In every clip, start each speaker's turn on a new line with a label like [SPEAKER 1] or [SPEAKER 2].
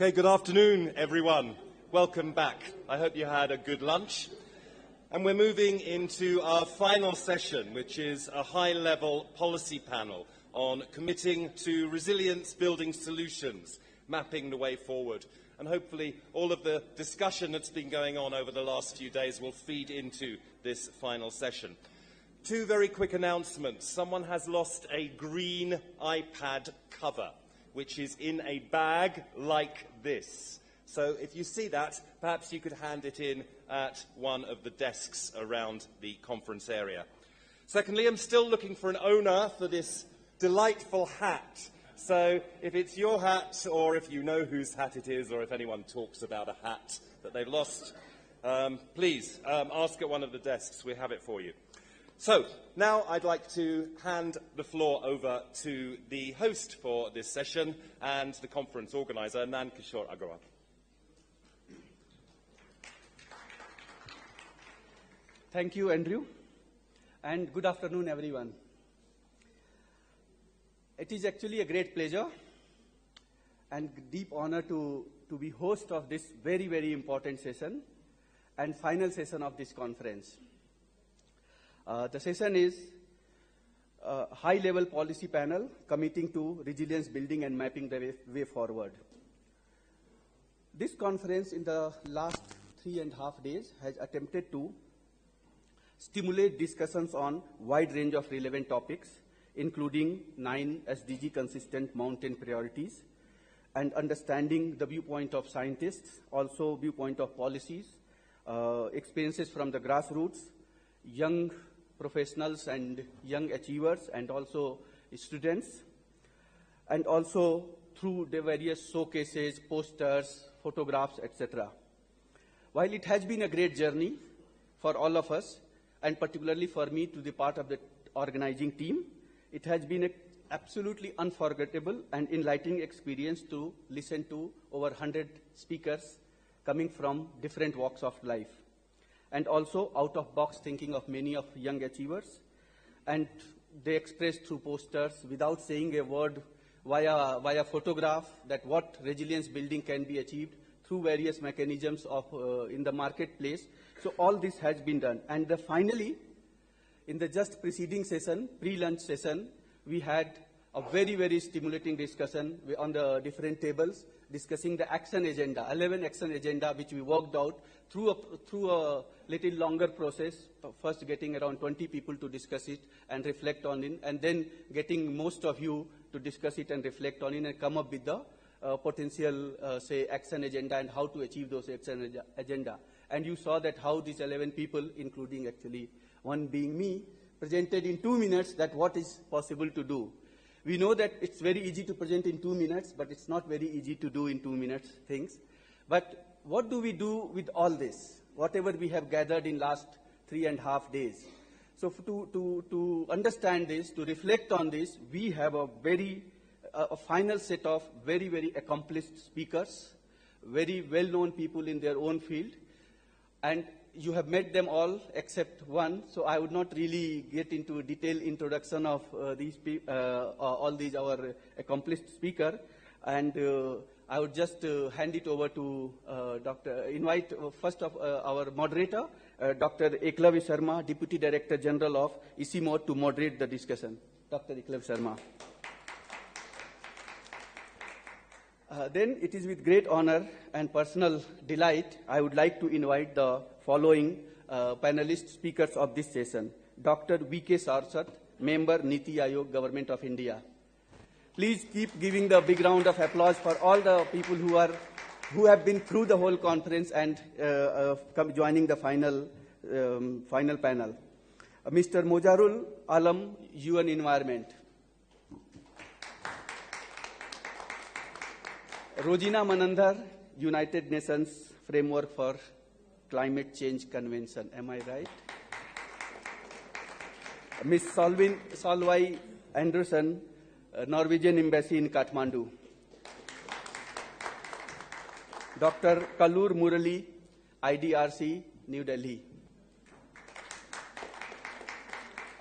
[SPEAKER 1] Okay, good afternoon, everyone. Welcome back. I hope you had a good lunch. And we're moving into our final session, which is a high-level policy panel on committing to resilience building solutions, mapping the way forward. And hopefully all of the discussion that's been going on over the last few days will feed into this final session. Two very quick announcements. Someone has lost a green iPad cover, which is in a bag like this. So if you see that, perhaps you could hand it in at one of the desks around the conference area. Secondly, I'm still looking for an owner for this delightful hat. So if it's your hat, or if you know whose hat it is, or if anyone talks about a hat that they've lost, please ask at one of the desks. We have it for you. So now I'd like to hand the floor over to the host for this session and the conference organizer, Nan Kishore Agrawal.
[SPEAKER 2] Thank you, Andrew, and good afternoon, everyone. It is actually a great pleasure and deep honor to be host of this very, very important session and final session of this conference. The session is a high-level policy panel committing to resilience building and mapping the way forward. This conference in the last 3.5 days has attempted to stimulate discussions on wide range of relevant topics, including 9 SDG consistent mountain priorities, and understanding the viewpoint of scientists, also viewpoint of policies, experiences from the grassroots, young professionals and young achievers, and also students, and also through the various showcases, posters, photographs, etc. While it has been a great journey for all of us, and particularly for me to be part of the organizing team, it has been an absolutely unforgettable and enlightening experience to listen to over 100 speakers coming from different walks of life, and also out-of-box thinking of many of young achievers. And they expressed through posters, without saying a word, via photograph, that what resilience building can be achieved through various mechanisms of in the marketplace. So all this has been done. And finally, in the just preceding session, pre-lunch session, we had a very, very stimulating discussion on the different tables, discussing the action agenda, 11 action agenda, which we worked out through a little longer process, first getting around 20 people to discuss it and reflect on it, and then getting most of you to discuss it and reflect on it and come up with the potential, say, action agenda and how to achieve those action agenda. And you saw that how these 11 people, including actually one being me, presented in 2 minutes that what is possible to do. We know that it's very easy to present in 2 minutes, but it's not very easy to do in 2 minutes things. But what do we do with all this, whatever we have gathered in last 3.5 days? So to understand this, to reflect on this, we have a final set of very, very accomplished speakers, very well-known people in their own field. And you have met them all except one, so I would not really get into a detailed introduction of all these our accomplished speaker. And I would just hand it over to invite first of our moderator, Dr. Eklavya Sharma, Deputy Director General of ICIMOD, to moderate the discussion. Dr. Eklavya Sharma. Then it is with great honor and personal delight I would like to invite the following panelist speakers of this session. Dr. V.K. Sarsat, Member, Niti Aayog, Government of India. Please keep giving the big round of applause for all the people who have been through the whole conference and joining the final panel. Mr. Mojarul Alam, UN Environment. Rojina Manandhar, United Nations Framework for Climate Change Convention. Am I right? Ms. Solveig Andersen, Norwegian Embassy in Kathmandu. Dr. Kallur Murali, IDRC, New Delhi.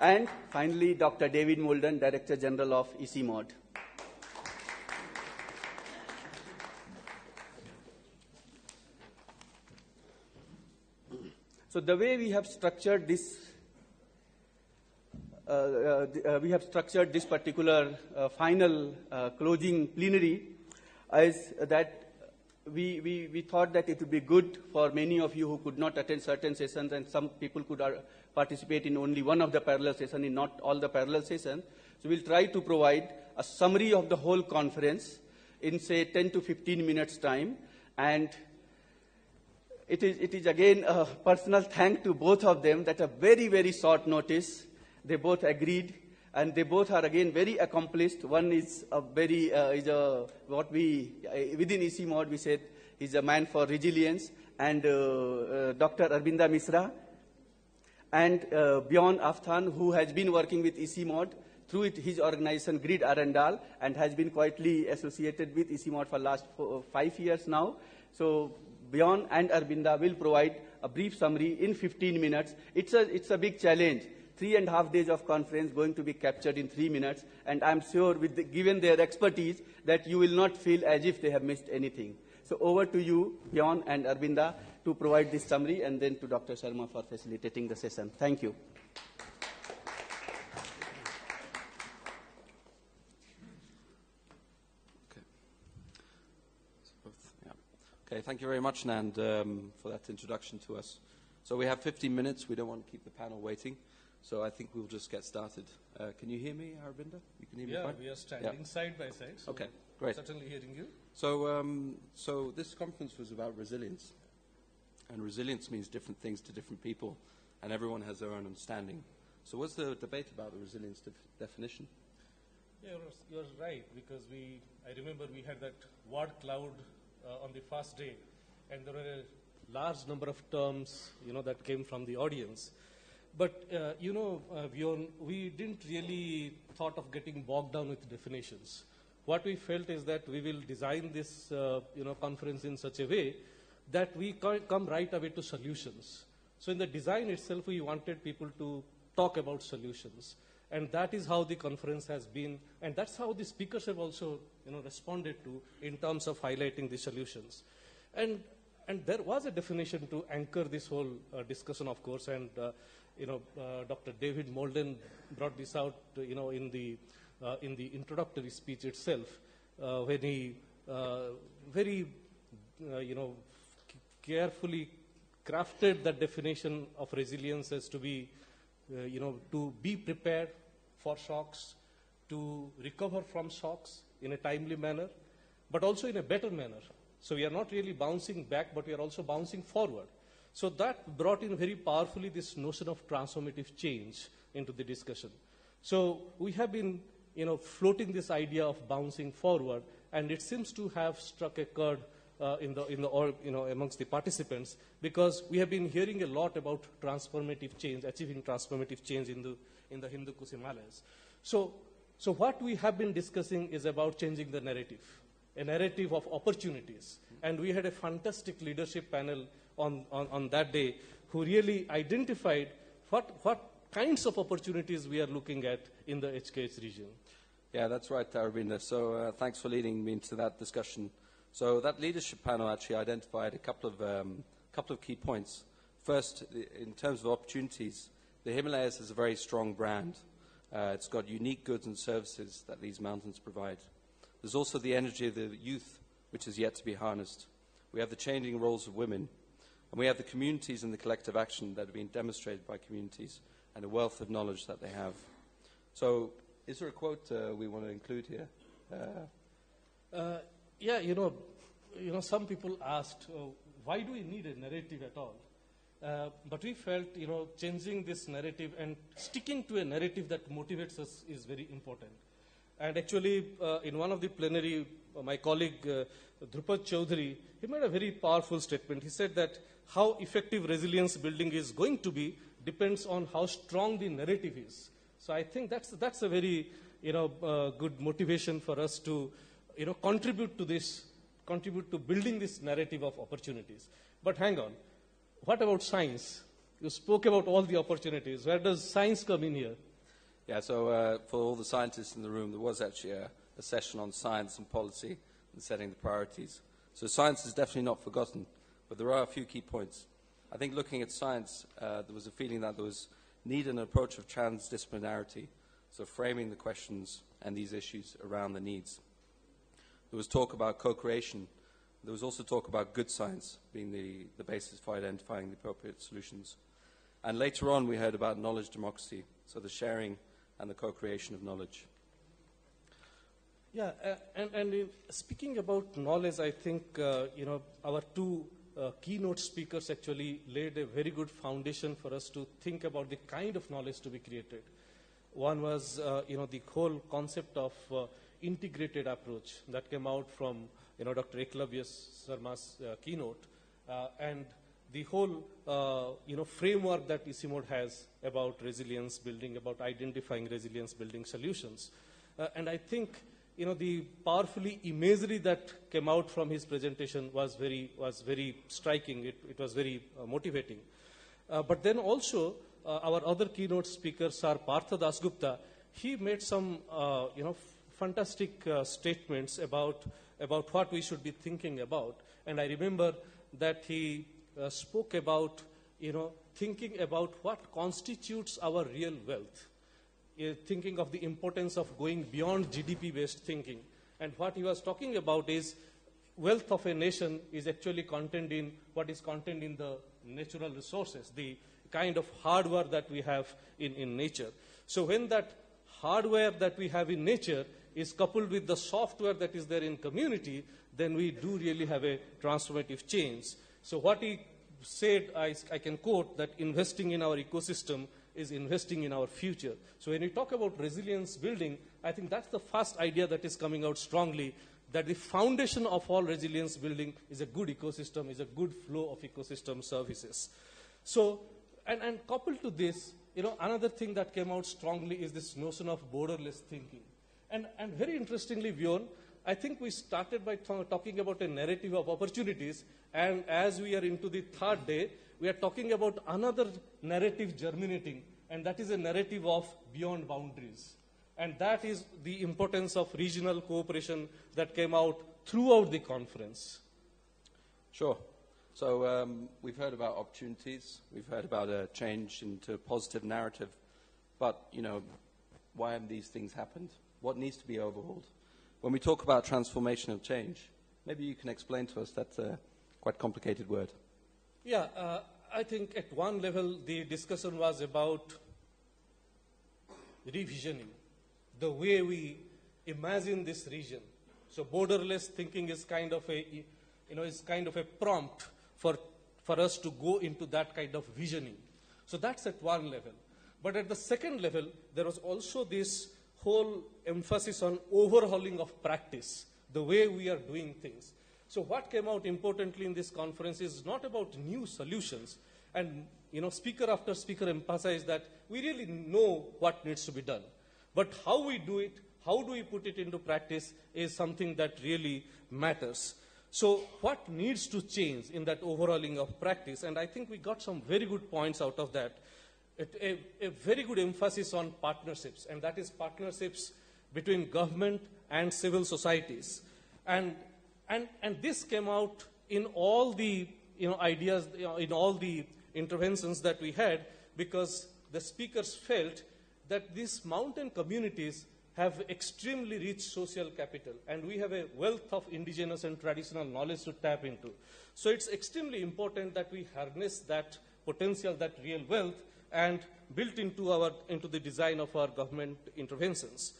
[SPEAKER 2] And finally, Dr. David Molden, Director General of ICIMOD. So the way we have structured this, particular final closing plenary is that we thought that it would be good for many of you who could not attend certain sessions, and some people could participate in only one of the parallel sessions, in not all the parallel sessions. So we'll try to provide a summary of the whole conference in, say, 10 to 15 minutes time. And it is again a personal thank to both of them that a very, very short notice, they both agreed, and they both are again very accomplished. One is a very, what we, within ICIMOD we said, is a man for resilience, and Dr. Arbinda Misra, and Bjorn Afthan, who has been working with ICIMOD through his organization Grid Arendal, and has been quietly associated with ICIMOD for the last 5 years now. So Bjorn and Arbinda will provide a brief summary in 15 minutes. It's a big challenge. 3.5 days of conference going to be captured in 3 minutes, and I'm sure, given their expertise, that you will not feel as if they have missed anything. So over to you, Bjorn and Arbinda, to provide this summary, and then to Dr. Sharma for facilitating the session. Thank you.
[SPEAKER 3] Okay, thank you very much, Nand, for that introduction to us. So we have 15 minutes. We don't want to keep the panel waiting. So I think we'll just get started. Can you hear me, Arbinda? You can hear me fine?
[SPEAKER 4] Yeah, we are standing side by side. So
[SPEAKER 3] okay, great.
[SPEAKER 4] Certainly hearing you.
[SPEAKER 3] So this conference was about resilience. And resilience means different things to different people. And everyone has their own understanding. So what's the debate about the resilience definition?
[SPEAKER 4] Yeah, you're right, because I remember we had that word cloud on the first day, and there were a large number of terms, that came from the audience. But, we didn't really thought of getting bogged down with definitions. What we felt is that we will design this, conference in such a way that we come right away to solutions. So in the design itself, we wanted people to talk about solutions. And that is how the conference has been, and that's how the speakers have also, responded to in terms of highlighting the solutions. And there was a definition to anchor this whole discussion, of course, and Dr. David Molden brought this out, in the introductory speech itself, when he very, carefully crafted the definition of resilience as to be, to be prepared for shocks, to recover from shocks in a timely manner, but also in a better manner. So we are not really bouncing back, but we are also bouncing forward. So that brought in very powerfully this notion of transformative change into the discussion. So we have been, floating this idea of bouncing forward, and it seems to have struck a chord amongst the participants, because we have been hearing a lot about transformative change, achieving transformative change in the Hindu Kush Himalayas. So what we have been discussing is about changing the narrative, a narrative of opportunities. And we had a fantastic leadership panel on that day who really identified what kinds of opportunities we are looking at in the HKH region.
[SPEAKER 3] Yeah, that's right, Arbinda. So thanks for leading me into that discussion. So that leadership panel actually identified a couple of key points. First, in terms of opportunities, the Himalayas is a very strong brand. It's got unique goods and services that these mountains provide. There's also the energy of the youth, which is yet to be harnessed. We have the changing roles of women, and we have the communities and the collective action that have been demonstrated by communities and a wealth of knowledge that they have. So is there a quote we want to include here?
[SPEAKER 4] Yeah, some people asked, why do we need a narrative at all? But we felt, changing this narrative and sticking to a narrative that motivates us is very important. And actually, in one of the plenary, my colleague Drupad Chaudhary, he made a very powerful statement. He said that how effective resilience building is going to be depends on how strong the narrative is. So I think that's a very good motivation for us to contribute to building this narrative of opportunities. But hang on, what about science? You spoke about all the opportunities. Where does science come in here?
[SPEAKER 3] Yeah, so for all the scientists in the room, there was actually a session on science and policy and setting the priorities. So science is definitely not forgotten, but there are a few key points. I think looking at science, there was a feeling that there was need an approach of transdisciplinarity, so framing the questions and these issues around the needs. There was talk about co-creation. There was also talk about good science being the basis for identifying the appropriate solutions. And later on, we heard about knowledge democracy, so the sharing and the co-creation of knowledge.
[SPEAKER 4] Yeah, speaking about knowledge, I think our two keynote speakers actually laid a very good foundation for us to think about the kind of knowledge to be created. One was, the whole concept of integrated approach that came out from, Dr. Eklavya Sharma's keynote, and the whole, framework that ICIMOD has about resilience building, about identifying resilience building solutions. And I think, the powerfully imagery that came out from his presentation was very striking. It was very motivating. But then also, our other keynote speaker, Sir Partha Dasgupta, he made some, fantastic statements about what we should be thinking about. And I remember that he spoke about, thinking about what constitutes our real wealth. Thinking of the importance of going beyond GDP-based thinking. And what he was talking about is wealth of a nation is actually contained in what is contained in the natural resources, the kind of hardware that we have in nature. So when that hardware that we have in nature is coupled with the software that is there in community, then we do really have a transformative change. So what he said, I can quote, that investing in our ecosystem is investing in our future. So when we talk about resilience building, I think that's the first idea that is coming out strongly, that the foundation of all resilience building is a good ecosystem, is a good flow of ecosystem services. So, and coupled to this, another thing that came out strongly is this notion of borderless thinking. And very interestingly, Bjorn, I think we started by talking about a narrative of opportunities, and as we are into the third day, we are talking about another narrative germinating, and that is a narrative of beyond boundaries. And that is the importance of regional cooperation that came out throughout the conference.
[SPEAKER 3] Sure. So we've heard about opportunities, we've heard about a change into a positive narrative, but, why have these things happened? What needs to be overhauled? When we talk about transformational change, maybe you can explain to us that quite complicated word.
[SPEAKER 4] Yeah, I think at one level the discussion was about revisioning, the way we imagine this region. So borderless thinking is kind of a prompt for us to go into that kind of visioning. So that's at one level. But at the second level, there was also this whole emphasis on overhauling of practice, the way we are doing things. So what came out importantly in this conference is not about new solutions. And, speaker after speaker emphasized that we really know what needs to be done. But how we do it, how do we put it into practice is something that really matters. So what needs to change in that overhauling of practice? And I think we got some very good points out of that. A very good emphasis on partnerships, and that is partnerships between government and civil societies. And this came out in all the ideas, in all the interventions that we had, because the speakers felt that these mountain communities have extremely rich social capital, and we have a wealth of indigenous and traditional knowledge to tap into. So it's extremely important that we harness that potential, that real wealth, and built into the design of our government interventions.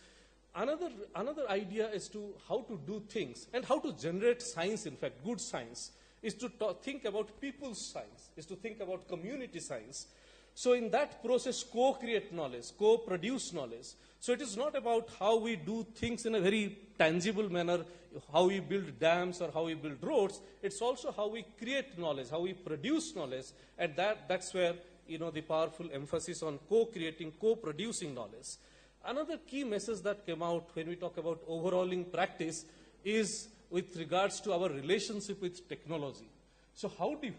[SPEAKER 4] Another idea as to how to do things and how to generate science, in fact, good science, is to think about people's science, is to think about community science. So in that process, co-create knowledge, co-produce knowledge. So it is not about how we do things in a very tangible manner, how we build dams or how we build roads. It's also how we create knowledge, how we produce knowledge, and that's where the powerful emphasis on co-creating, co-producing knowledge. Another key message that came out when we talk about overhauling practice is with regards to our relationship with technology. So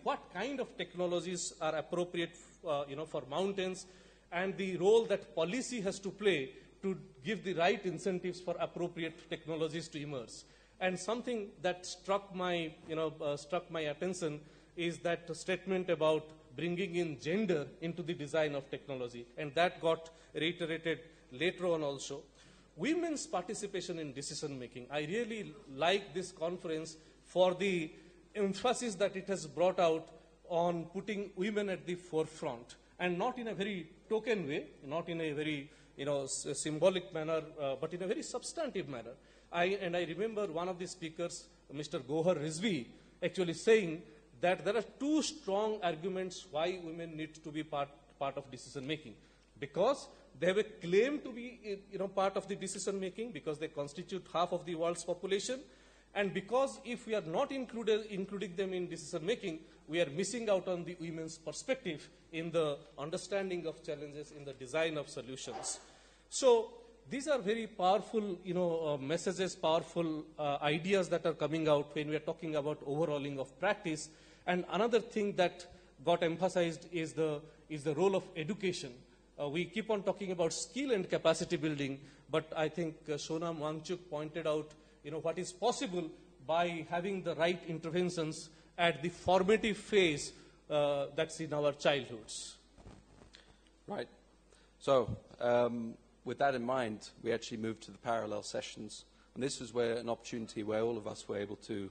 [SPEAKER 4] what kind of technologies are appropriate for mountains, and the role that policy has to play to give the right incentives for appropriate technologies to emerge. And something that struck my attention is that statement about bringing in gender into the design of technology, and that got reiterated later on also. Women's participation in decision making. I really like this conference for the emphasis that it has brought out on putting women at the forefront, and not in a very token way, not in a very symbolic manner, but in a very substantive manner. I remember one of the speakers, Mr. Gohar Rizvi, actually saying that there are two strong arguments why women need to be part of decision making. Because they have a claim to be part of the decision making, because they constitute half of the world's population, and because if we are not including them in decision making, we are missing out on the women's perspective in the understanding of challenges, in the design of solutions. So these are very powerful messages, powerful ideas that are coming out when we are talking about overhauling of practice. And another thing that got emphasized is the role of education. We keep on talking about skill and capacity building, but I think Sonam Wangchuk pointed out what is possible by having the right interventions at the formative phase that's in our childhoods.
[SPEAKER 3] Right. So, with that in mind, we actually moved to the parallel sessions. And this was an opportunity where all of us were able to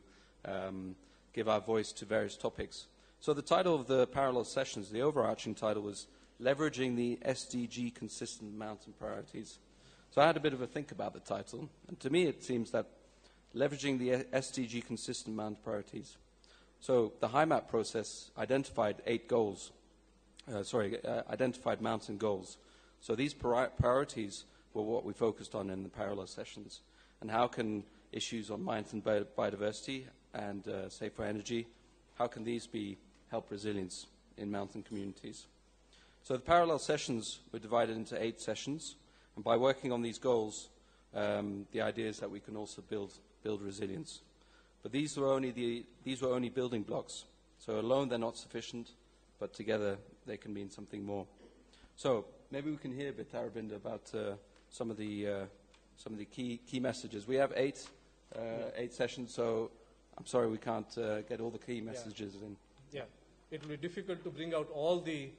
[SPEAKER 3] give our voice to various topics. So the title of the parallel sessions, the overarching title, was Leveraging the SDG Consistent Mountain Priorities. So I had a bit of a think about the title. And to me, it seems that leveraging the SDG Consistent Mountain Priorities. So the HIMAP process identified identified mountain goals. So these priorities were what we focused on in the parallel sessions. And how can issues on mountain biodiversity and safer energy, how can these help resilience in mountain communities? So the parallel sessions were divided into 8 sessions. And by working on these goals, the idea is that we can also build resilience. But these were only building blocks. So alone they're not sufficient, but together they can mean something more. So maybe we can hear a bit, Aravinda, about some of the key messages. We have 8 sessions, so I'm sorry we can't get all the key messages in.
[SPEAKER 4] Yeah, it will be difficult to bring out all the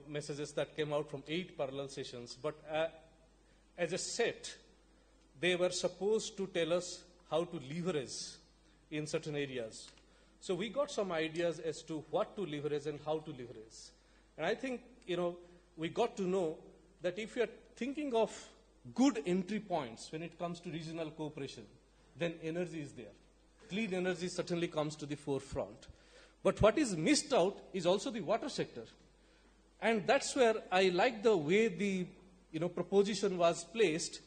[SPEAKER 4] messages that came out from 8 parallel sessions, but as a set, they were supposed to tell us how to leverage in certain areas. So we got some ideas as to what to leverage and how to leverage. And I think, we got to know that if you are thinking of good entry points when it comes to regional cooperation, then energy is there. Clean energy certainly comes to the forefront. But what is missed out is also the water sector. And that's where I like the way the proposition was placed,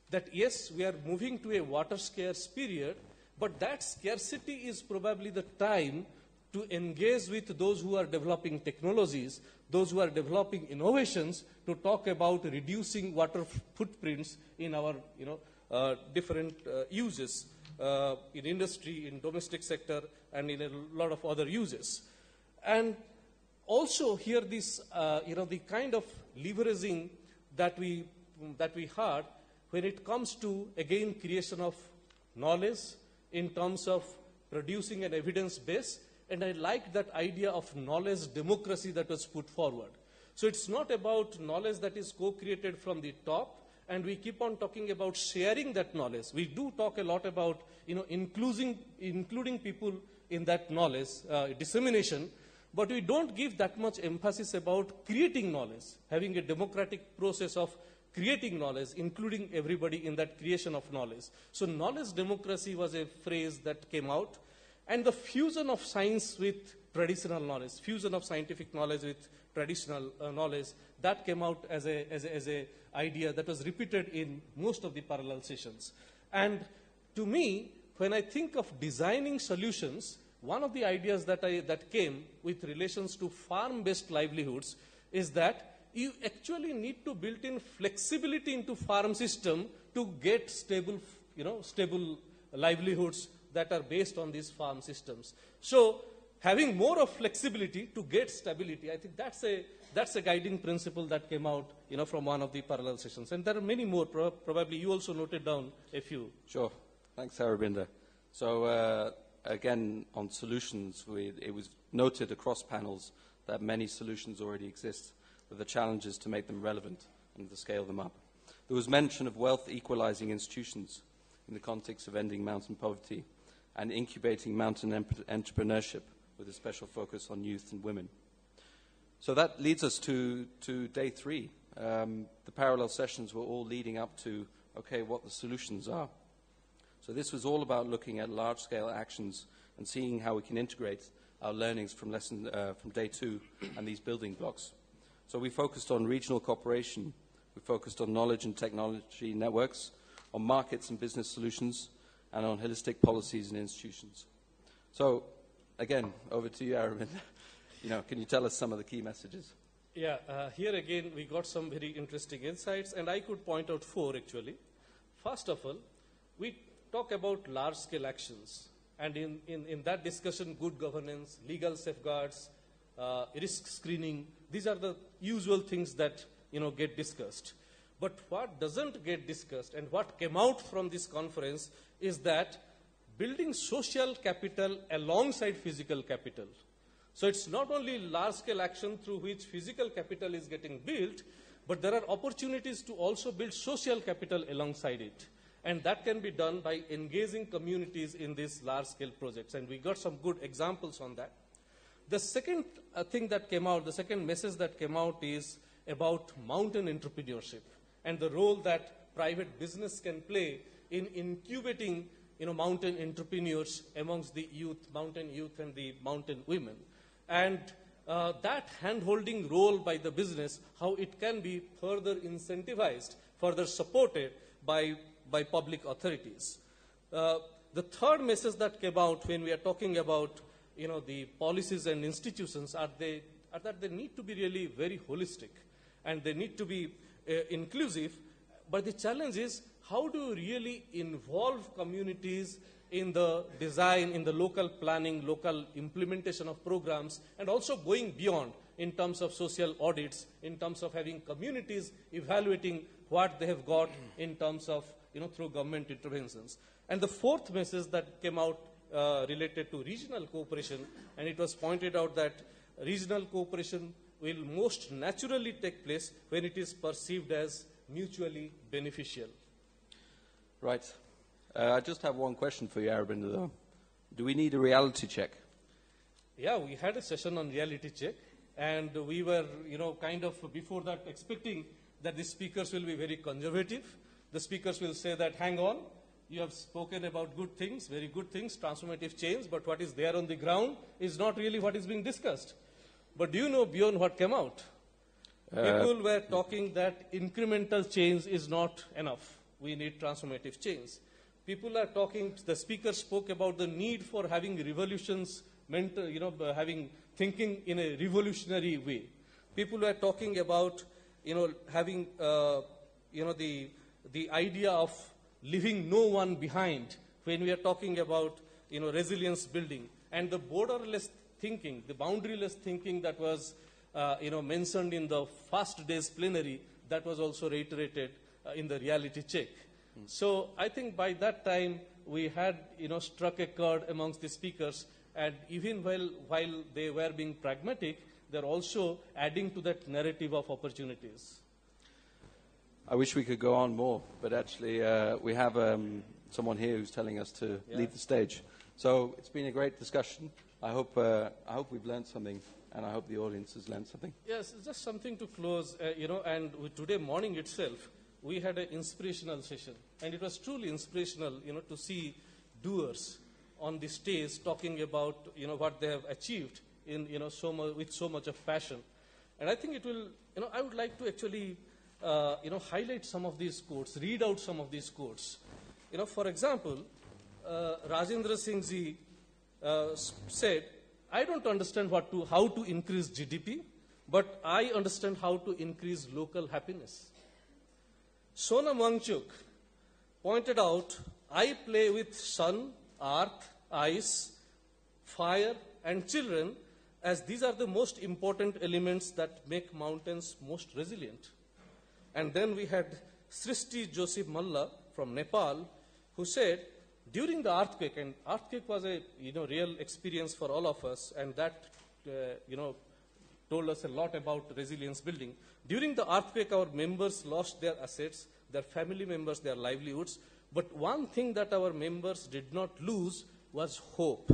[SPEAKER 4] that yes, we are moving to a water scarce period, but that scarcity is probably the time to engage with those who are developing technologies, those who are developing innovations, to talk about reducing water footprints in our different uses, in industry, in domestic sector, and in a lot of other uses. And also here this, the kind of leveraging that we had when it comes to, again, creation of knowledge in terms of producing an evidence base. And I like that idea of knowledge democracy that was put forward. So it's not about knowledge that is co-created from the top, and we keep on talking about sharing that knowledge. We do talk a lot about including people in that knowledge dissemination, but we don't give that much emphasis about creating knowledge, having a democratic process of creating knowledge, including everybody in that creation of knowledge. So knowledge democracy was a phrase that came out. And the fusion of science with traditional knowledge, fusion of scientific knowledge with traditional knowledge, that came out as a idea that was repeated in most of the parallel sessions. And to me, when I think of designing solutions, one of the ideas that came with relations to farm-based livelihoods is that you actually need to build in flexibility into farm system to get stable livelihoods that are based on these farm systems. So having more of flexibility to get stability, I think that's a guiding principle that came out from one of the parallel sessions. And there are many more. Probably you also noted down a few.
[SPEAKER 3] Sure. Thanks, Aravinda. So again, on solutions, it was noted across panels that many solutions already exist, but the challenge is to make them relevant and to scale them up. There was mention of wealth equalizing institutions in the context of ending mountain poverty and incubating mountain entrepreneurship with a special focus on youth and women. So that leads us to day 3. The parallel sessions were all leading up to, okay, what the solutions are. So this was all about looking at large-scale actions and seeing how we can integrate our learnings from day 2 and these building blocks. So we focused on regional cooperation, we focused on knowledge and technology networks, on markets and business solutions, and on holistic policies and institutions. So, again, over to you, Aravind. Can you tell us some of the key messages?
[SPEAKER 4] Yeah, here again we got some very interesting insights, and I could point out 4 actually. First of all, we talk about large-scale actions, and in that discussion, good governance, legal safeguards, risk screening, these are the usual things that get discussed. But what doesn't get discussed and what came out from this conference is that building social capital alongside physical capital. So it's not only large-scale action through which physical capital is getting built, but there are opportunities to also build social capital alongside it. And that can be done by engaging communities in these large-scale projects. And we got some good examples on that. The second thing that came out, the second message that came out is about mountain entrepreneurship and the role that private business can play in incubating mountain entrepreneurs amongst the mountain youth and the mountain women. And that hand-holding role by the business, how it can be further incentivized, further supported by public authorities. The third message that came out when we are talking about the policies and institutions are that they need to be really very holistic and they need to be inclusive. But the challenge is, how do you really involve communities in the design, in the local planning, local implementation of programs, and also going beyond in terms of social audits, in terms of having communities evaluating what they have got in terms of, through government interventions. And the fourth message that came out related to regional cooperation, and it was pointed out that regional cooperation will most naturally take place when it is perceived as mutually beneficial.
[SPEAKER 3] Right. I just have one question for you, Aravind, though. Do we need a reality check?
[SPEAKER 4] Yeah, we had a session on reality check, and we were, kind of before that expecting that the speakers will be very conservative. The speakers will say that, hang on, you have spoken about good things, very good things, transformative change, but what is there on the ground is not really what is being discussed. But do you know beyond what came out? People were talking that incremental change is not enough. We need transformative change. People are talking, the speaker spoke about the need for having revolutions, having thinking in a revolutionary way. People were talking about, having, the idea of leaving no one behind when we are talking about, resilience building. And the borderless thinking, the boundaryless thinking that was, mentioned in the first day's plenary, that was also reiterated in the reality check. So I think by that time we had, struck a chord amongst the speakers, and even while they were being pragmatic, they're also adding to that narrative of opportunities.
[SPEAKER 3] I wish we could go on more, but actually we have someone here who's telling us to leave the stage. So it's been a great discussion. I hope we've learned something, and I hope the audience has learned something.
[SPEAKER 4] Yes, just something to close, and today morning itself, we had an inspirational session, and it was truly inspirational, to see doers on the stage talking about, what they have achieved in, with so much of passion. And I think it will, I would like to actually, highlight some of these quotes, read out some of these quotes. For example, Rajendra Singh ji said, I don't understand how to increase GDP, but I understand how to increase local happiness. Sonam Wangchuk pointed out, I play with sun, earth, ice, fire, and children, as these are the most important elements that make mountains most resilient. And then we had Srishti Joseph Malla from Nepal, who said, during the earthquake, and earthquake was a real experience for all of us, and that told us a lot about resilience building. During the earthquake, our members lost their assets, their family members, their livelihoods. But one thing that our members did not lose was hope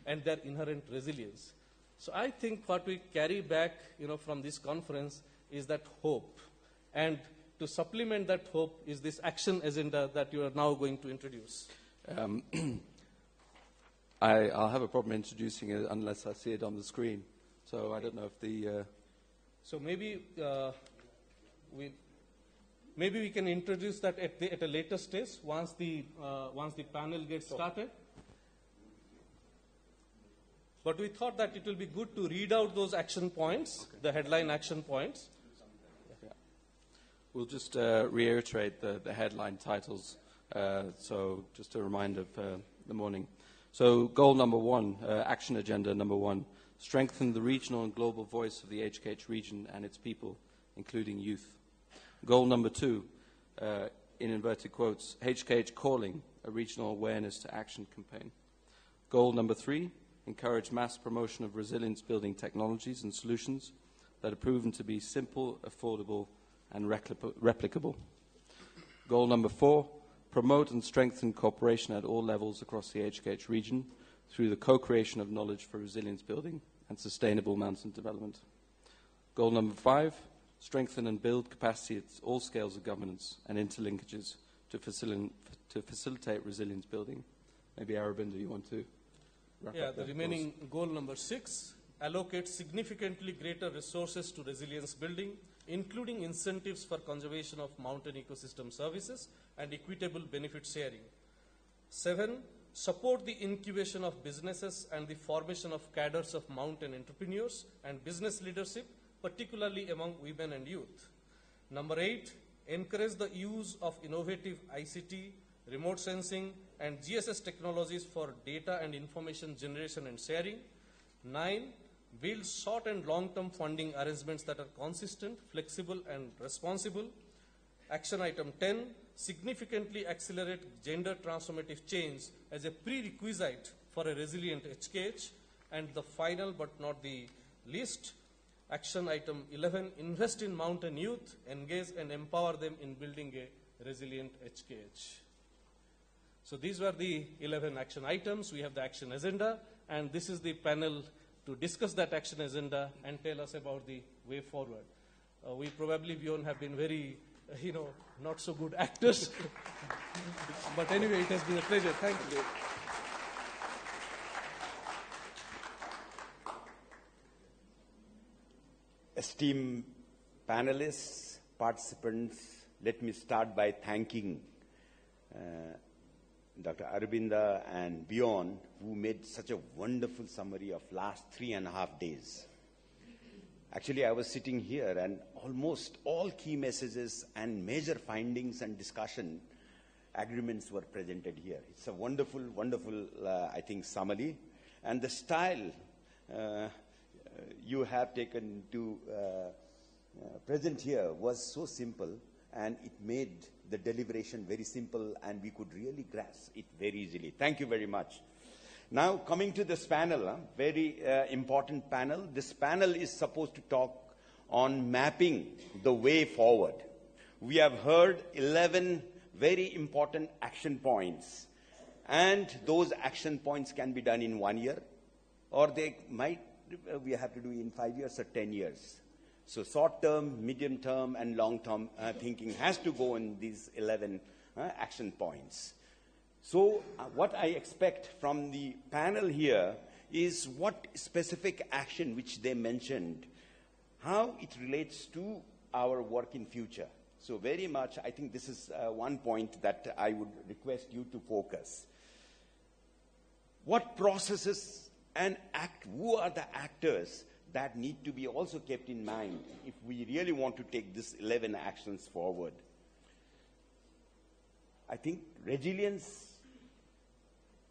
[SPEAKER 4] and their inherent resilience. So I think what we carry back, from this conference is that hope. And to supplement that hope is this action agenda that you are now going to introduce.
[SPEAKER 3] I'll have a problem introducing it unless I see it on the screen. So I don't know if the...
[SPEAKER 4] So maybe we can introduce that at a later stage once the panel gets started. But we thought that it will be good to read out those action points, the headline action points.
[SPEAKER 3] Yeah. We'll just reiterate the headline titles. So just a reminder of the morning. So goal number 1, action agenda number 1, strengthen the regional and global voice of the HKH region and its people, including youth. Goal number 2, in inverted quotes, HKH calling, a regional awareness to action campaign. Goal number 3, encourage mass promotion of resilience-building technologies and solutions that are proven to be simple, affordable, and replicable. Goal number 4, promote and strengthen cooperation at all levels across the HKH region through the co-creation of knowledge for resilience building and sustainable mountain development. Goal number 5, strengthen and build capacity at all scales of governance and interlinkages to facilitate resilience building. Maybe Aravinda, you want to wrap up
[SPEAKER 4] the remaining goal number 6, allocate significantly greater resources to resilience building, including incentives for conservation of mountain ecosystem services and equitable benefit sharing. 7, support the incubation of businesses and the formation of cadres of mountain entrepreneurs and business leadership, particularly among women and youth. Number 8, encourage the use of innovative ICT, remote sensing, and GSS technologies for data and information generation and sharing. 9, build short and long-term funding arrangements that are consistent, flexible, and responsible. Action item 10, significantly accelerate gender transformative change as a prerequisite for a resilient HKH. And the final but not the least, action item 11, invest in mountain youth, engage and empower them in building a resilient HKH. So these were the 11 action items. We have the action agenda, and this is the panel to discuss that action agenda and tell us about the way forward. We probably, Bjorn, have been very, not so good actors. But anyway, it has been a pleasure. Thank you.
[SPEAKER 5] Esteemed panelists, participants, let me start by thanking Dr. Aravinda and Bjorn, who made such a wonderful summary of last 3.5 days. Actually, I was sitting here and almost all key messages and major findings and discussion agreements were presented here. It's a wonderful, wonderful, I think, summary. And the style you have taken to present here was so simple, and it made the deliberation very simple, and we could really grasp it very easily. Thank you very much. Now, coming to this panel, very important panel. This panel is supposed to talk on mapping the way forward. We have heard 11 very important action points, and those action points can be done in 1 year, or they might, we have to do in 5 years or 10 years. So short-term, medium-term, and long-term thinking has to go in these 11 action points. So what I expect from the panel here is what specific action which they mentioned, how it relates to our work in future. So very much, I think this is one point that I would request you to focus. What processes and who are the actors that need to be also kept in mind if we really want to take these 11 actions forward? I think resilience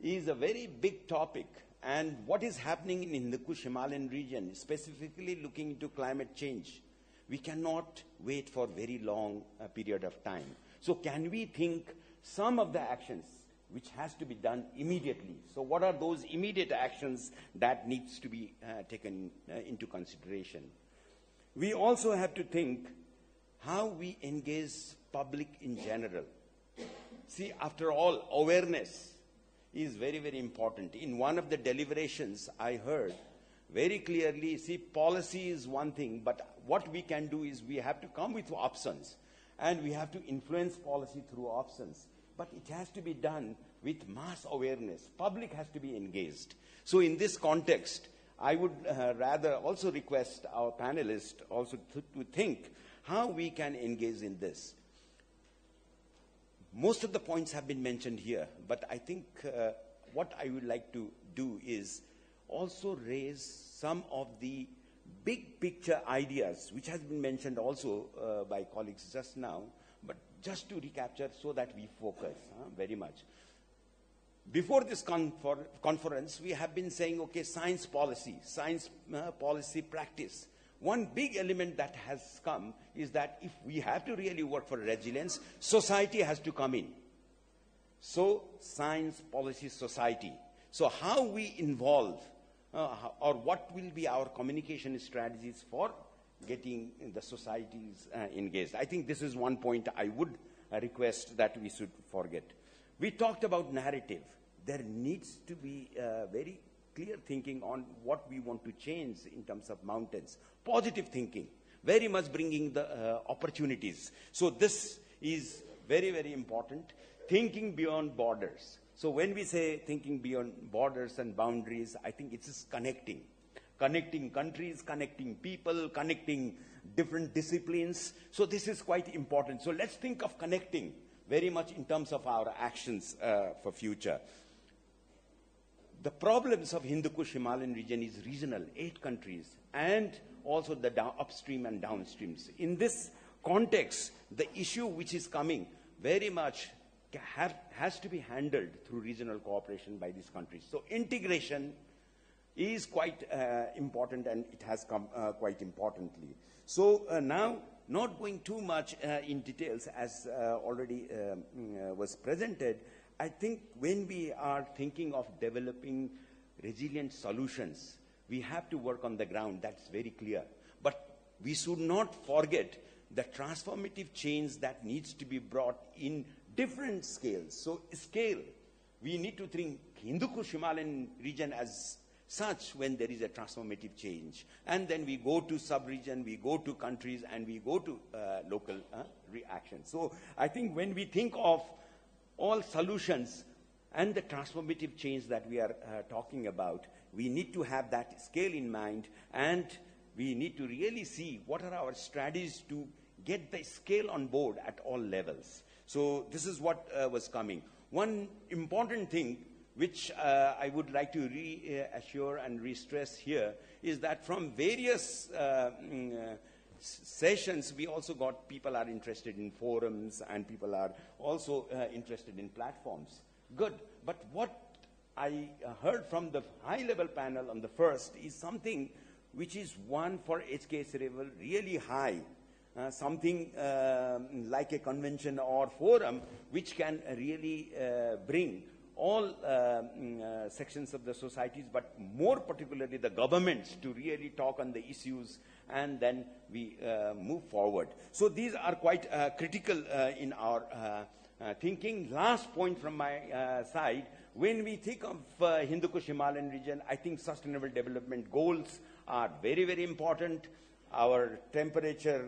[SPEAKER 5] is a very big topic, and what is happening in the Kush Himalayan region, specifically looking into climate change, we cannot wait for a very long period of time. So can we think some of the actions which has to be done immediately? So what are those immediate actions that needs to be taken into consideration? We also have to think how we engage public in general. See, after all, awareness is very, very important. In one of the deliberations, I heard very clearly, see, policy is one thing, but what we can do is we have to come with options, and we have to influence policy through options. But it has to be done with mass awareness. Public has to be engaged. So in this context, I would rather also request our panelists also to think how we can engage in this. Most of the points have been mentioned here, but I think what I would like to do is also raise some of the big picture ideas, which has been mentioned also by colleagues just now, but just to recapture so that we focus very much. Before this conference, we have been saying, okay, science policy practice. One big element that has come is that if we have to really work for resilience, society has to come in. So, science, policy, society. So, how we involve or what will be our communication strategies for getting the societies engaged. I think this is one point I would request that we should forget. We talked about narrative. There needs to be very clear thinking on what we want to change in terms of mountains. Positive thinking, very much bringing the opportunities. So this is very, very important. Thinking beyond borders. So when we say thinking beyond borders and boundaries, I think it is connecting. Connecting countries, connecting people, connecting different disciplines. So this is quite important. So let's think of connecting very much in terms of our actions for future. The problems of Hindu Kush Himalayan region is regional, 8 countries, and also the upstream and downstreams. In this context, the issue which is coming very much has to be handled through regional cooperation by these countries. So integration is quite important, and it has come quite importantly. So now, not going too much in details as already was presented, I think when we are thinking of developing resilient solutions, we have to work on the ground. That's very clear. But we should not forget the transformative change that needs to be brought in different scales. So scale, we need to think Hindu Kush Himalayan region as such when there is a transformative change. And then we go to sub-region, we go to countries, and we go to local reactions. So I think when we think of all solutions and the transformative change that we are talking about, we need to have that scale in mind, and we need to really see what are our strategies to get the scale on board at all levels. So this is what was coming. One important thing which I would like to reassure and re-stress here is that from various sessions, we also got people are interested in forums, and people are also interested in platforms. Good. But what I heard from the high-level panel on the first is something which is one for HKS level really high. Something like a convention or forum which can really bring all sections of the societies, but more particularly the governments, to really talk on the issues, and then we move forward. So these are quite critical in our thinking. Last point from my side, when we think of Hindu Kush Himalayan region, I think sustainable development goals are very, very important. Our temperature,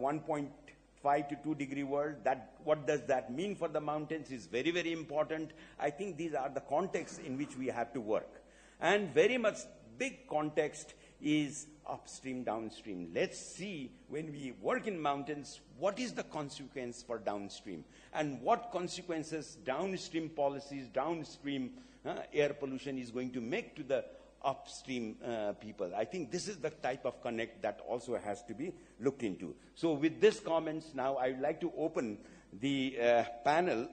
[SPEAKER 5] 1.5 to 2 degree world, what does that mean for the mountains is very, very important. I think these are the contexts in which we have to work. And very much big context is upstream, downstream. Let's see, when we work in mountains, what is the consequence for downstream? And what consequences downstream policies, downstream air pollution is going to make to the upstream people. I think this is the type of connect that also has to be looked into. So with these comments now, I would like to open the panel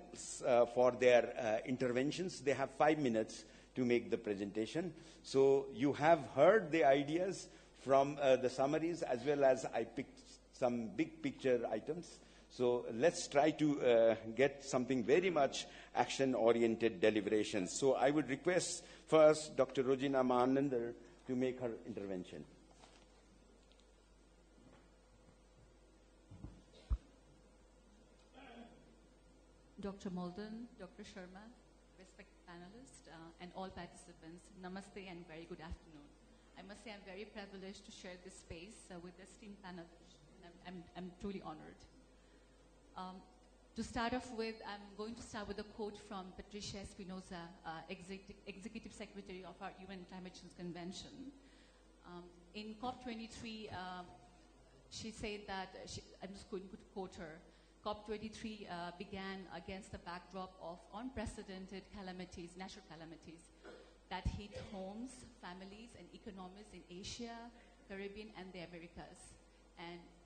[SPEAKER 5] for their interventions. They have 5 minutes to make the presentation. So you have heard the ideas from the summaries, as well as I picked some big picture items. So let's try to get something very much action-oriented deliberations. So I would request first Dr. Rojina Mahanandar to make her intervention.
[SPEAKER 6] Dr. Malden, Dr. Sharma, respected panelists, and all participants. Namaste and very good afternoon. I must say I'm very privileged to share this space with esteemed panelists. I'm truly honored. To start off with, I'm going to start with a quote from Patricia Espinosa, Executive Secretary of our UN Climate Change Convention. In COP23, she said that, I'm just going to quote her, COP23 began against the backdrop of unprecedented calamities, natural calamities, that hit homes, families, and economies in Asia, Caribbean, and the Americas.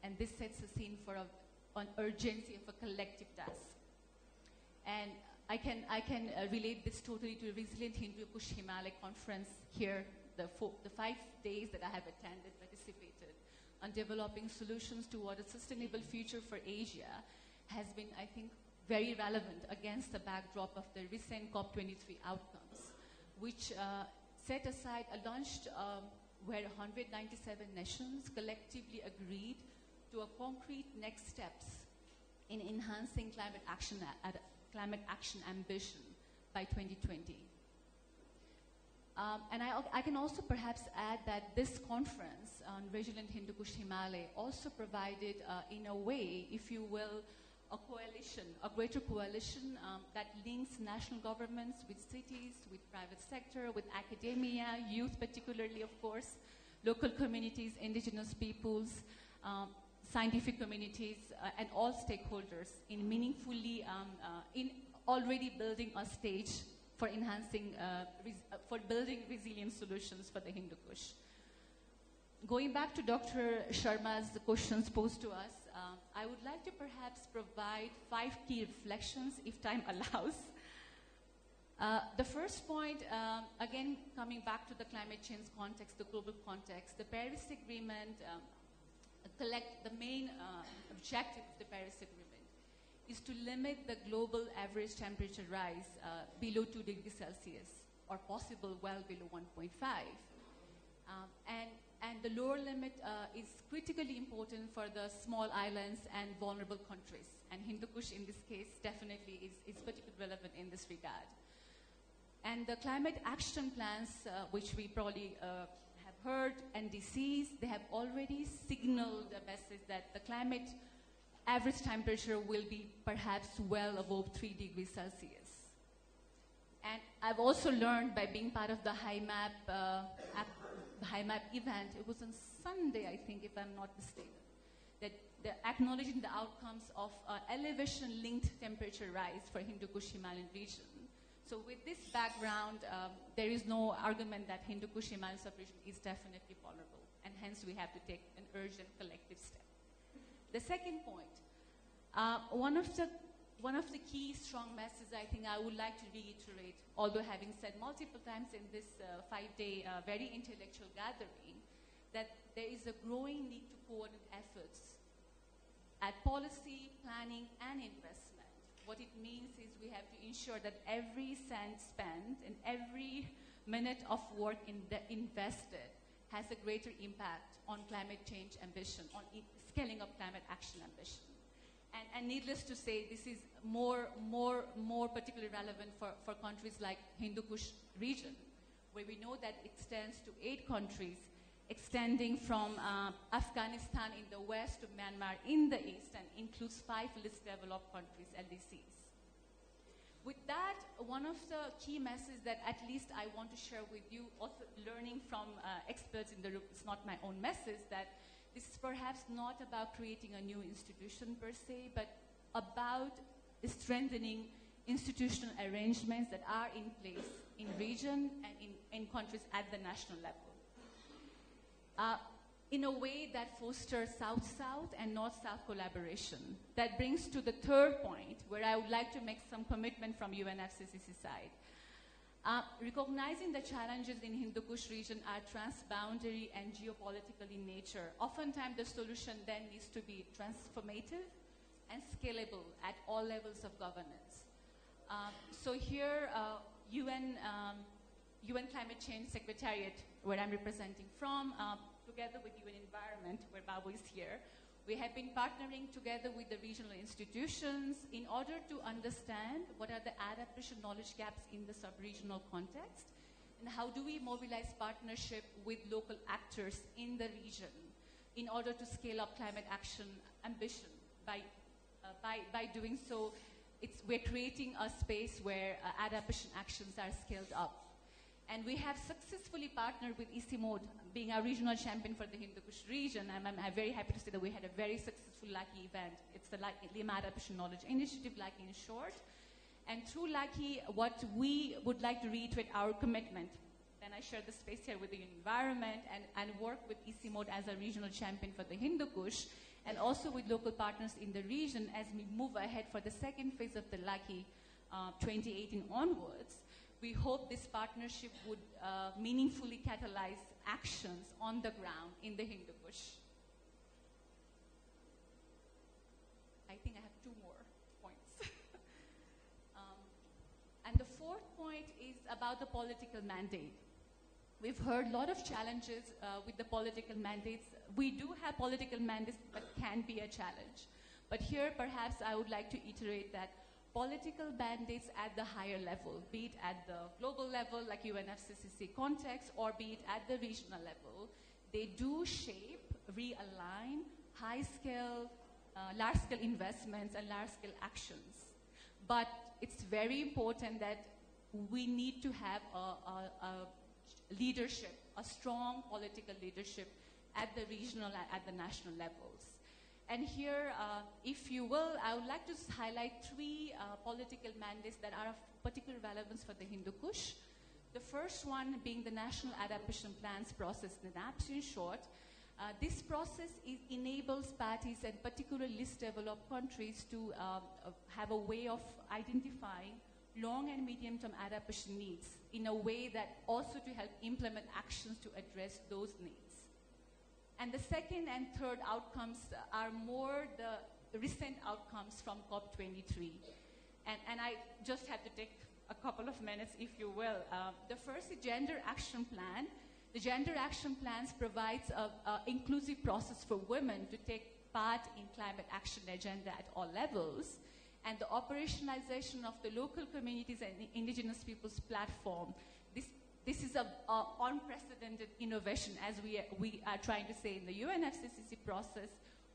[SPEAKER 6] And this sets the scene for an urgency of a collective task. And I can relate this totally to the Resilient Hindu-Kush Himalaya conference here, the 5 days that I have attended, participated, on developing solutions toward a sustainable future for Asia has been, I think, very relevant against the backdrop of the recent COP23 outcomes, which set aside a lunch where 197 nations collectively agreed to a concrete next steps in enhancing climate action ambition by 2020. And I can also perhaps add that this conference on Resilient Hindu-Kush Himalaya also provided, in a way, if you will, a coalition, a greater coalition that links national governments with cities, with private sector, with academia, youth particularly, of course, local communities, indigenous peoples, scientific communities, and all stakeholders in meaningfully, in already building a stage for enhancing, for building resilient solutions for the Hindu Kush. Going back to Dr. Sharma's questions posed to us, I would like to perhaps provide 5 key reflections, if time allows. The first point, again, coming back to the climate change context, the global context, the Paris Agreement, the main objective of the Paris Agreement is to limit the global average temperature rise below 2 degrees Celsius, or possible well below 1.5. And the lower limit is critically important for the small islands and vulnerable countries. And Hindu Kush, in this case, definitely is particularly relevant in this regard. And the climate action plans, which we probably have heard, NDCs, they have already signaled a message that the climate average temperature will be perhaps well above 3 degrees Celsius. And I've also learned by being part of the HIMAP event, it was on Sunday, I think, if I'm not mistaken, that they're acknowledging the outcomes of elevation-linked temperature rise for Hindu Kush Himalayan region. So with this background, there is no argument that Hindu Kush Himalayan subregion is definitely vulnerable, and hence we have to take an urgent collective step. The second point, one of the key strong messages I think I would like to reiterate, although having said multiple times in this 5-day very intellectual gathering, that there is a growing need to coordinate efforts at policy, planning, and investment. What it means is we have to ensure that every cent spent and every minute of work invested has a greater impact on climate change ambition, on scaling up climate action ambition. And needless to say, this is more particularly relevant for countries like Hindu Kush region, where we know that it extends to 8 countries, extending from Afghanistan in the west to Myanmar in the east, and includes 5 least developed countries, LDCs. With that, one of the key messages that at least I want to share with you, also learning from experts in the room, it's not my own message, that this is perhaps not about creating a new institution per se, but about strengthening institutional arrangements that are in place in region and in countries at the national level. In a way that fosters South-South and North-South collaboration. That brings to the third point, where I would like to make some commitment from UNFCCC side. Recognizing the challenges in Hindu Kush region are transboundary and geopolitical in nature. Oftentimes the solution then needs to be transformative and scalable at all levels of governance. So here, UN Climate Change Secretariat, where I'm representing from, together with UN Environment, where Babu is here, We have been partnering together with the regional institutions in order to understand what are the adaptation knowledge gaps in the sub-regional context, and how do we mobilize partnership with local actors in the region in order to scale up climate action ambition. By doing so, we're creating a space where adaptation actions are scaled up. And we have successfully partnered with ICIMOD, being our regional champion for the Hindu Kush region. I'm very happy to say that we had a very successful LACI event. It's the Lima Adaptation Knowledge Initiative, LACI in short. And through LACI, what we would like to reiterate our commitment. Then I share the space here with the environment and work with ICIMOD as a regional champion for the Hindu Kush, and also with local partners in the region as we move ahead for the second phase of the LACI 2018 onwards. We hope this partnership would meaningfully catalyze actions on the ground in the Hindu Kush. I think I have 2 more points. And the 4th point is about the political mandate. We've heard a lot of challenges with the political mandates. We do have political mandates that can be a challenge. But here, perhaps, I would like to iterate that political mandates at the higher level, be it at the global level, like UNFCCC context, or be it at the regional level, they do shape, realign high-scale, large-scale investments and large-scale actions. But it's very important that we need to have a leadership, a strong political leadership at the regional and at the national levels. And here, if you will, I would like to highlight 3 political mandates that are of particular relevance for the Hindu Kush. The first one being the National Adaptation Plans process, the NAPS in short. This process enables parties and particularly least developed countries to have a way of identifying long and medium-term adaptation needs in a way that also to help implement actions to address those needs. And the second and third outcomes are more the recent outcomes from COP23. And I just have to take a couple of minutes, if you will. The first is Gender Action Plan. The Gender Action Plans provides an inclusive process for women to take part in climate action agenda at all levels. And the operationalization of the local communities and indigenous peoples platform. This is an unprecedented innovation, as we are trying to say in the UNFCCC process,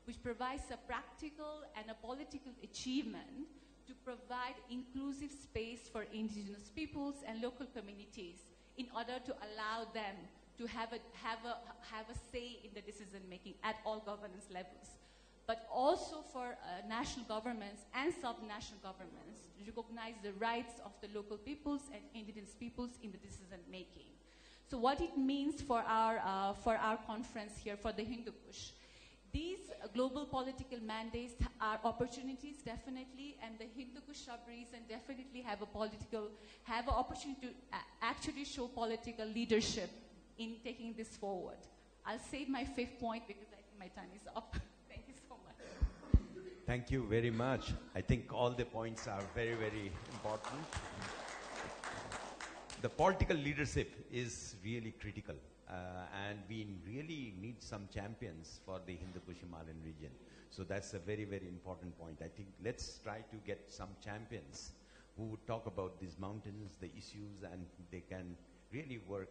[SPEAKER 6] which provides a practical and a political achievement to provide inclusive space for indigenous peoples and local communities in order to allow them to have a say in the decision making at all governance levels, but also for national governments and sub-national governments to recognize the rights of the local peoples and indigenous peoples in the decision making. So what it means for our conference here for the Hindu Kush. These global political mandates are opportunities, definitely, and the Hindu Kush sub-region definitely have an opportunity to actually show political leadership in taking this forward. I'll save my 5th point because I think my time is up. Thank you so much.
[SPEAKER 5] Thank you very much. I think all the points are very, very important. The political leadership is really critical. And we really need some champions for the Hindu Kush Himalayan region. So that's a very, very important point. I think let's try to get some champions who would talk about these mountains, the issues, and they can really work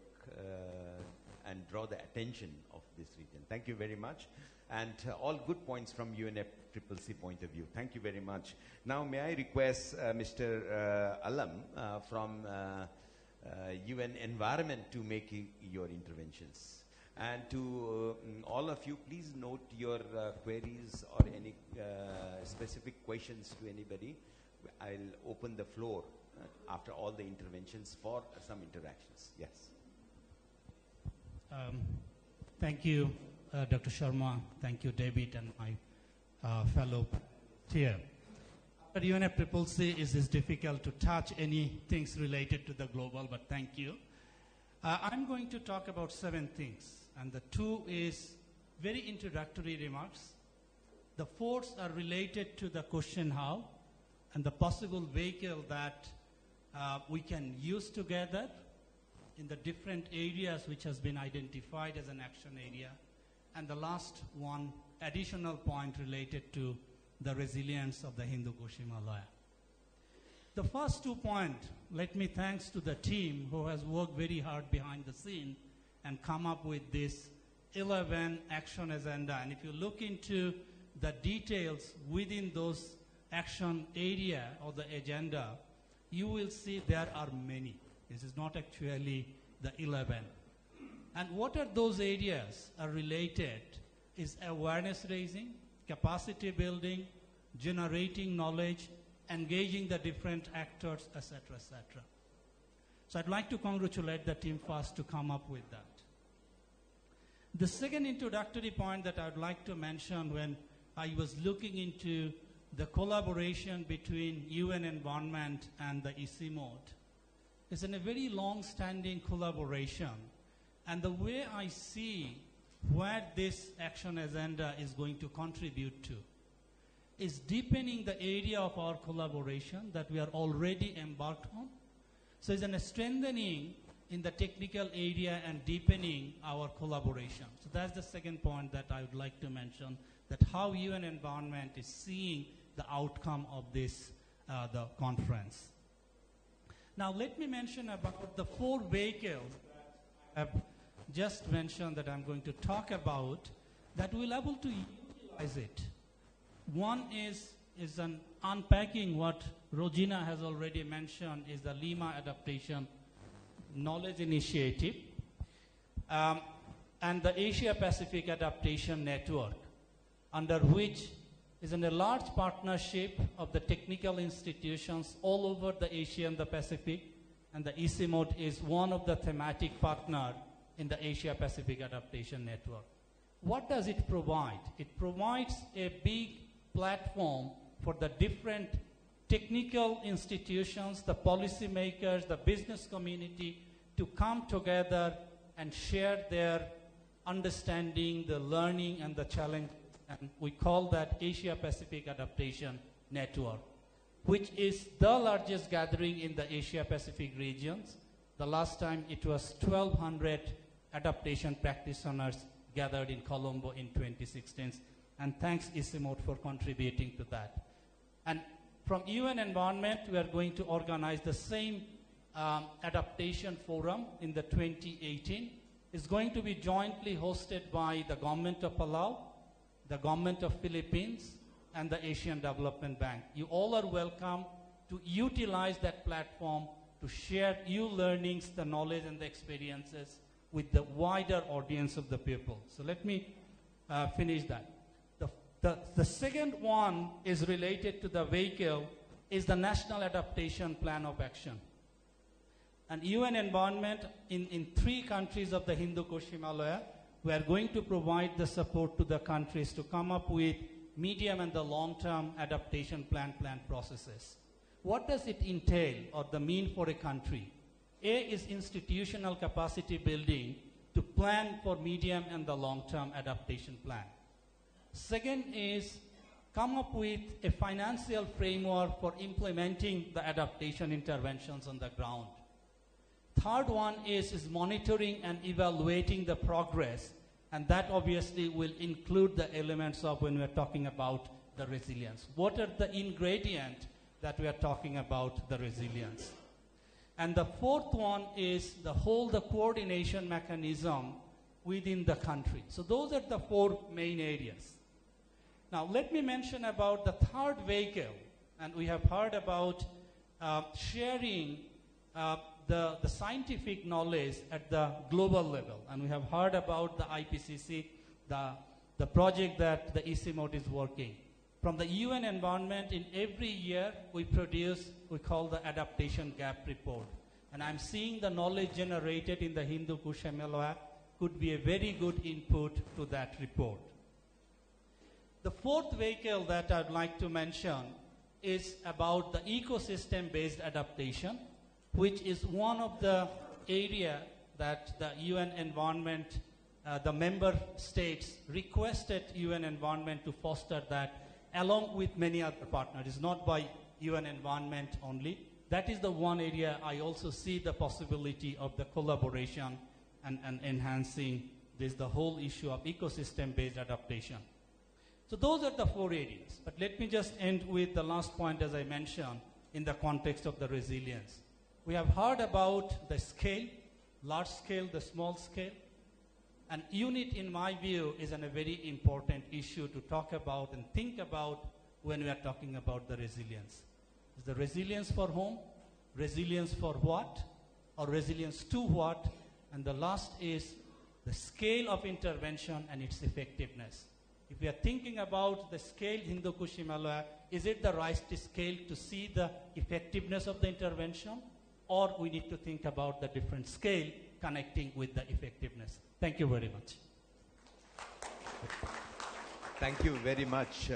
[SPEAKER 5] and draw the attention of this region. Thank you very much. And all good points from UNFCCC point of view. Thank you very much. Now, may I request Mr. Alam from UN Environment to make your interventions. And to all of you, please note your queries or any specific questions to anybody. I'll open the floor after all the interventions for some interactions. Yes.
[SPEAKER 7] Thank you, Dr. Sharma. Thank you, David, and my fellow here. At UNFCCC, it is difficult to touch any things related to the global, but thank you. I'm going to talk about 7 things, and the 2 is very introductory remarks. The 4s are related to the question how, and the possible vehicle that we can use together in the different areas which has been identified as an action area. And the last one, additional point related to the resilience of the Hindu Kush Himalaya. The first 2 points, let me thanks to the team who has worked very hard behind the scene and come up with this 11 action agenda. And if you look into the details within those action area or the agenda, you will see there are many. This is not actually the 11. And what are those areas are related is awareness raising, capacity building, generating knowledge, engaging the different actors, etc., etc. So I'd like to congratulate the team first to come up with that. The second introductory point that I would like to mention when I was looking into the collaboration between UN Environment and the ICIMOD is in a very long-standing collaboration. And the way I see where this action agenda is going to contribute to is deepening the area of our collaboration that we are already embarked on. So it's a strengthening in the technical area and deepening our collaboration. So that's the second point that I would like to mention, that how UN Environment is seeing the outcome of this, the conference. Now let me mention about the 4 vehicles that I've just mentioned that I'm going to talk about that we'll able to utilize it. One is an unpacking what Rogina has already mentioned is the Lima Adaptation Knowledge Initiative and the Asia Pacific Adaptation Network, under which is in a large partnership of the technical institutions all over the Asia and the Pacific, and the ICIMOD is one of the thematic partners in the Asia Pacific Adaptation Network. What does it provide? It provides a big platform for the different technical institutions, the policymakers, the business community to come together and share their understanding, the learning, and the challenge. And we call that Asia Pacific Adaptation Network, which is the largest gathering in the Asia Pacific regions. The last time it was 1,200 adaptation practitioners gathered in Colombo in 2016. And thanks ICIMOD for contributing to that. And from UN Environment, we are going to organize the same adaptation forum in the 2018. It's going to be jointly hosted by the government of Palau, the government of Philippines, and the Asian Development Bank. You all are welcome to utilize that platform to share your learnings, the knowledge, and the experiences with the wider audience of the people. So let me finish that. The second one is related to the vehicle, is the National Adaptation Plan of Action. And UN Environment in 3 countries of the Hindu Kush Himalaya, we are going to provide the support to the countries to come up with medium and the long-term adaptation plan processes. What does it entail or the mean for a country? A is institutional capacity building to plan for medium and the long-term adaptation plan. Second is come up with a financial framework for implementing the adaptation interventions on the ground. Third one is monitoring and evaluating the progress, and that obviously will include the elements of when we're talking about the resilience. What are the ingredients that we are talking about the resilience? And the fourth one is the coordination mechanism within the country. So those are the 4 main areas. Now let me mention about the third vehicle, and we have heard about sharing the scientific knowledge at the global level, and we have heard about the IPCC, the project that the ICIMOD is working. From the UN Environment, in every year we produce, we call the Adaptation Gap Report. And I'm seeing the knowledge generated in the Hindu Kush Himalaya could be a very good input to that report. The fourth vehicle that I'd like to mention is about the ecosystem-based adaptation, which is one of the area that the UN Environment, the member states requested UN Environment to foster that along with many other partners. It's not by UN Environment only. That is the one area I also see the possibility of the collaboration and enhancing this, the whole issue of ecosystem-based adaptation. So those are the 4 areas. But let me just end with the last point, as I mentioned, in the context of the resilience. We have heard about the scale, large scale, the small scale. And unit, in my view, is a very important issue to talk about and think about when we are talking about the resilience. Is the resilience for whom? Resilience for what? Or resilience to what? And the last is the scale of intervention and its effectiveness. If we are thinking about the scale Hindu Kush Himalaya, is it the right scale to see the effectiveness of the intervention? Or we need to think about the different scale connecting with the effectiveness. Thank you very much.
[SPEAKER 8] Thank you very much,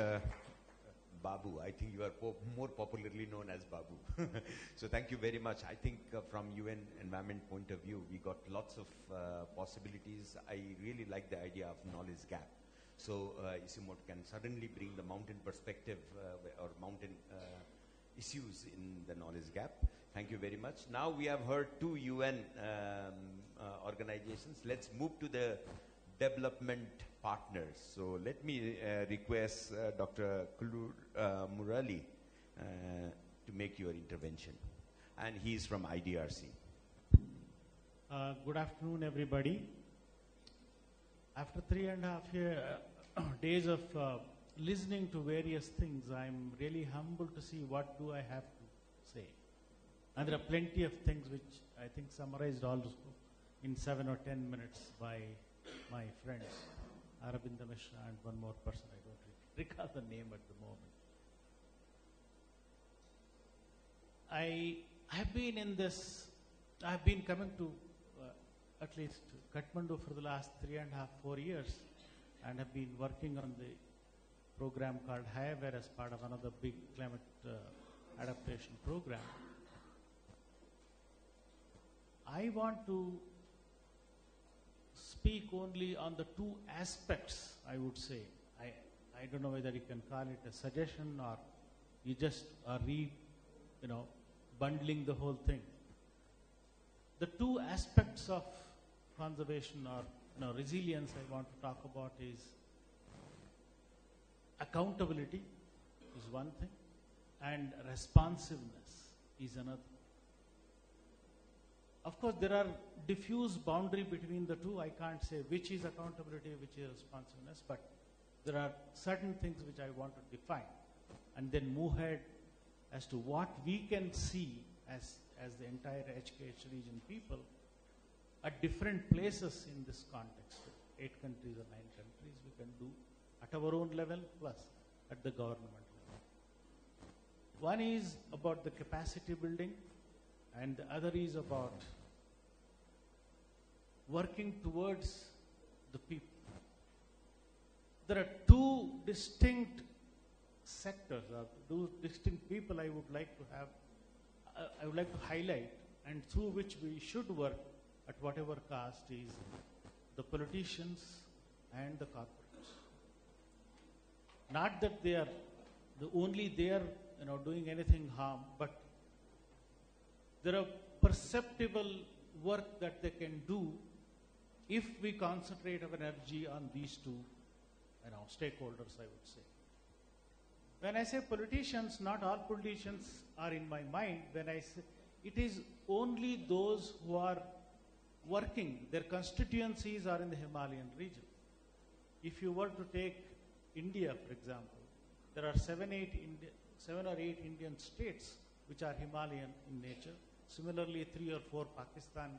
[SPEAKER 8] Babu. I think you are more popularly known as Babu. So thank you very much. I think from UN environment point of view, we got lots of possibilities. I really like the idea of knowledge gap. So ICIMOD can suddenly bring the mountain perspective or mountain issues in the knowledge gap. Thank you very much. Now we have heard 2 UN organizations. Let's move to the development partners. So let me request Dr. Murali to make your intervention. And he is from IDRC.
[SPEAKER 9] Good afternoon, everybody. After 3.5 days of listening to various things, I'm really humbled to see what do I have to say. And there are plenty of things which I think summarized also in 7 or 10 minutes by my friends, Arabinda Mishra and one more person, I don't recall the name at the moment. I have been in this, I have been coming to at least Kathmandu for the last 3.5-4 years and have been working on the program called Highware as part of another big climate adaptation program. I want to speak only on the 2 aspects, I would say. I don't know whether you can call it a suggestion or you just are bundling the whole thing. The 2 aspects of conservation or resilience I want to talk about is accountability is one thing and responsiveness is another. Of course, there are diffuse boundary between the 2. I can't say which is accountability, which is responsiveness, but there are certain things which I want to define and then move ahead as to what we can see as the entire HKH region people at different places in this context. 8 countries or 9 countries we can do at our own level plus at the government level. One is about the capacity building and the other is about working towards the people. There are 2 distinct sectors or 2 distinct people I would like to highlight and through which we should work at whatever cost is the politicians and the corporates. Not that they are doing anything harm, but there are perceptible work that they can do if we concentrate our energy on these 2 stakeholders, I would say. When I say politicians, not all politicians are in my mind. When I say it is only those who are working, their constituencies are in the Himalayan region. If you were to take India, for example, there are 7 or 8 Indian states which are Himalayan in nature. Similarly, 3 or 4 Pakistan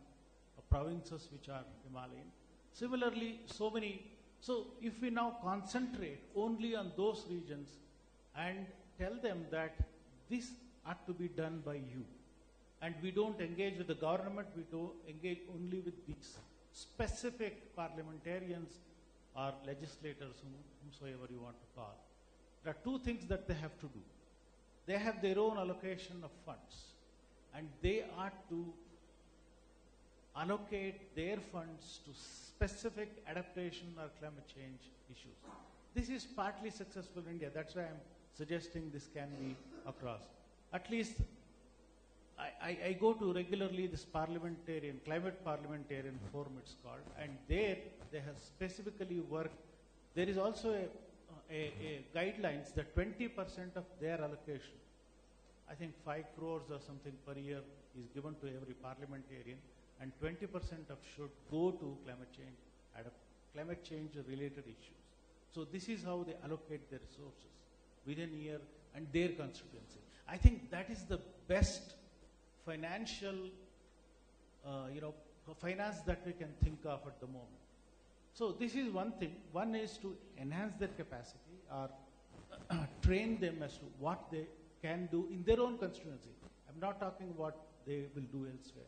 [SPEAKER 9] provinces which are Himalayan. Similarly, so many. So if we now concentrate only on those regions and tell them that this ought to be done by you, and we don't engage with the government, we do engage only with these specific parliamentarians or legislators, whomsoever you want to call. There are 2 things that they have to do. They have their own allocation of funds, and they ought to allocate their funds to specific adaptation or climate change issues. This is partly successful in India. That's why I'm suggesting this can be across. At least I go to regularly this climate parliamentarian forum it's called, and there they have specifically worked. There is also a guidelines that 20% of their allocation, I think 5 crores or something per year, is given to every parliamentarian, and 20% of should go to climate change related issues. So this is how they allocate their resources within a year and their constituency. I think that is the best financial, finance that we can think of at the moment. So this is one thing. One is to enhance their capacity or train them as to what they can do in their own constituency. I'm not talking what they will do elsewhere.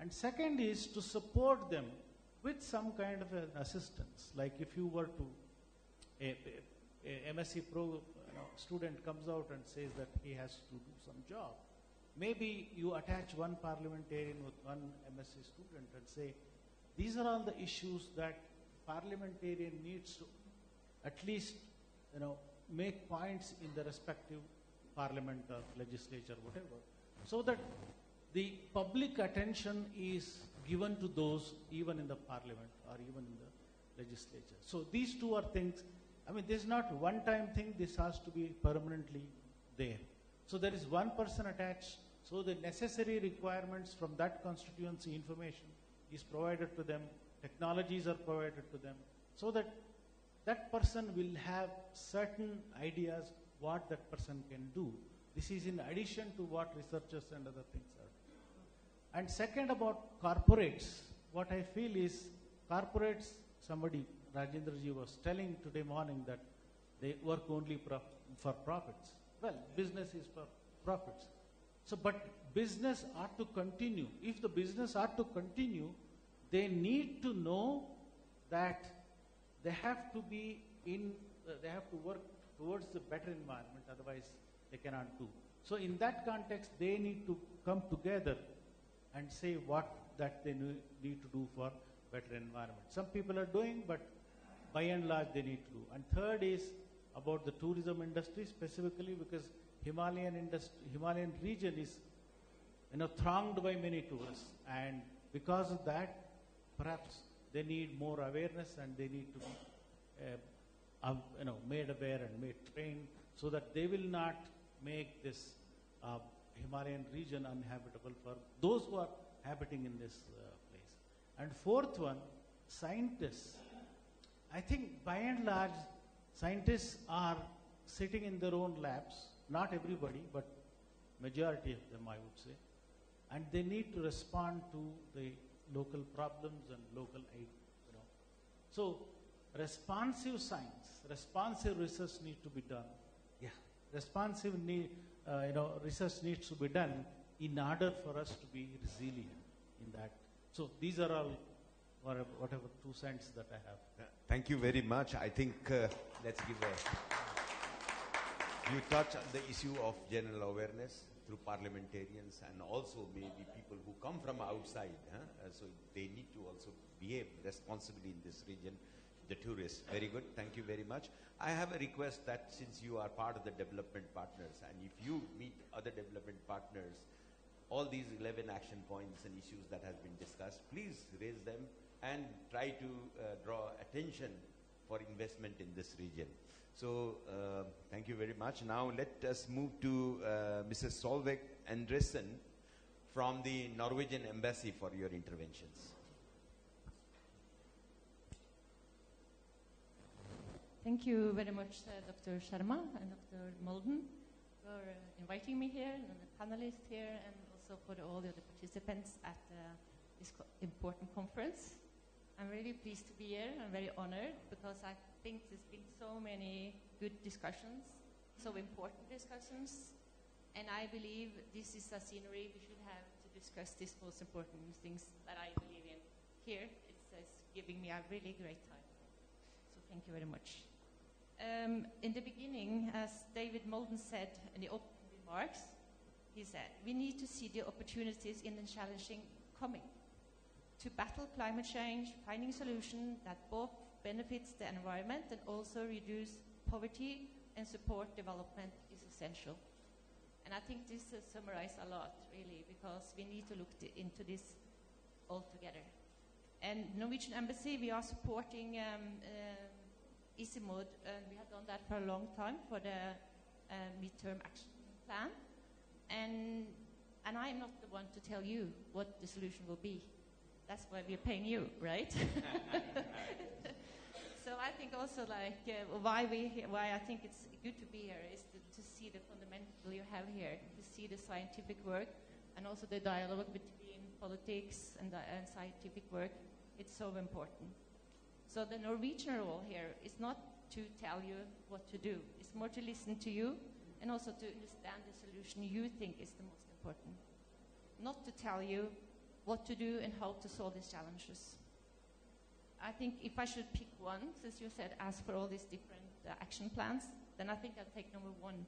[SPEAKER 9] And second is to support them with some kind of an assistance. Like if you were to, a MSc student comes out and says that he has to do some job, maybe you attach one parliamentarian with one MSc student and say, these are all the issues that parliamentarian needs to at least, make points in the respective parliament or legislature, whatever, so that the public attention is given to those even in the parliament or even in the legislature. So these two are things, this is not one-time thing, this has to be permanently there. So there is one person attached, so the necessary requirements from that constituency information is provided to them, technologies are provided to them, so that that person will have certain ideas what that person can do. This is in addition to what researchers and other things are. And second, about corporates, what I feel is corporates, somebody, Rajendra ji was telling today morning that they work only for profits. Well, business is for profits. So, but business ought to continue. If the business ought to continue, they need to know that they have to be they have to work towards a better environment, otherwise they cannot do. So in that context, they need to come together and say what that they need to do for better environment. Some people are doing, but by and large they need to do. And third is about the tourism industry specifically, because Himalayan region is thronged by many tourists, and because of that, perhaps they need more awareness and they need to be made aware and made trained so that they will not make this Himalayan region uninhabitable for those who are habiting in this place. And fourth one, scientists. I think by and large, scientists are sitting in their own labs, not everybody, but majority of them, I would say, and they need to respond to the local problems and local aid. So responsive science, responsive research needs to be done. Yeah, responsive research needs to be done in order for us to be resilient in that. So these are all whatever 2 cents that I have.
[SPEAKER 8] Thank you very much. I think let's give you touch on the issue of general awareness through parliamentarians and also maybe people who come from outside. So they need to also behave responsibly in this region, the tourists. Very good. Thank you very much. I have a request that since you are part of the development partners, and if you meet other development partners, all these 11 action points and issues that has been discussed, please raise them and try to draw attention for investment in this region. So thank you very much. Now let us move to Mrs. Solveig Andresen from the Norwegian Embassy for your interventions.
[SPEAKER 10] Thank you very much, Dr. Sharma and Dr. Molden, for inviting me here, and the panelists here, and also for all the other participants at this important conference. I'm really pleased to be here. I'm very honored because I think there's been so many good discussions, so important discussions, and I believe this is a scenery we should have to discuss these most important things that I believe in here. It's giving me a really great time. So thank you very much. In the beginning, as David Molden said in the opening remarks, he said, we need to see the opportunities in the challenging coming. To battle climate change, finding a solution that both benefits the environment and also reduce poverty and support development is essential. And I think this summarizes a lot, really, because we need to look into this all together. And Norwegian Embassy, we are supporting ICIMOD, and we have done that for a long time for the midterm action plan. And I am not the one to tell you what the solution will be. That's why we're paying you, right? So I think also like why I think it's good to be here is to see the fundamental you have here, to see the scientific work and also the dialogue between politics and scientific work. It's so important. So the Norwegian role here is not to tell you what to do. It's more to listen to you and also to understand the solution you think is the most important. Not to tell you what to do and how to solve these challenges. I think if I should pick one, since you said ask for all these different action plans, then I think I'll take number one.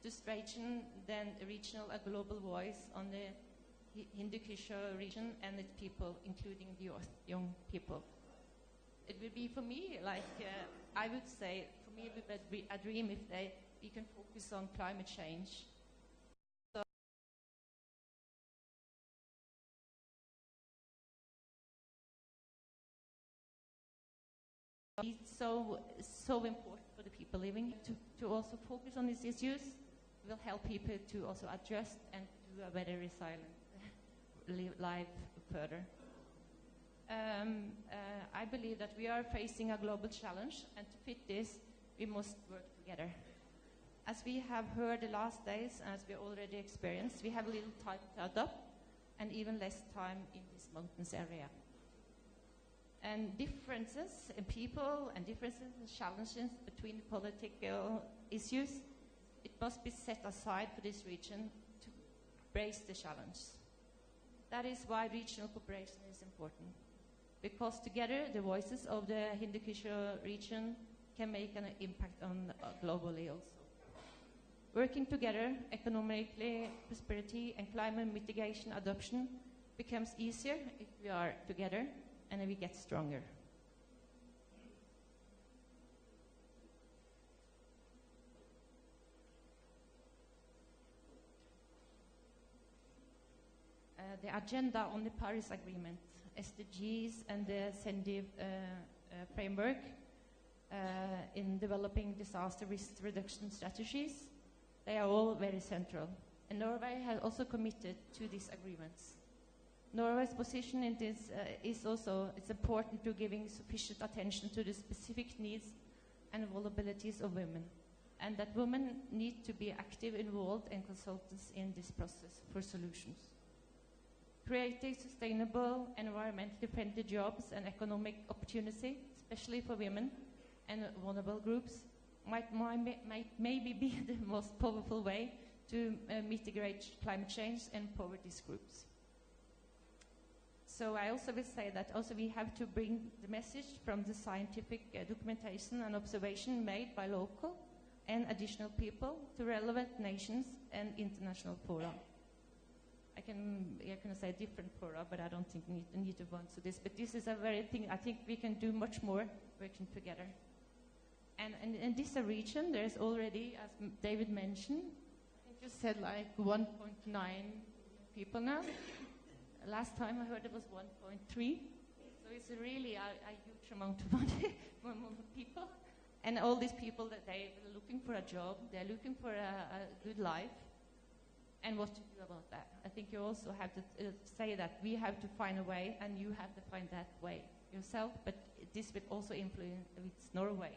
[SPEAKER 10] To strengthen then a regional and global voice on the Hindu Kush region and its people, including the young people. It would be for me, like, I would say, for me it would be a dream if we can focus on climate change. So it's so important for the people living to also focus on these issues. It will help people to also adjust and do a better resilient life further. I believe that we are facing a global challenge, and to fit this, we must work together. As we have heard the last days, as we already experienced, we have little time to adapt, and even less time in this mountainous area. And differences in people and differences in challenges between political issues, it must be set aside for this region to embrace the challenge. That is why regional cooperation is important. Because together, the voices of the Hindu Kush region can make an impact on globally also. Working together, economically, prosperity and climate mitigation adoption becomes easier if we are together and we get stronger. The agenda on the Paris Agreement, SDGs and the CENDIV framework in developing disaster risk reduction strategies, they are all very central. And Norway has also committed to these agreements. Norway's position in this is also, it's important to giving sufficient attention to the specific needs and vulnerabilities of women, and that women need to be active, involved, and consultants in this process for solutions. Creating sustainable, environmentally friendly jobs and economic opportunity, especially for women and vulnerable groups, might maybe be the most powerful way to mitigate climate change and empower these groups. So I also will say that also we have to bring the message from the scientific documentation and observation made by local and additional people to relevant nations and international fora. I can say different fora, but I don't think we need to go into this. But this is a very thing, I think we can do much more working together. And in this region, there's already, as David mentioned, I think you said like 1.9 people now. Last time I heard it was 1.3. So it's really a huge amount of money, people. And all these people that they're looking for a job, they're looking for a good life. And what to do about that? I think you also have to say that we have to find a way, and you have to find that way yourself, but this will also influence Norway.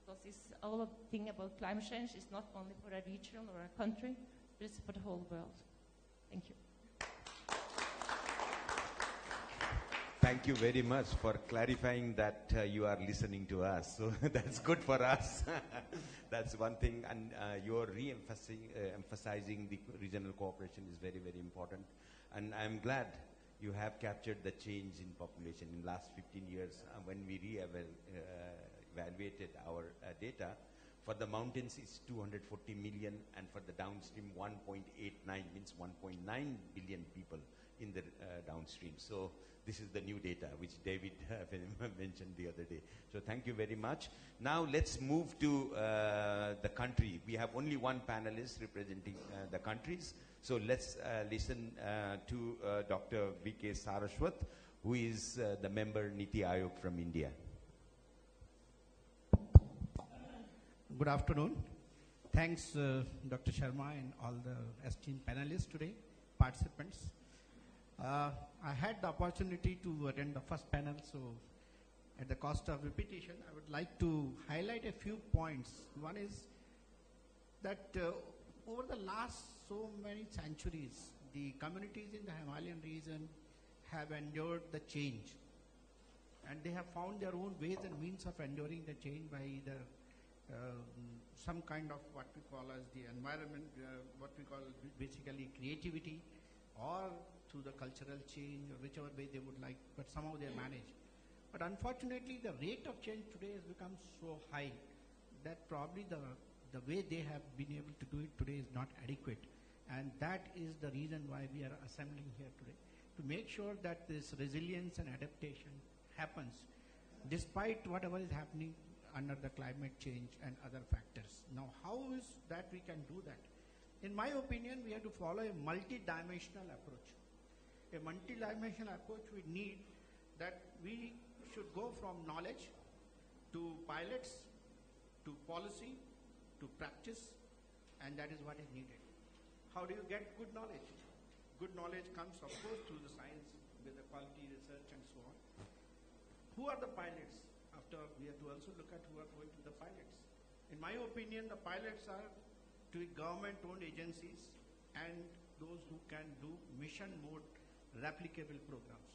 [SPEAKER 10] Because this whole thing about climate change is not only for a region or a country, but it's for the whole world. Thank you.
[SPEAKER 8] Thank you very much for clarifying that you are listening to us. So that's good for us. That's one thing. And your emphasizing the regional cooperation is very, very important. And I'm glad you have captured the change in population in last 15 years when we evaluated our data. For the mountains, it's 240 million, and for the downstream, 1.89 means 1.9 billion people in the downstream. So this is the new data, which David mentioned the other day. So thank you very much. Now let's move to the country. We have only one panelist representing the countries. So let's listen to Dr. V.K. Saraswat, who is the member Niti Aayog from India.
[SPEAKER 11] Good afternoon. Thanks, Dr. Sharma and all the esteemed panelists today, participants. I had the opportunity to attend the first panel, so at the cost of repetition, I would like to highlight a few points. One is that over the last so many centuries, the communities in the Himalayan region have endured the change. And they have found their own ways and means of enduring the change by either some kind of what we call as the environment, what we call basically creativity, or through the cultural change, or whichever way they would like, but somehow they manage. But unfortunately, the rate of change today has become so high that probably the way they have been able to do it today is not adequate. And that is the reason why we are assembling here today, to make sure that this resilience and adaptation happens despite whatever is happening under the climate change and other factors. Now, how is that we can do that? In my opinion, we have to follow a multi-dimensional approach. A multi-dimensional approach we need that we should go from knowledge to pilots to policy to practice, and that is what is needed. How do you get good knowledge? Good knowledge comes, of course, through the science, with the quality research and so on. Who are the pilots? After we have to also look at who are going to the pilots. In my opinion, the pilots are to government-owned agencies and those who can do mission mode replicable programs.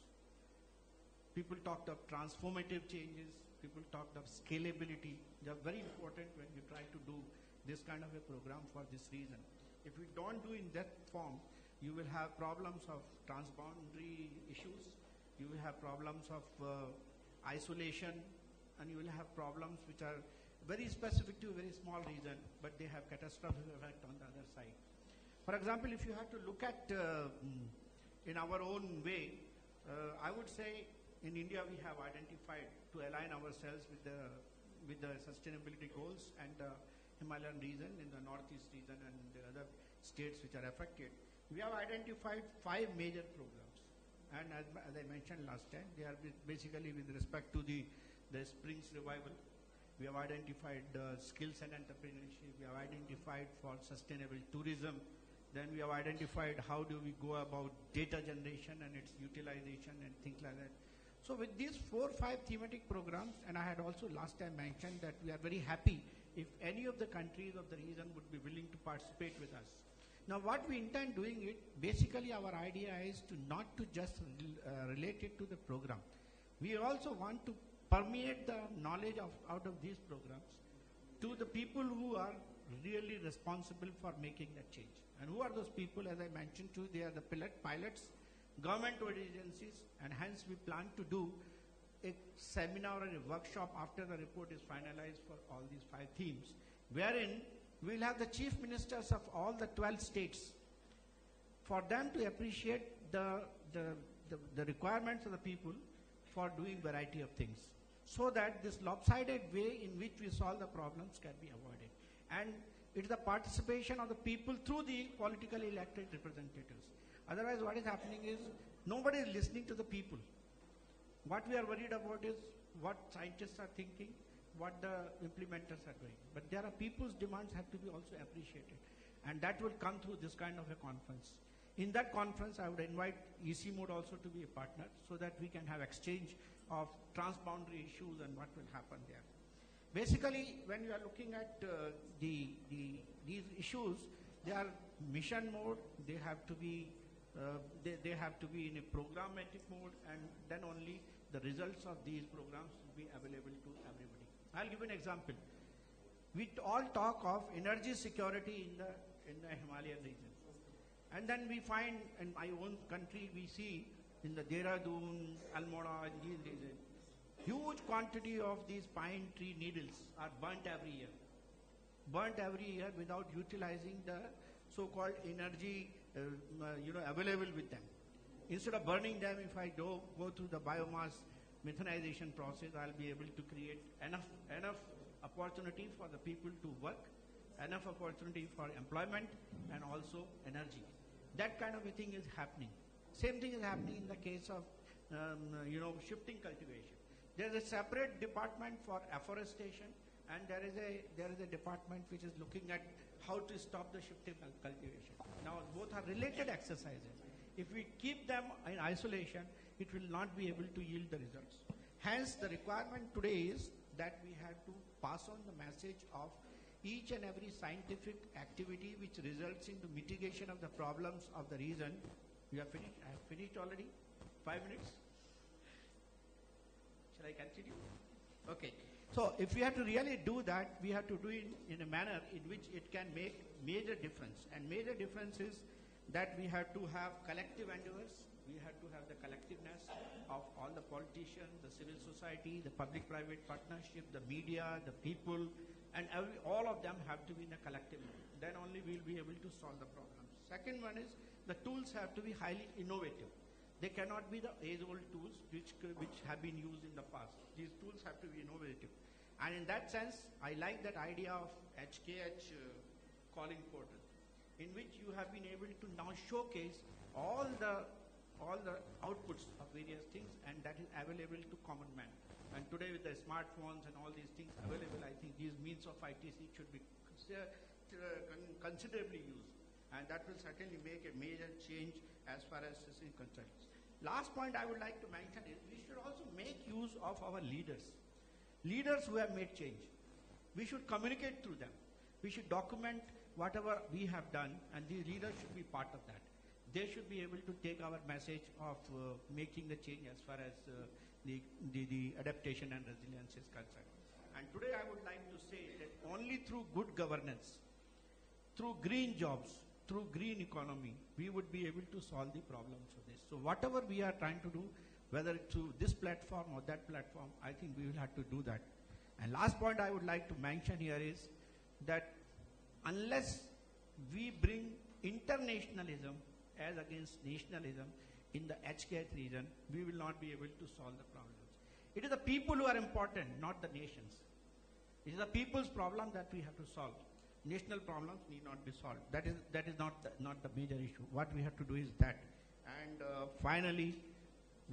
[SPEAKER 11] People talked of transformative changes, people talked of scalability. They are very important when you try to do this kind of a program for this reason. If we don't do in that form, you will have problems of transboundary issues, you will have problems of isolation, and you will have problems which are very specific to a very small region, but they have catastrophic effect on the other side. For example, if you have to look at in our own way, I would say in India we have identified to align ourselves with the sustainability goals and the Himalayan region, in the northeast region and the other states which are affected. We have identified 5 major programs, and as I mentioned last time, they are basically with respect to the Springs Revival. We have identified skills and entrepreneurship. We have identified for sustainable tourism. Then we have identified how do we go about data generation and its utilization and things like that. So with these 4 or 5 thematic programs, and I had also last time mentioned that we are very happy if any of the countries of the region would be willing to participate with us. Now what we intend doing it, basically our idea is to not to just relate it to the program. We also want to permeate the knowledge out of these programs to the people who are really responsible for making that change. And who are those people? As I mentioned to you, they are the pilots, government-owned agencies, and hence we plan to do a seminar or a workshop after the report is finalized for all these 5 themes, wherein we will have the chief ministers of all the 12 states for them to appreciate the requirements of the people for doing variety of things, so that this lopsided way in which we solve the problems can be avoided. And it's the participation of the people through the politically elected representatives. Otherwise, what is happening is nobody is listening to the people. What we are worried about is what scientists are thinking, what the implementers are doing. But there are people's demands have to be also appreciated. And that will come through this kind of a conference. In that conference, I would invite ICIMOD also to be a partner so that we can have exchange of transboundary issues and what will happen there. Basically, when you are looking at these issues, they are mission mode, they have to be in a programmatic mode, and then only the results of these programs will be available to everybody. I'll give an example. We all talk of energy security in the Himalayan region. And then we find in my own country, we see in the Dehradun, Almora, and these regions, huge quantity of these pine tree needles are burnt every year. Burnt every year without utilizing the so-called energy available with them. Instead of burning them, if I go through the biomass methanization process, I'll be able to create enough opportunity for the people to work, enough opportunity for employment, and also energy. That kind of a thing is happening. Same thing is happening in the case of shifting cultivation. There is a separate department for afforestation, and there is a department which is looking at how to stop the shifting cultivation. Now, both are related exercises. If we keep them in isolation, it will not be able to yield the results. Hence, the requirement today is that we have to pass on the message of each and every scientific activity which results into mitigation of the problems of the region. You have finished? I have finished already? 5 minutes? Shall I continue? Okay. So if we have to really do that, we have to do it in a manner in which it can make major difference. And major difference is that we have to have collective endeavors. We have to have the collectiveness of all the politicians, the civil society, the public-private partnership, the media, the people, and all of them have to be in a collective mode. Then only we'll be able to solve the problems. Second one is the tools have to be highly innovative. They cannot be the age-old tools which have been used in the past. These tools have to be innovative. And in that sense, I like that idea of HKH calling portal, in which you have been able to now showcase all the outputs of various things, and that is available to common man. And today with the smartphones and all these things available, I think these means of ITC should be considerably used. And that will certainly make a major change as far as this is concerned. Last point I would like to mention is we should also make use of our leaders. Leaders who have made change. We should communicate through them. We should document whatever we have done, and these leaders should be part of that. They should be able to take our message of making the change as far as the adaptation and resilience is concerned. And today I would like to say that only through good governance, through green jobs, through green economy, we would be able to solve the problems of this. So whatever we are trying to do, whether through this platform or that platform, I think we will have to do that. And last point I would like to mention here is that unless we bring internationalism as against nationalism in the HKH region, we will not be able to solve the problems. It is the people who are important, not the nations. It is the people's problem that we have to solve. National problems need not be solved. That is not the major issue. What we have to do is that. And finally,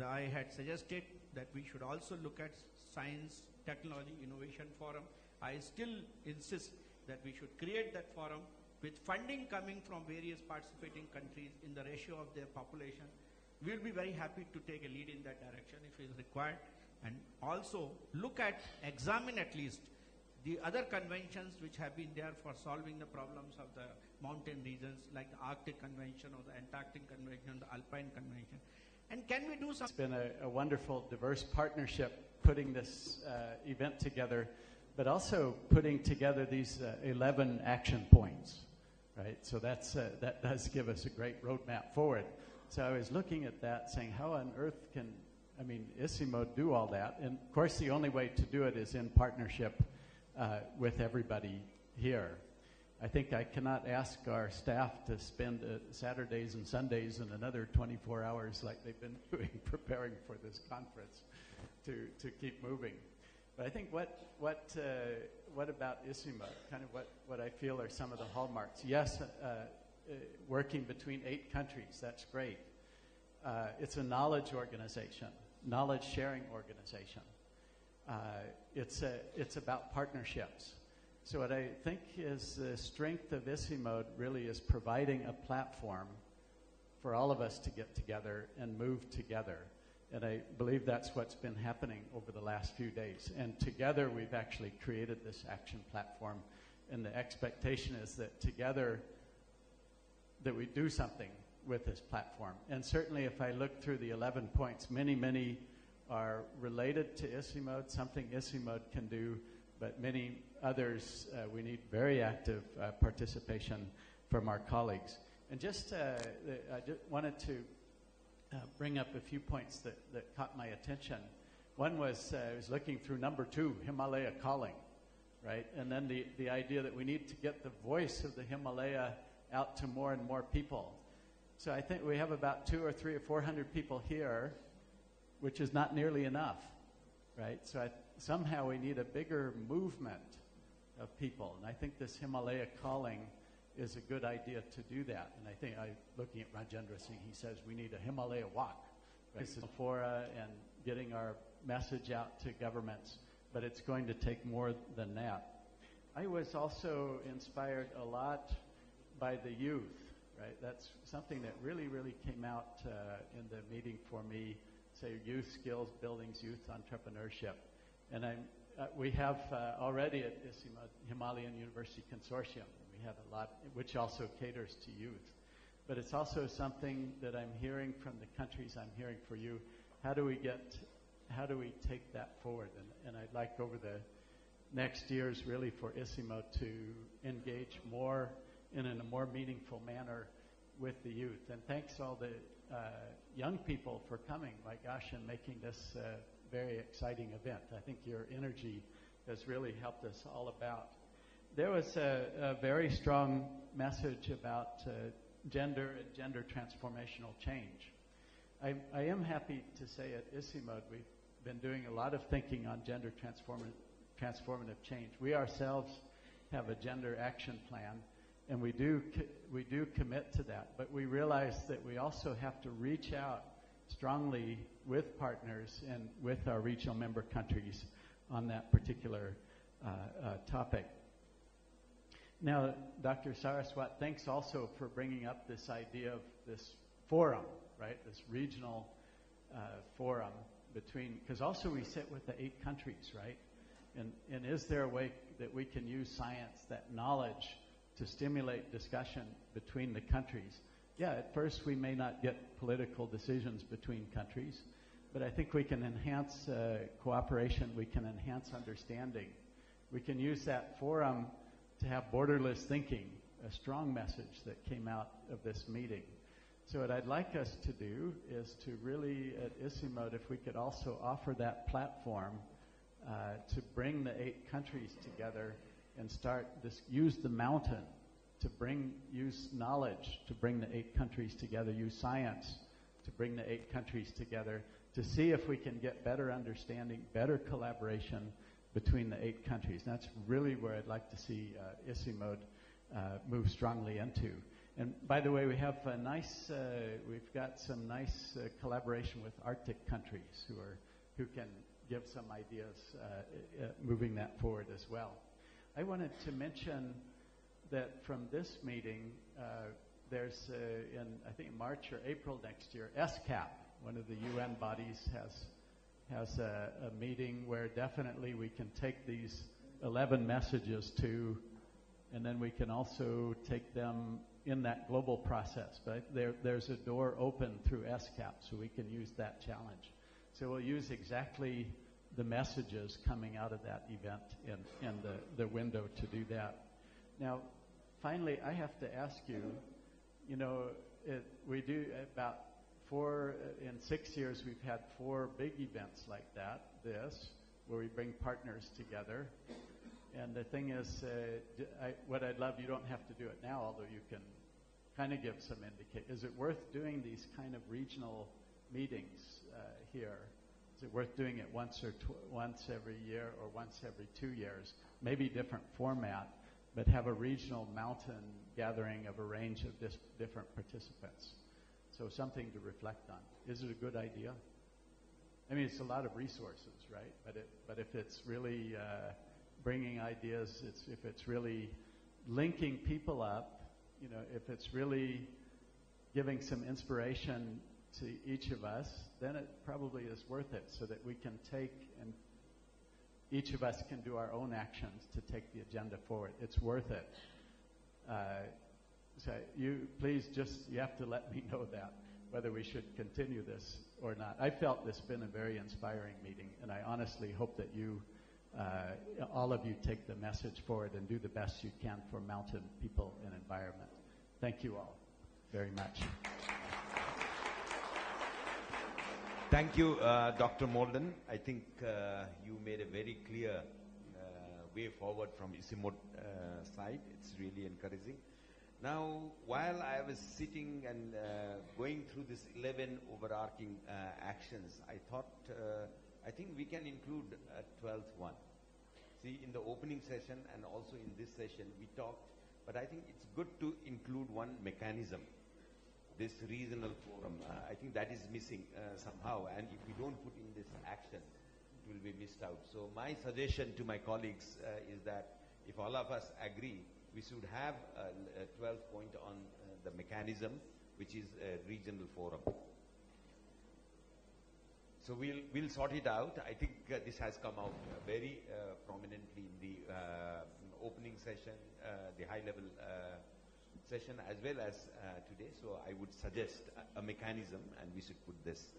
[SPEAKER 11] I had suggested that we should also look at Science, Technology, Innovation Forum. I still insist that we should create that forum with funding coming from various participating countries in the ratio of their population. We'll be very happy to take a lead in that direction if it is required. And also examine at least the other conventions which have been there for solving the problems of the mountain regions, like the Arctic Convention or the Antarctic Convention, the Alpine Convention. And can we do something?
[SPEAKER 12] It's been a wonderful, diverse partnership putting this event together, but also putting together these 11 action points, right? So that does give us a great roadmap forward. So I was looking at that saying, how on earth can, ICIMOD do all that? And of course, the only way to do it is in partnership with everybody here. I think I cannot ask our staff to spend Saturdays and Sundays and another 24 hours like they've been doing preparing for this conference to keep moving. But I think what about ICIMOD? Kind of what I feel are some of the hallmarks. Yes, working between 8 countries, that's great. It's a knowledge organization, knowledge sharing organization. It's about partnerships. So what I think is the strength of ICIMOD really is providing a platform for all of us to get together and move together. And I believe that's what's been happening over the last few days. And together we've actually created this action platform. And the expectation is that together that we do something with this platform. And certainly if I look through the 11 points, many are related to ICIMOD, something ICIMOD can do, but many others, we need very active participation from our colleagues. And I just wanted to bring up a few points that caught my attention. One was, I was looking through number 2, Himalaya Calling, right? And then the idea that we need to get the voice of the Himalaya out to more and more people. So I think we have about 200 or 300 or 400 people here, which is not nearly enough, right? So somehow we need a bigger movement of people. And I think this Himalaya Calling is a good idea to do that. And I think, looking at Rajendra Singh, he says we need a Himalaya walk. Right? This is fora and getting our message out to governments. but it's going to take more than that. I was also inspired a lot by the youth, right? That's something that really, really came out in the meeting for me, say youth skills buildings, youth entrepreneurship. And we have already at ICIMOD, Himalayan University Consortium, we have a lot, which also caters to youth. But it's also something that I'm hearing from the countries, I'm hearing for you, how do we take that forward? And I'd like over the next years really for ICIMOD to engage more in a more meaningful manner with the youth. And thanks all the young people for coming, my gosh, and making this very exciting event. I think your energy has really helped us all about. There was a very strong message about gender and gender transformational change. I am happy to say at ICIMOD we've been doing a lot of thinking on gender transformative change. We ourselves have a gender action plan, and we do commit to that. But we realize that we also have to reach out strongly with partners and with our regional member countries on that particular topic. Now, Dr. Saraswat, thanks also for bringing up this idea of this forum, right? This regional forum between, because also we sit with the 8 countries, right? And is there a way that we can use science, that knowledge, to stimulate discussion between the countries? Yeah, at first we may not get political decisions between countries, but I think we can enhance cooperation, we can enhance understanding. We can use that forum to have borderless thinking, a strong message that came out of this meeting. So what I'd like us to do is to really, at ICIMOD, if we could also offer that platform to bring the 8 countries together and start this, use the mountain to use knowledge to bring the 8 countries together, use science to bring the 8 countries together, to see if we can get better understanding, better collaboration between the 8 countries. And that's really where I'd like to see ICIMOD move strongly into. And by the way, we have a nice, we've got some nice collaboration with Arctic countries who can give some ideas moving that forward as well. I wanted to mention that from this meeting, there's in, I think, March or April next year, SCAP, one of the UN bodies, has a meeting where definitely we can take these 11 messages to, and then we can also take them in that global process. But there's a door open through SCAP, so we can use that challenge. So we'll use exactly the messages coming out of that event in the window to do that. Now, finally, I have to ask you, you know, we do about in 6 years, we've had 4 big events like that, where we bring partners together. And the thing is, what I'd love, you don't have to do it now, although you can kind of give some indication. Is it worth doing these kind of regional meetings here? Is it worth doing it once every year or once every 2 years? Maybe different format, but have a regional mountain gathering of a range of different participants. So something to reflect on. Is it a good idea? I mean, it's a lot of resources, right? But if it's really bringing ideas, if it's really linking people up, you know, if it's really giving some inspiration to each of us, then it probably is worth it, so that we can take and each of us can do our own actions to take the agenda forward. It's worth it. So you have to let me know that, whether we should continue this or not. I felt this has been a very inspiring meeting, and I honestly hope that you, all of you, take the message forward and do the best you can for mountain people and environment. Thank you all very much.
[SPEAKER 8] Thank you, Dr. Molden. I think you made a very clear way forward from ICIMOD side. It's really encouraging. Now, while I was sitting and going through this 11 overarching actions, I thought, I think we can include a 12th one. See, in the opening session and also in this session, we talked, but I think it's good to include one mechanism, this regional forum. I think that is missing somehow, and if we don't put in this action, it will be missed out. So my suggestion to my colleagues is that if all of us agree, we should have a 12th point on the mechanism, which is a regional forum. So we'll sort it out. I think this has come out very prominently in the opening session, the high-level session, as well as today. So I would suggest a mechanism, and we should put this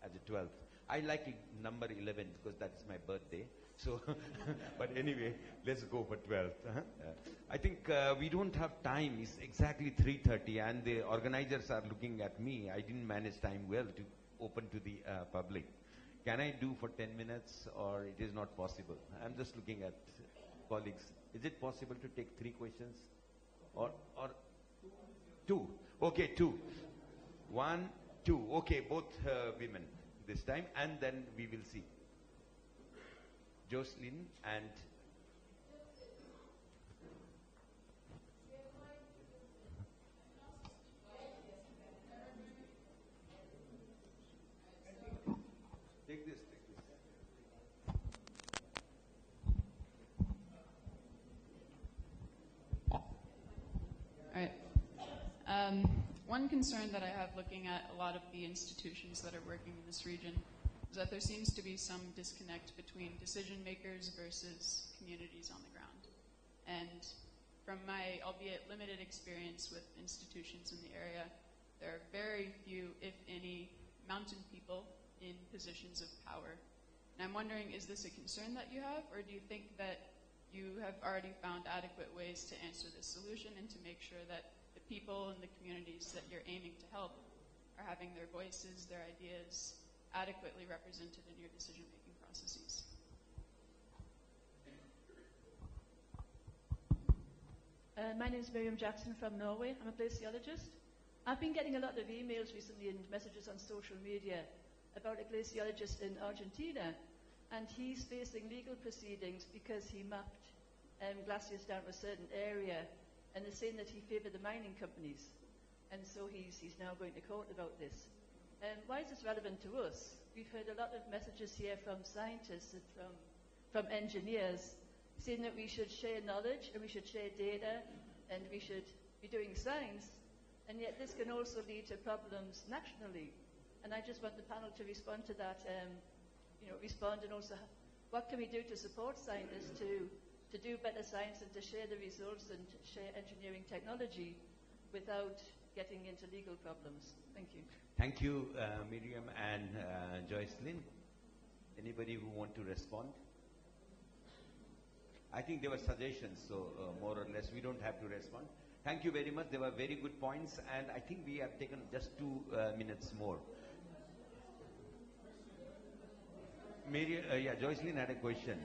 [SPEAKER 8] as a 12th. I like number 11 because that's my birthday. So, but anyway, let's go for 12th. I think we don't have time. It's exactly 3:30, and the organizers are looking at me. I didn't manage time well to open to the public. Can I do for 10 minutes, or it is not possible? I'm just looking at colleagues. Is it possible to take 3 questions? Or 2? Okay, 2. 1, 2. Okay, both women this time, and then we will see. Jocelyn and take this.
[SPEAKER 13] All right. One concern that I have looking at a lot of the institutions that are working in this region is that there seems to be some disconnect between decision makers versus communities on the ground. And from my, albeit limited experience with institutions in the area, there are very few, if any, mountain people in positions of power. And I'm wondering, is this a concern that you have, or do you think that you have already found adequate ways to answer this solution and to make sure that the people and the communities that you're aiming to help are having their voices, their ideas, adequately represented in your decision-making processes?
[SPEAKER 14] My name is Miriam Jackson from Norway. I'm a glaciologist. I've been getting a lot of emails recently and messages on social media about a glaciologist in Argentina, and he's facing legal proceedings because he mapped glaciers down to a certain area, and they're saying that he favored the mining companies, and so he's now going to court about this. Why is this relevant to us? We've heard a lot of messages here from scientists and from engineers saying that we should share knowledge and we should share data and we should be doing science, and yet this can also lead to problems nationally. And I just want the panel to respond to that, respond, and also what can we do to support scientists to do better science and to share the results and to share engineering technology without getting into legal problems. Thank you.
[SPEAKER 8] Thank you, Miriam and Joycelyn. Anybody who want to respond? I think there were suggestions, so more or less we don't have to respond. Thank you very much. They were very good points, and I think we have taken just 2 minutes more. Miriam, Joycelyn had a question.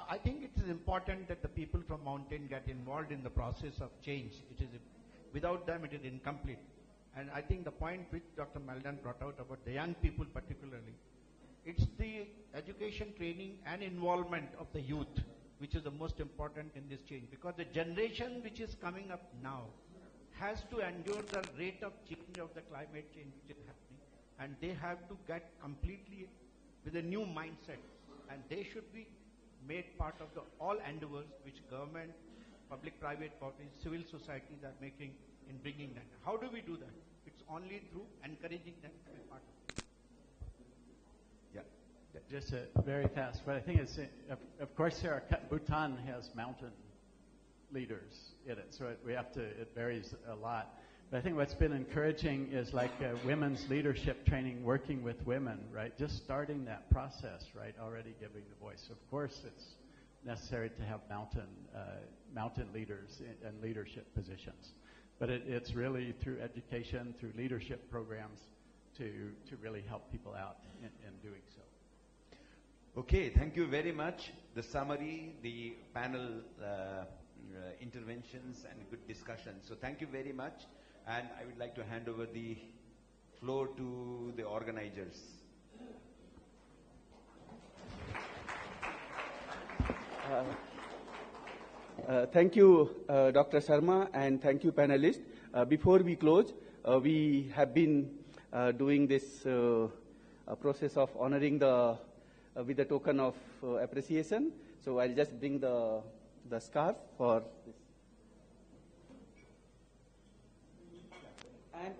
[SPEAKER 11] I think it is important that the people from mountain get involved in the process of change. Without them, it is incomplete. And I think the point which Dr. Maldan brought out about the young people particularly, it's the education, training, and involvement of the youth which is the most important in this change. Because the generation which is coming up now has to endure the rate of change of the climate change which is happening. And they have to get completely with a new mindset. And they should be made part of all endeavors which government, public-private parties, civil societies are making in bringing that. How do we do that? It's only through encouraging them to be part of it.
[SPEAKER 12] Yeah. Just very fast. But I think it's, of course, Bhutan has mountain leaders in it, so it varies a lot. But I think what's been encouraging is like women's leadership training, working with women, right? Just starting that process, right? Already giving the voice. Of course, it's necessary to have mountain leaders and leadership positions. But it's really through education, through leadership programs to really help people out in doing so.
[SPEAKER 8] Okay, thank you very much. The summary, the panel interventions, and good discussion. So thank you very much. And I would like to hand over the floor to the organizers.
[SPEAKER 2] Thank you, Dr. Sharma, and thank you, panelists. Before we close, we have been doing this process of honoring with the token of appreciation. So I'll just bring the scarf for this. And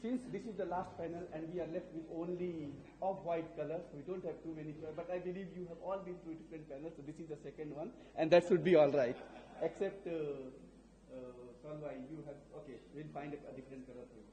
[SPEAKER 2] since this is the last panel and we are left with only off-white colors, we don't have too many choices, but I believe you have all been through different panels, so this is the second one, and that should be all right. Except, Salva, you have, okay, we'll find a different color for you.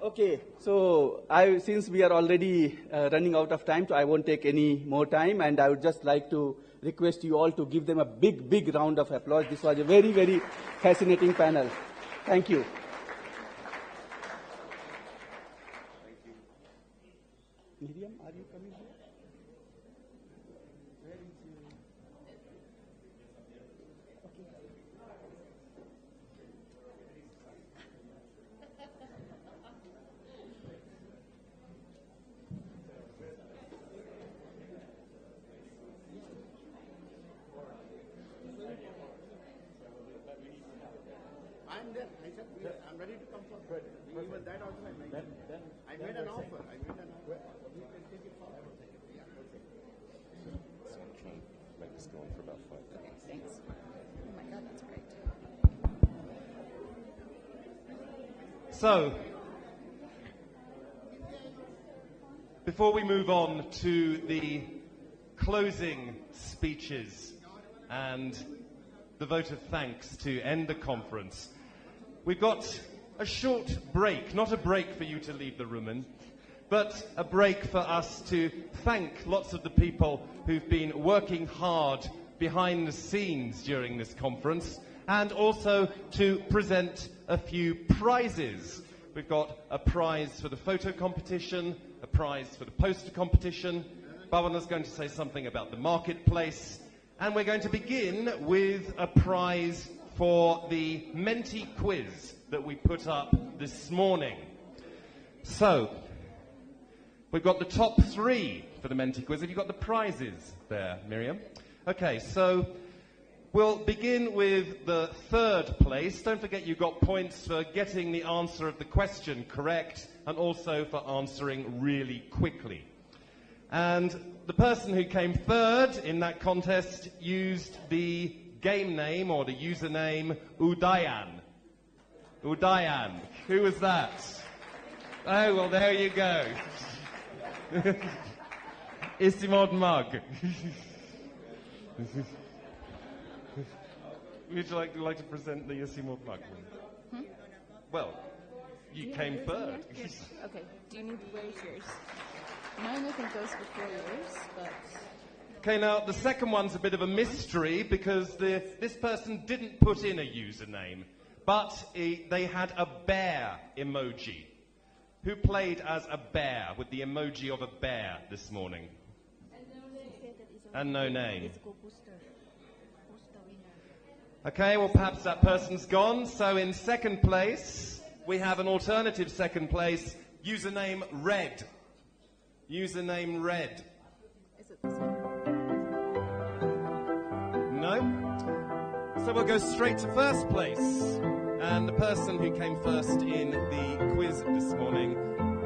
[SPEAKER 2] Okay, so since we are already running out of time, so I won't take any more time, and I would just like to request you all to give them a big, big round of applause. This was a very, very fascinating panel. Thank you.
[SPEAKER 5] Thank you.
[SPEAKER 2] Miriam, are you coming here? Where is you?
[SPEAKER 11] I'm there. I said, I'm ready to come for good. Even that also I made. I made an offer. We can take it forward. Yeah.
[SPEAKER 1] So I'm trying to make this go on for about 5 minutes.
[SPEAKER 15] Okay, thanks. Oh my God, that's great.
[SPEAKER 1] So, before we move on to the closing speeches and the vote of thanks to end the conference, we've got a short break, not a break for you to leave the room in, but a break for us to thank lots of the people who've been working hard behind the scenes during this conference, and also to present a few prizes. We've got a prize for the photo competition, a prize for the poster competition. Bhavana's going to say something about the marketplace, and we're going to begin with a prize for the Menti quiz that we put up this morning. So, we've got the top 3 for the Menti quiz. Have you got the prizes there, Miriam? Okay, so we'll begin with the 3rd place. Don't forget you got points for getting the answer of the question correct and also for answering really quickly. And the person who came 3rd in that contest used the game name or the username Udayan. Udayan. Who was that? Oh, well, there you go. ICIMOD mug. Would you like to present the ICIMOD mug?
[SPEAKER 15] Hmm?
[SPEAKER 1] Well, you came 3rd.
[SPEAKER 15] Okay, do you need to raise yours? Mine, I think, goes before yours, but...
[SPEAKER 1] Okay, now, the second one's a bit of a mystery because this person didn't put in a username, but they had a bear emoji. Who played as a bear with the emoji of a bear this morning? And no name. Okay, well, perhaps that person's gone. So in 2nd place, we have an alternative 2nd place, username Red. Username Red.
[SPEAKER 15] Is it this one?
[SPEAKER 1] No? So we'll go straight to 1st place. And the person who came first in the quiz this morning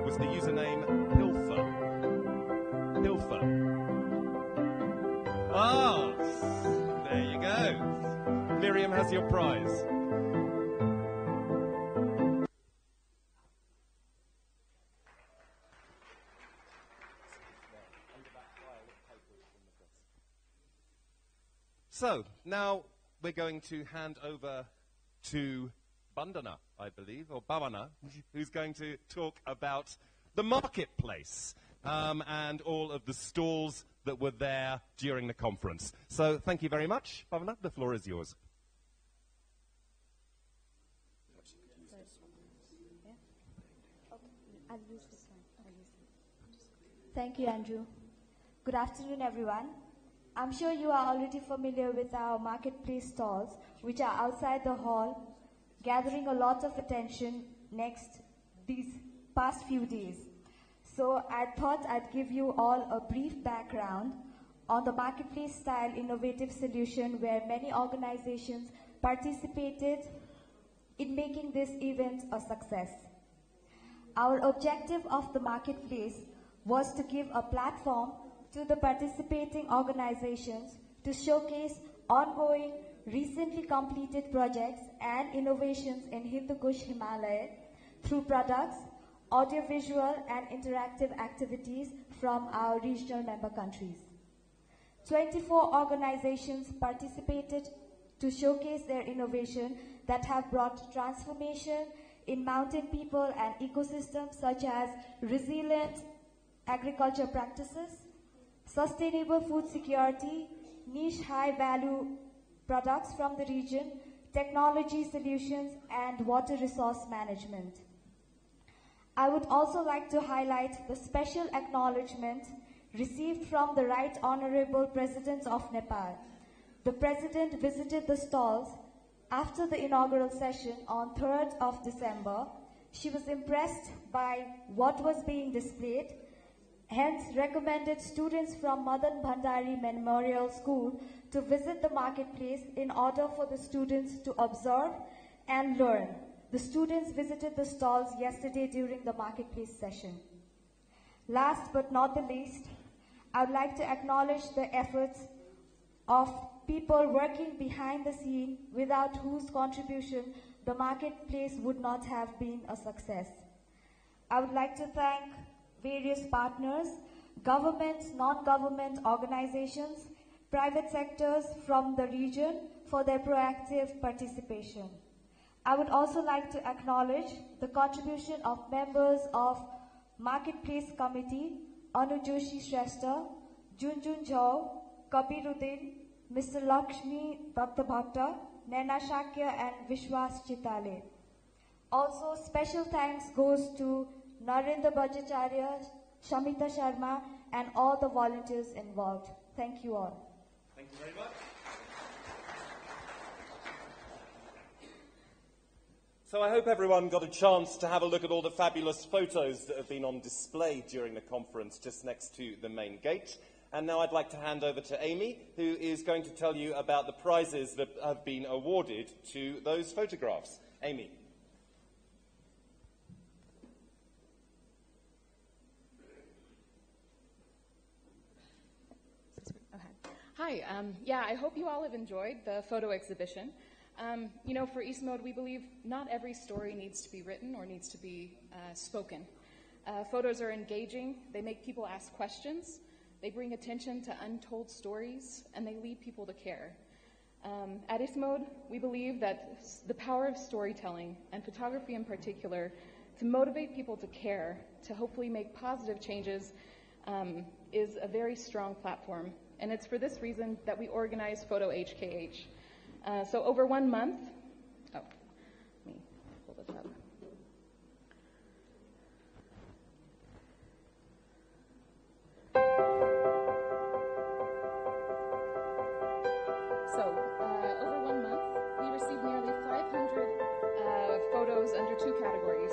[SPEAKER 1] was the username Pilfer. Pilfer. Ah, there you go. Miriam has your prize. So, now we're going to hand over to Bandana, I believe, or Bhavana, who's going to talk about the marketplace and all of the stalls that were there during the conference. So thank you very much. Bhavana, the floor is yours.
[SPEAKER 16] Thank you, Andrew. Good afternoon, everyone. I'm sure you are already familiar with our marketplace stalls, which are outside the hall, gathering a lot of attention these past few days. So I thought I'd give you all a brief background on the marketplace style innovative solution where many organizations participated in making this event a success. Our objective of the marketplace was to give a platform to the participating organizations to showcase ongoing, recently completed projects and innovations in Hindu Kush Himalaya through products, audiovisual and interactive activities from our regional member countries. 24 organizations participated to showcase their innovation that have brought transformation in mountain people and ecosystems such as resilient agriculture practices, sustainable food security, niche high-value products from the region, technology solutions, and water resource management. I would also like to highlight the special acknowledgement received from the Right Honorable President of Nepal. The President visited the stalls after the inaugural session on 3rd of December. She was impressed by what was being displayed, hence recommended students from Madan Bhandari Memorial School to visit the marketplace in order for the students to observe and learn. The students visited the stalls yesterday during the marketplace session. Last but not the least, I would like to acknowledge the efforts of people working behind the scene without whose contribution the marketplace would not have been a success. I would like to thank various partners, government, non-government organizations, private sectors from the region for their proactive participation. I would also like to acknowledge the contribution of members of Marketplace Committee, Anu Joshi Shrestha, Junjun Jhau, Kabiruddin, Mr. Lakshmi Bhakta, Naina Shakya, and Vishwas Chitale. Also, special thanks goes to Narendra Bhattacharya, Shamita Sharma, and all the volunteers involved. Thank you all.
[SPEAKER 1] Thank you very much. So I hope everyone got a chance to have a look at all the fabulous photos that have been on display during the conference just next to the main gate. And now I'd like to hand over to Amy, who is going to tell you about the prizes that have been awarded to those photographs. Amy.
[SPEAKER 17] Hi, I hope you all have enjoyed the photo exhibition. You know, for ICIMOD, we believe not every story needs to be written or needs to be spoken. Photos are engaging, they make people ask questions, they bring attention to untold stories, and they lead people to care. At ICIMOD, we believe that the power of storytelling, and photography in particular, to motivate people to care, to hopefully make positive changes, is a very strong platform. And it's for this reason that we organize Photo HKH. So over 1 month, let me pull this up. So over 1 month, we received nearly 500 photos under 2 categories,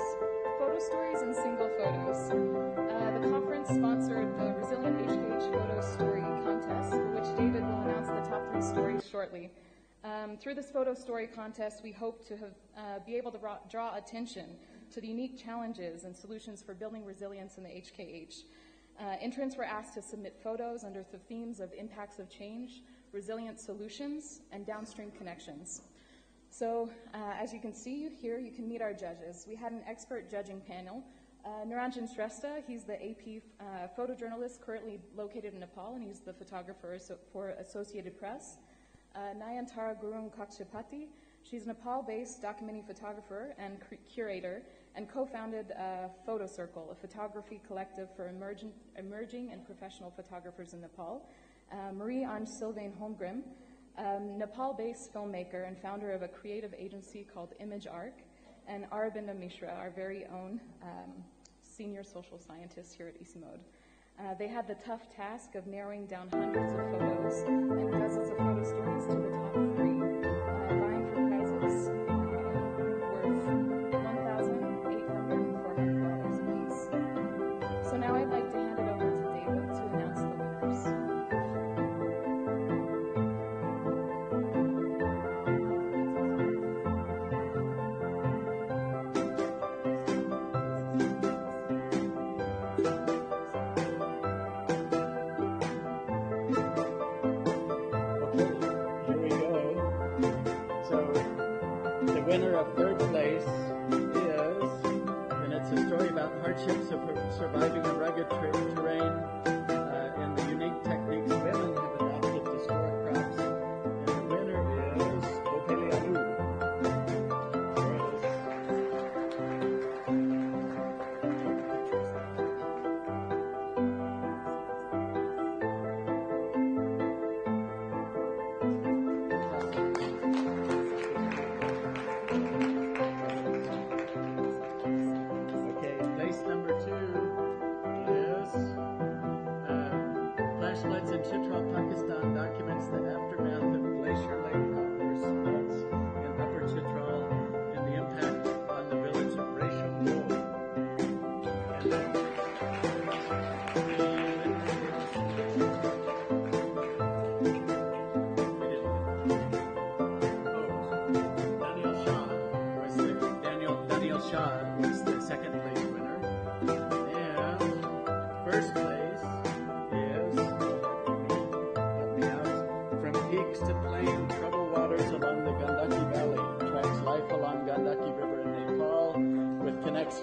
[SPEAKER 17] photo stories and single photos. The conference sponsored the Resilient HKH Photo Story Contest, for which David will announce the top 3 stories shortly. Through this photo story contest, we hope to be able to draw attention to the unique challenges and solutions for building resilience in the HKH. Entrants were asked to submit photos under the themes of impacts of change, resilient solutions, and downstream connections. So as you can see here, you can meet our judges. We had an expert judging panel. Naranjan Shrestha, he's the AP photojournalist currently located in Nepal, and he's the photographer for Associated Press. Nayantara Gurung Kakshapati. She's a Nepal-based documentary photographer and curator, and co-founded Photo Circle, a photography collective for emerging and professional photographers in Nepal. Marie-Ange Sylvain Holmgren, Nepal-based filmmaker and founder of a creative agency called Image Arc, and Arabinda Mishra, our very own senior social scientist here at ICIMOD. They had the tough task of narrowing down hundreds of photos and dozens of photo stories to the top 3, vying for prizes worth $1,800 and $400 apiece. So now I'd like to hand it over to David to announce the winners.
[SPEAKER 12] Winner of third place is, and it's a story about hardships of surviving a rugged terrain and the unique techniques women have adopted to store crops. And the winner is Opele Alu.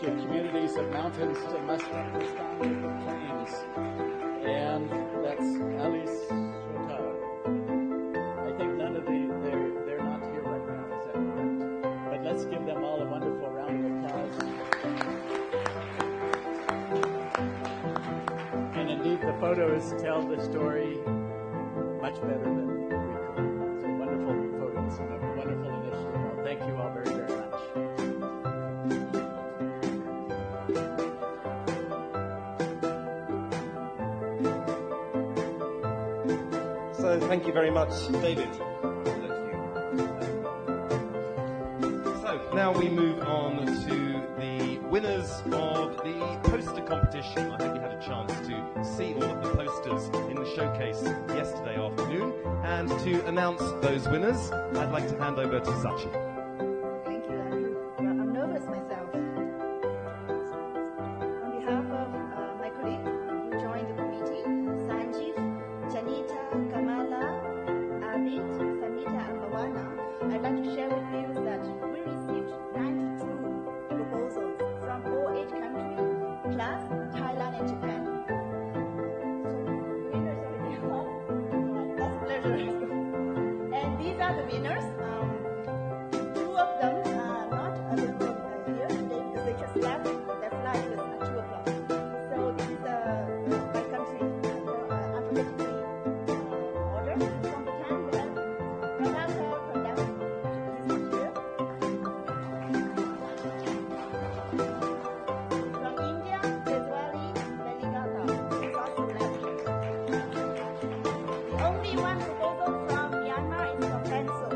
[SPEAKER 12] Communities of mountains to Muslim plains, and that's Alice Shotar. I think none of they're not here right now, is that correct? But let's give them all a wonderful round of applause. And indeed, the photos tell the story much better than we could. So wonderful photos and a wonderful initiative. Well, thank you all very, very much.
[SPEAKER 1] So thank you very much, David. So now we move on to the winners of the poster competition. I hope you had a chance to see all of the posters in the showcase yesterday afternoon. And to announce those winners, I'd like to hand over to Sachi.
[SPEAKER 18] Thank you, Andrew. Well, I'm nervous myself. On behalf of my colleagues who joined the committee, Sanjeev, Janita, Kamala, Abid, Sanita, and Bawana, I'd like to share with you that we received 92 proposals from all 8 countries, plus Thailand and Japan. So, winners already are. That's a pleasure. And these are the winners. 2 of them are not available here today because they just left. Their flight was at 2 o'clock. So this is by country alphabetically order. From Bhutan, we have Pranata Pradhan, he's not here. From India, Tezwali Veligata, he's also left. The only one proposal from Myanmar is from Pencil.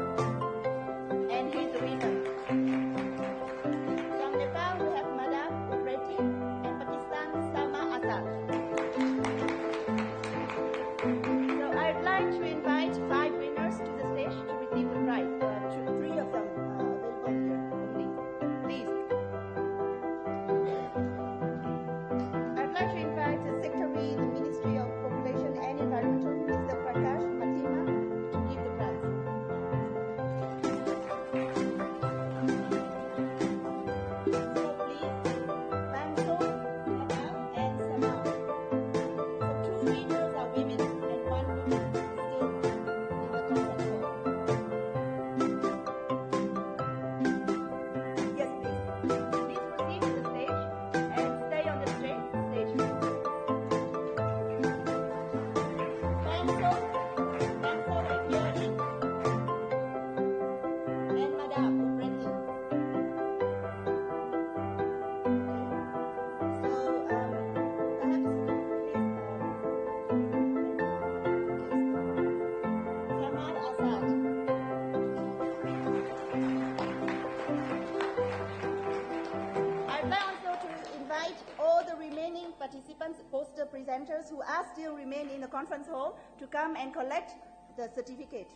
[SPEAKER 18] presenters who are still remain in the conference hall to come and collect the certificate.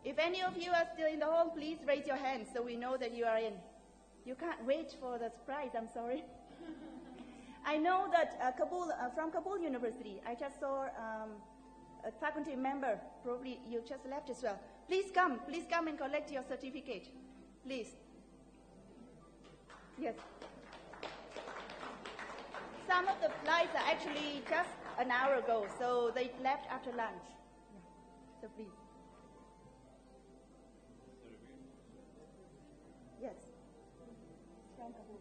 [SPEAKER 18] If any of you are still in the hall, please raise your hand so we know that you are in. You can't wait for the surprise, I'm sorry. I know that from Kabul University, I just saw a faculty member, probably you just left as well. Please come and collect your certificate, please. Yes. Some of the flights are actually just an hour ago, so they left after lunch. Yeah. So please. Yes. From Kabul.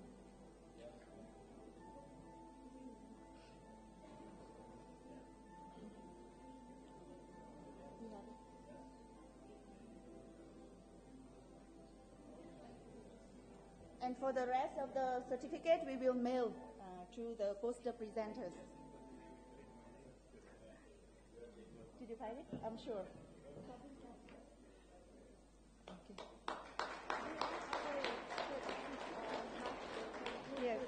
[SPEAKER 18] And for the rest of the certificate, we will mail to the poster presenters. Did you find it? I'm sure. Okay. Yes.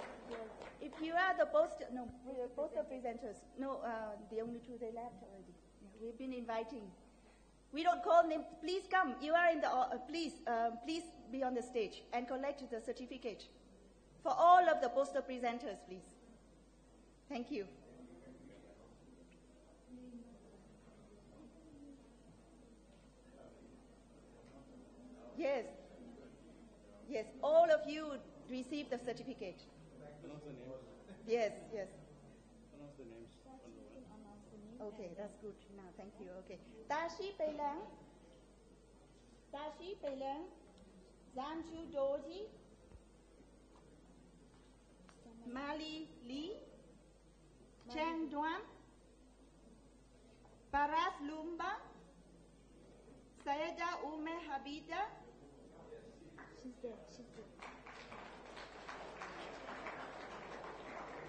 [SPEAKER 18] If you are the poster presenters, no, the only two they left already. Yeah, we've been inviting. We don't call them. Please come. You are in the. Please be on the stage and collect the certificate for all of the poster presenters, please. Thank you. Yes. Yes. All of you received the certificate. Yes. Yes. Okay, that's good. Now, thank you. Okay. Tashi Peilang. Tashi Peilang. Zanju Doji. Mali Lee. Cheng Duan. Paras Lumba. Sayeda Ume Habida. She's there. She's there.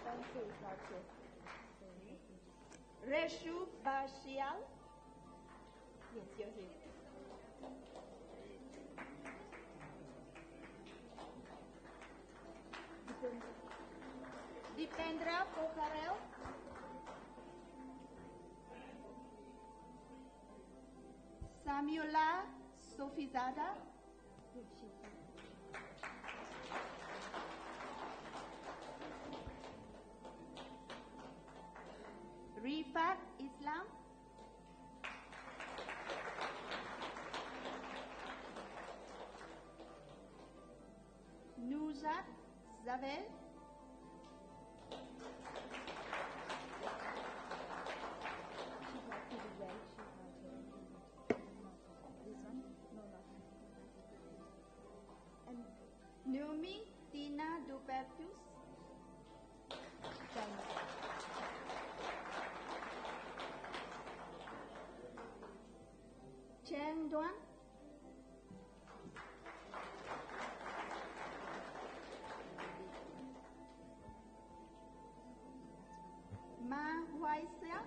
[SPEAKER 18] Thank you. It's not here. Reshu Bashial. Yes, you're here. Dipendra Pokharel. Samuela Sofizada. Rifat Islam. Nuzat Zavel. And Naomi Tina Dupertus. Cheng Duan. Ma Huaisia.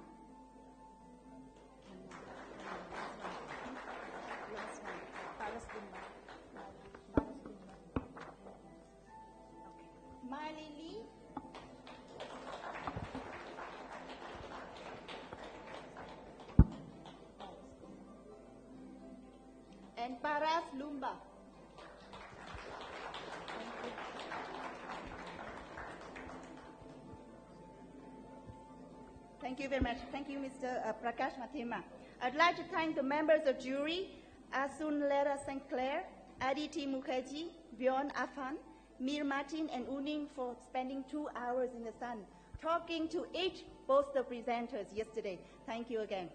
[SPEAKER 18] Miley Lee. And Paras Lumba. Thank you very much. Thank you, Mr. Prakash Mathema. I'd like to thank the members of jury, Asun Lera St. Clair, Aditi Mukherjee, Bjorn Afan, Mir Martin, and Uning for spending 2 hours in the sun talking to 8 poster presenters yesterday. Thank you again.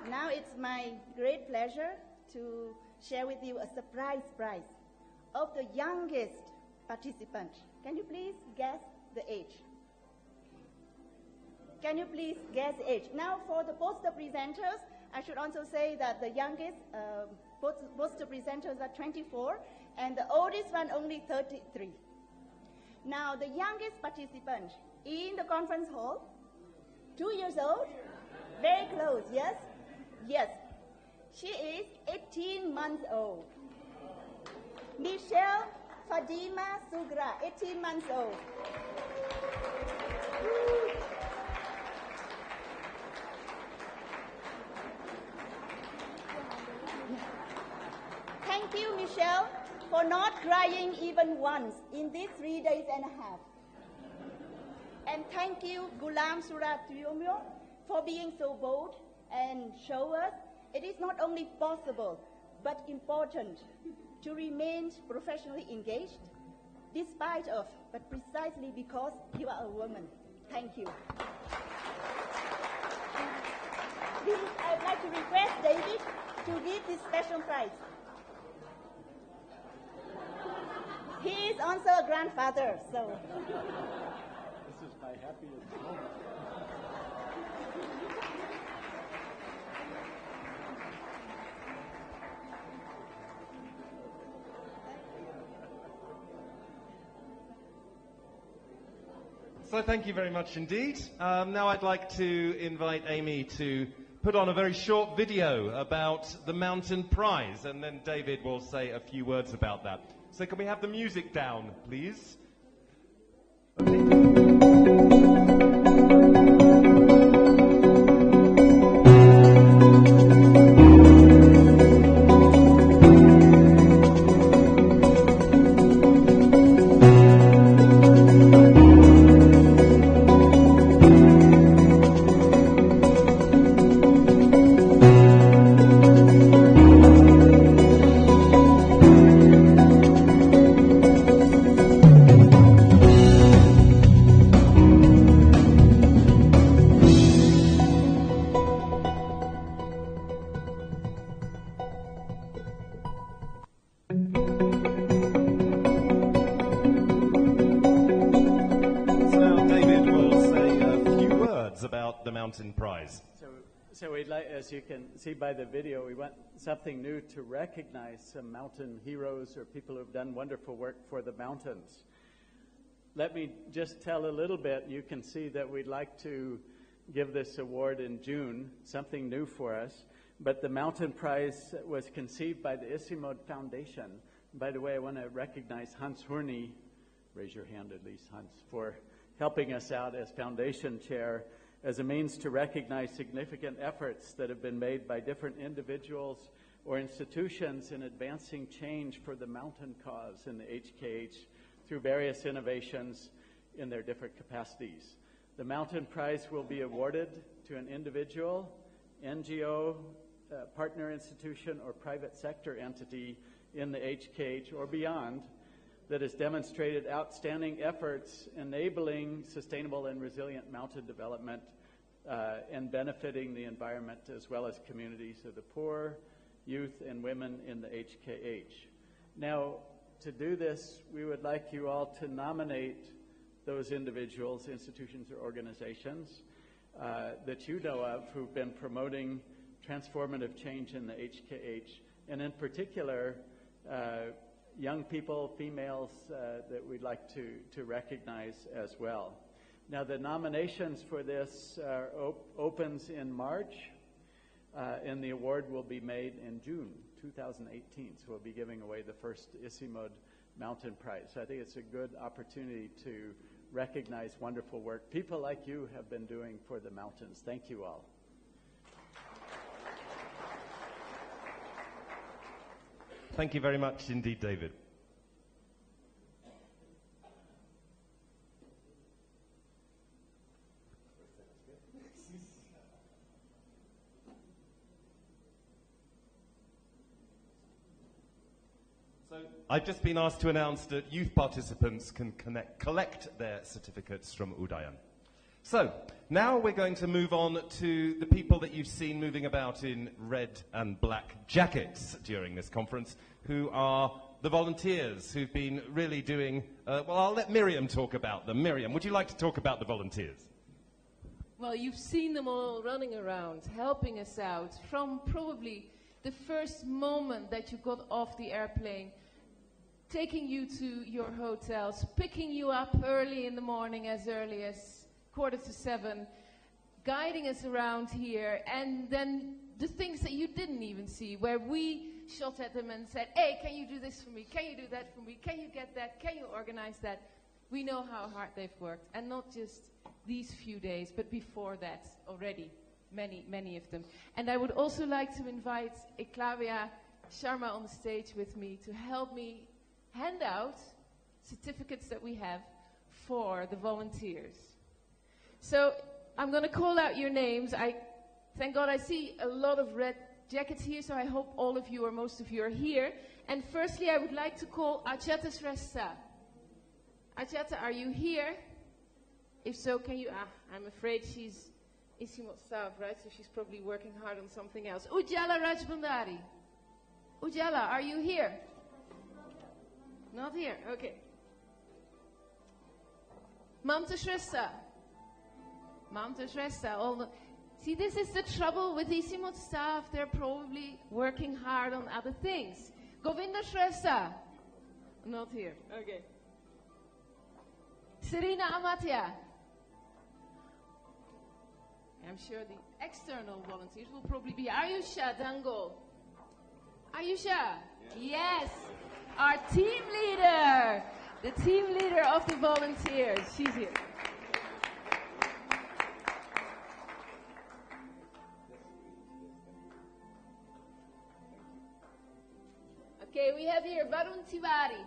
[SPEAKER 18] Now it's my great pleasure to share with you a surprise prize of the youngest participant. Can you please guess the age? Can you please guess the age? Now for the poster presenters, I should also say that the youngest poster presenters are 24 and the oldest one only 33. Now the youngest participant in the conference hall, 2 years old, very close, yes? Yes, she is 18 months old. Michelle Fadima Sugra, 18 months old. Thank you, Michelle, for not crying even once in these 3 days and a half. And thank you, Gulam Suratiumyo, for being so bold and show us it is not only possible but important to remain professionally engaged despite of, but precisely because you are a woman. Thank you. Please, I'd like to request David to give this special prize. He is also a grandfather, so.
[SPEAKER 12] This is my happiest moment.
[SPEAKER 1] So thank you very much indeed. Now I'd like to invite Amy to put on a very short video about the Mountain Prize, and then David will say a few words about that. So can we have the music down, please? About the Mountain Prize.
[SPEAKER 12] So we'd like, as you can see by the video, we want something new to recognize some mountain heroes or people who've done wonderful work for the mountains. Let me just tell a little bit. You can see that we'd like to give this award in June, something new for us. But the Mountain Prize was conceived by the ICIMOD Foundation. By the way, I want to recognize Hans Hurney, raise your hand at least, Hans, for helping us out as foundation chair as a means to recognize significant efforts that have been made by different individuals or institutions in advancing change for the mountain cause in the HKH through various innovations in their different capacities. The Mountain Prize will be awarded to an individual, NGO, partner institution, or private sector entity in the HKH or beyond that has demonstrated outstanding efforts enabling sustainable and resilient mountain development and benefiting the environment as well as communities of the poor, youth, and women in the HKH. Now, to do this, we would like you all to nominate those individuals, institutions, or organizations that you know of who've been promoting transformative change in the HKH, and in particular, young people, females, that we'd like to recognize as well. Now, the nominations for this opens in March, and the award will be made in June 2018. So we'll be giving away the first ICIMOD Mountain Prize. So I think it's a good opportunity to recognize wonderful work people like you have been doing for the mountains. Thank you all.
[SPEAKER 1] Thank you very much indeed, David. So I've just been asked to announce that youth participants can collect their certificates from Udayan. So now we're going to move on to the people that you've seen moving about in red and black jackets during this conference, who are the volunteers who've been really doing, well, I'll let Miriam talk about them. Miriam, would you like to talk about the volunteers?
[SPEAKER 19] Well, you've seen them all running around, helping us out from probably the first moment that you got off the airplane, taking you to your hotels, picking you up early in the morning, as early as 6:45, guiding us around here, and then the things that you didn't even see, where we shot at them and said, hey, can you do this for me? Can you do that for me? Can you get that? Can you organize that? We know how hard they've worked, and not just these few days, but before that already, many, many of them. And I would also like to invite Eklavia Sharma on the stage with me to help me hand out certificates that we have for the volunteers. So I'm going to call out your names. Thank God I see a lot of red jackets here, so I hope all of you or most of you are here. And firstly, I would like to call Achata Shrestha. Achata, are you here? If so, can you... I'm afraid she's ICIMOD staff, right? So she's probably working hard on something else. Ujjala Rajbandari. Ujjala, are you here? Not here, okay. Mamta Shrestha. Mamta Shrestha. See, this is the trouble with ICIMOD staff. They're probably working hard on other things. Govinda Shrestha. Not here, okay. Serena Amatya. I'm sure the external volunteers will probably be Ayusha Dango. Ayusha? Yes. Our team leader. The team leader of the volunteers. She's here. Okay, we have here Varun Tiwari.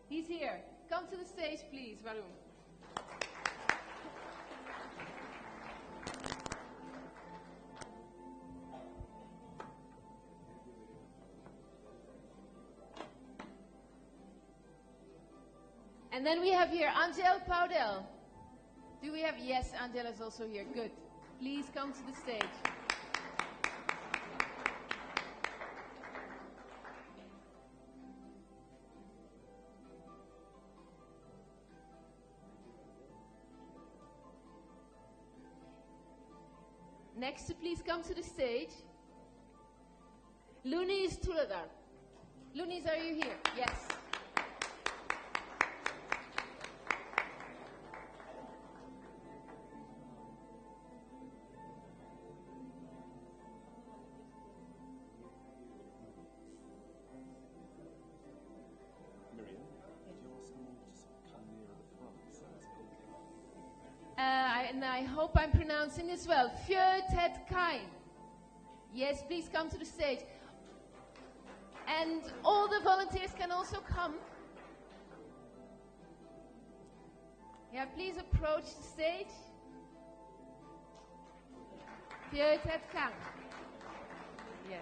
[SPEAKER 19] He's here. Come to the stage, please, Varun. And then we have here Angel Paudel. Do we have? Yes, Angel is also here. Good. Please come to the stage. Next, please come to the stage. Lunis Tuladar. Lunis, are you here? Yes. And I hope I'm pronouncing this well. Fjö Ted Kain. Yes, please come to the stage. And all the volunteers can also come. Yeah, please approach the stage. Fjö Ted Kain. Yeah.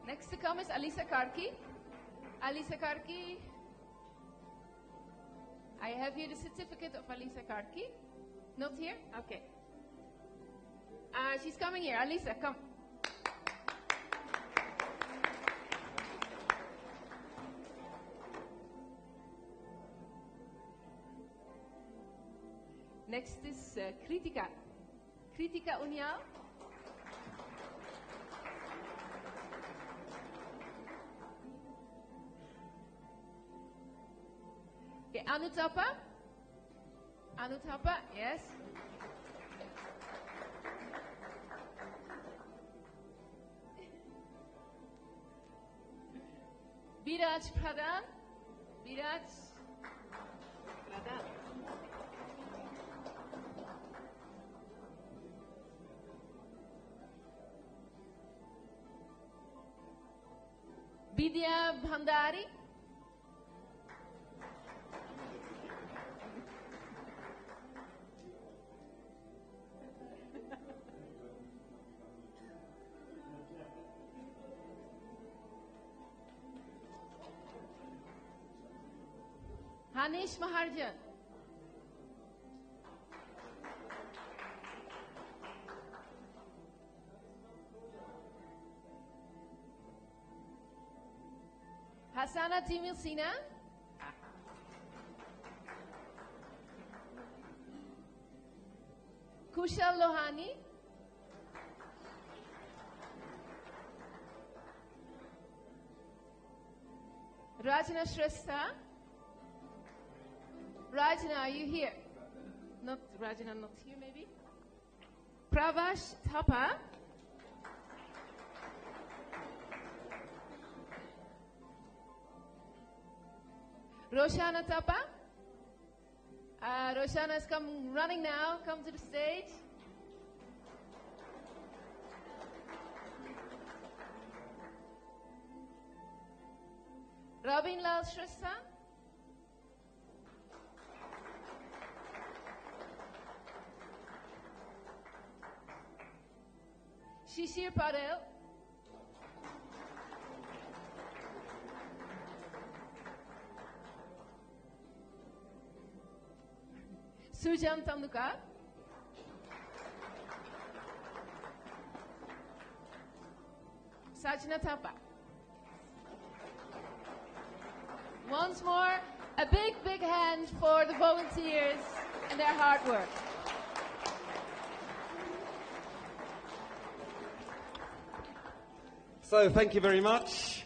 [SPEAKER 19] Next to come is Alisa Karki. Alisa Karki. I have here the certificate of Alisa Karki. Not here? Okay. She's coming here. Alisa, come. Next is Kritika. Kritika Unyal. Okay, Anutapa. Anutapa, yes. Biraj Pradhan. Biraj Pradhan. Vidya Bhandari. Hanish Maharjan. Hasana Timil Sina. Kushal Lohani. Rajana Shrestha. Rajana, are you here? Not Rajana, not here maybe. Pravash Thapa. Roshana Thapa. Roshana has come running now. Come to the stage. Robin Lal Shrestha. Shishir Patel. Sujan Tanduka. Sajna Thapa. Once more, a big, big hand for the volunteers and their hard work.
[SPEAKER 1] So thank you very much,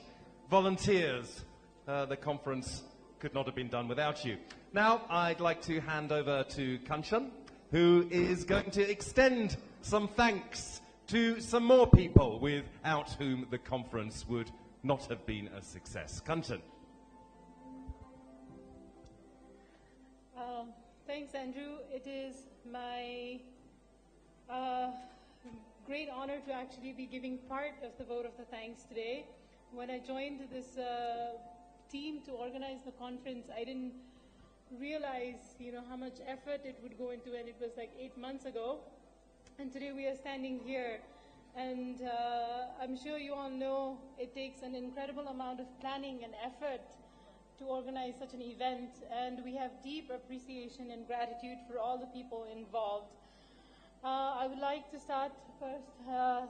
[SPEAKER 1] volunteers. The conference could not have been done without you. Now I'd like to hand over to Kanchan, who is going to extend some thanks to some more people without whom the conference would not have been a success. Kanchan.
[SPEAKER 20] Thanks, Andrew. It is my great honor to actually be giving part of the vote of the thanks today. When I joined this team to organize the conference, I didn't realize, how much effort it would go into it. It was like 8 months ago, and today we are standing here. And I'm sure you all know it takes an incredible amount of planning and effort to organize such an event, and we have deep appreciation and gratitude for all the people involved. I would like to start first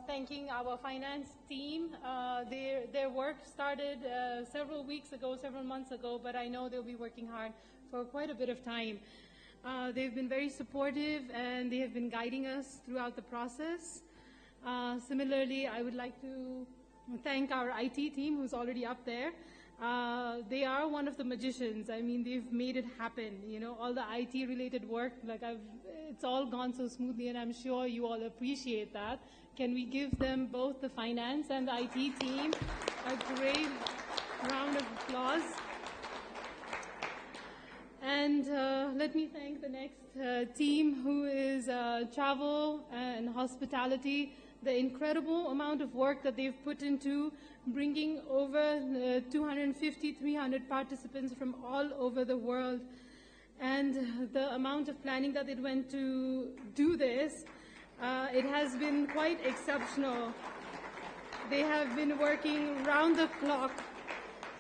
[SPEAKER 20] thanking our finance team. Their work started several weeks ago, several months ago, but I know they'll be working hard for quite a bit of time. They've been very supportive, and they have been guiding us throughout the process. Similarly, I would like to thank our IT team, who's already up there. They are one of the magicians. I mean, they've made it happen. All the IT-related work, it's all gone so smoothly, and I'm sure you all appreciate that. Can we give them, both the finance and the IT team, a great round of applause? And let me thank the next team, who is travel and hospitality. The incredible amount of work that they've put into bringing over 250, 300 participants from all over the world. And the amount of planning that it went to do this, it has been quite exceptional. They have been working round the clock,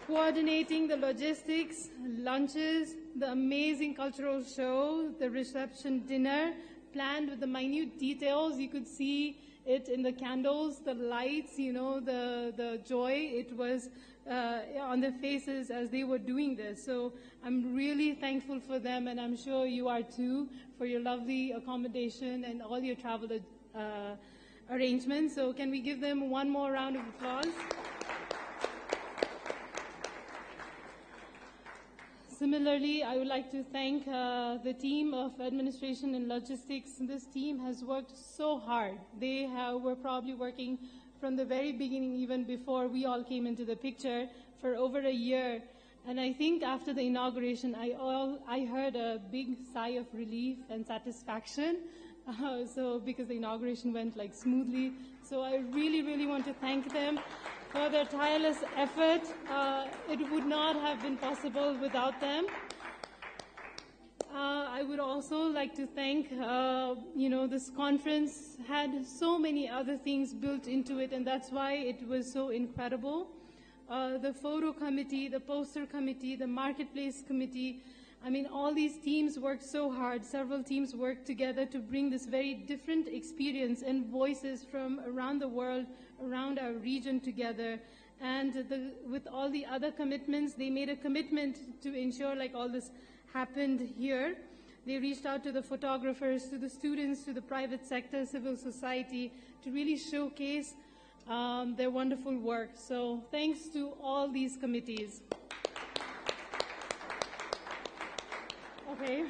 [SPEAKER 20] coordinating the logistics, lunches, the amazing cultural show, the reception dinner, planned with the minute details. You could see it in the candles, the lights, the joy. It was on their faces as they were doing this. So I'm really thankful for them, and I'm sure you are too, for your lovely accommodation and all your travel arrangements. So can we give them one more round of applause? Similarly, I would like to thank the team of administration and logistics. This team has worked so hard. They were probably working from the very beginning, even before we all came into the picture, for over a year. And I think after the inauguration, I heard a big sigh of relief and satisfaction. Because the inauguration went smoothly. So I really, really want to thank them for their tireless effort. It would not have been possible without them. I would also like to thank, this conference had so many other things built into it, and that's why it was so incredible. The photo committee, the poster committee, the marketplace committee, all these teams worked so hard. Several teams worked together to bring this very different experience and voices from around the world, around our region together. And with all the other commitments, they made a commitment to ensure all this happened here. They reached out to the photographers, to the students, to the private sector, civil society, to really showcase their wonderful work. So thanks to all these committees. Okay.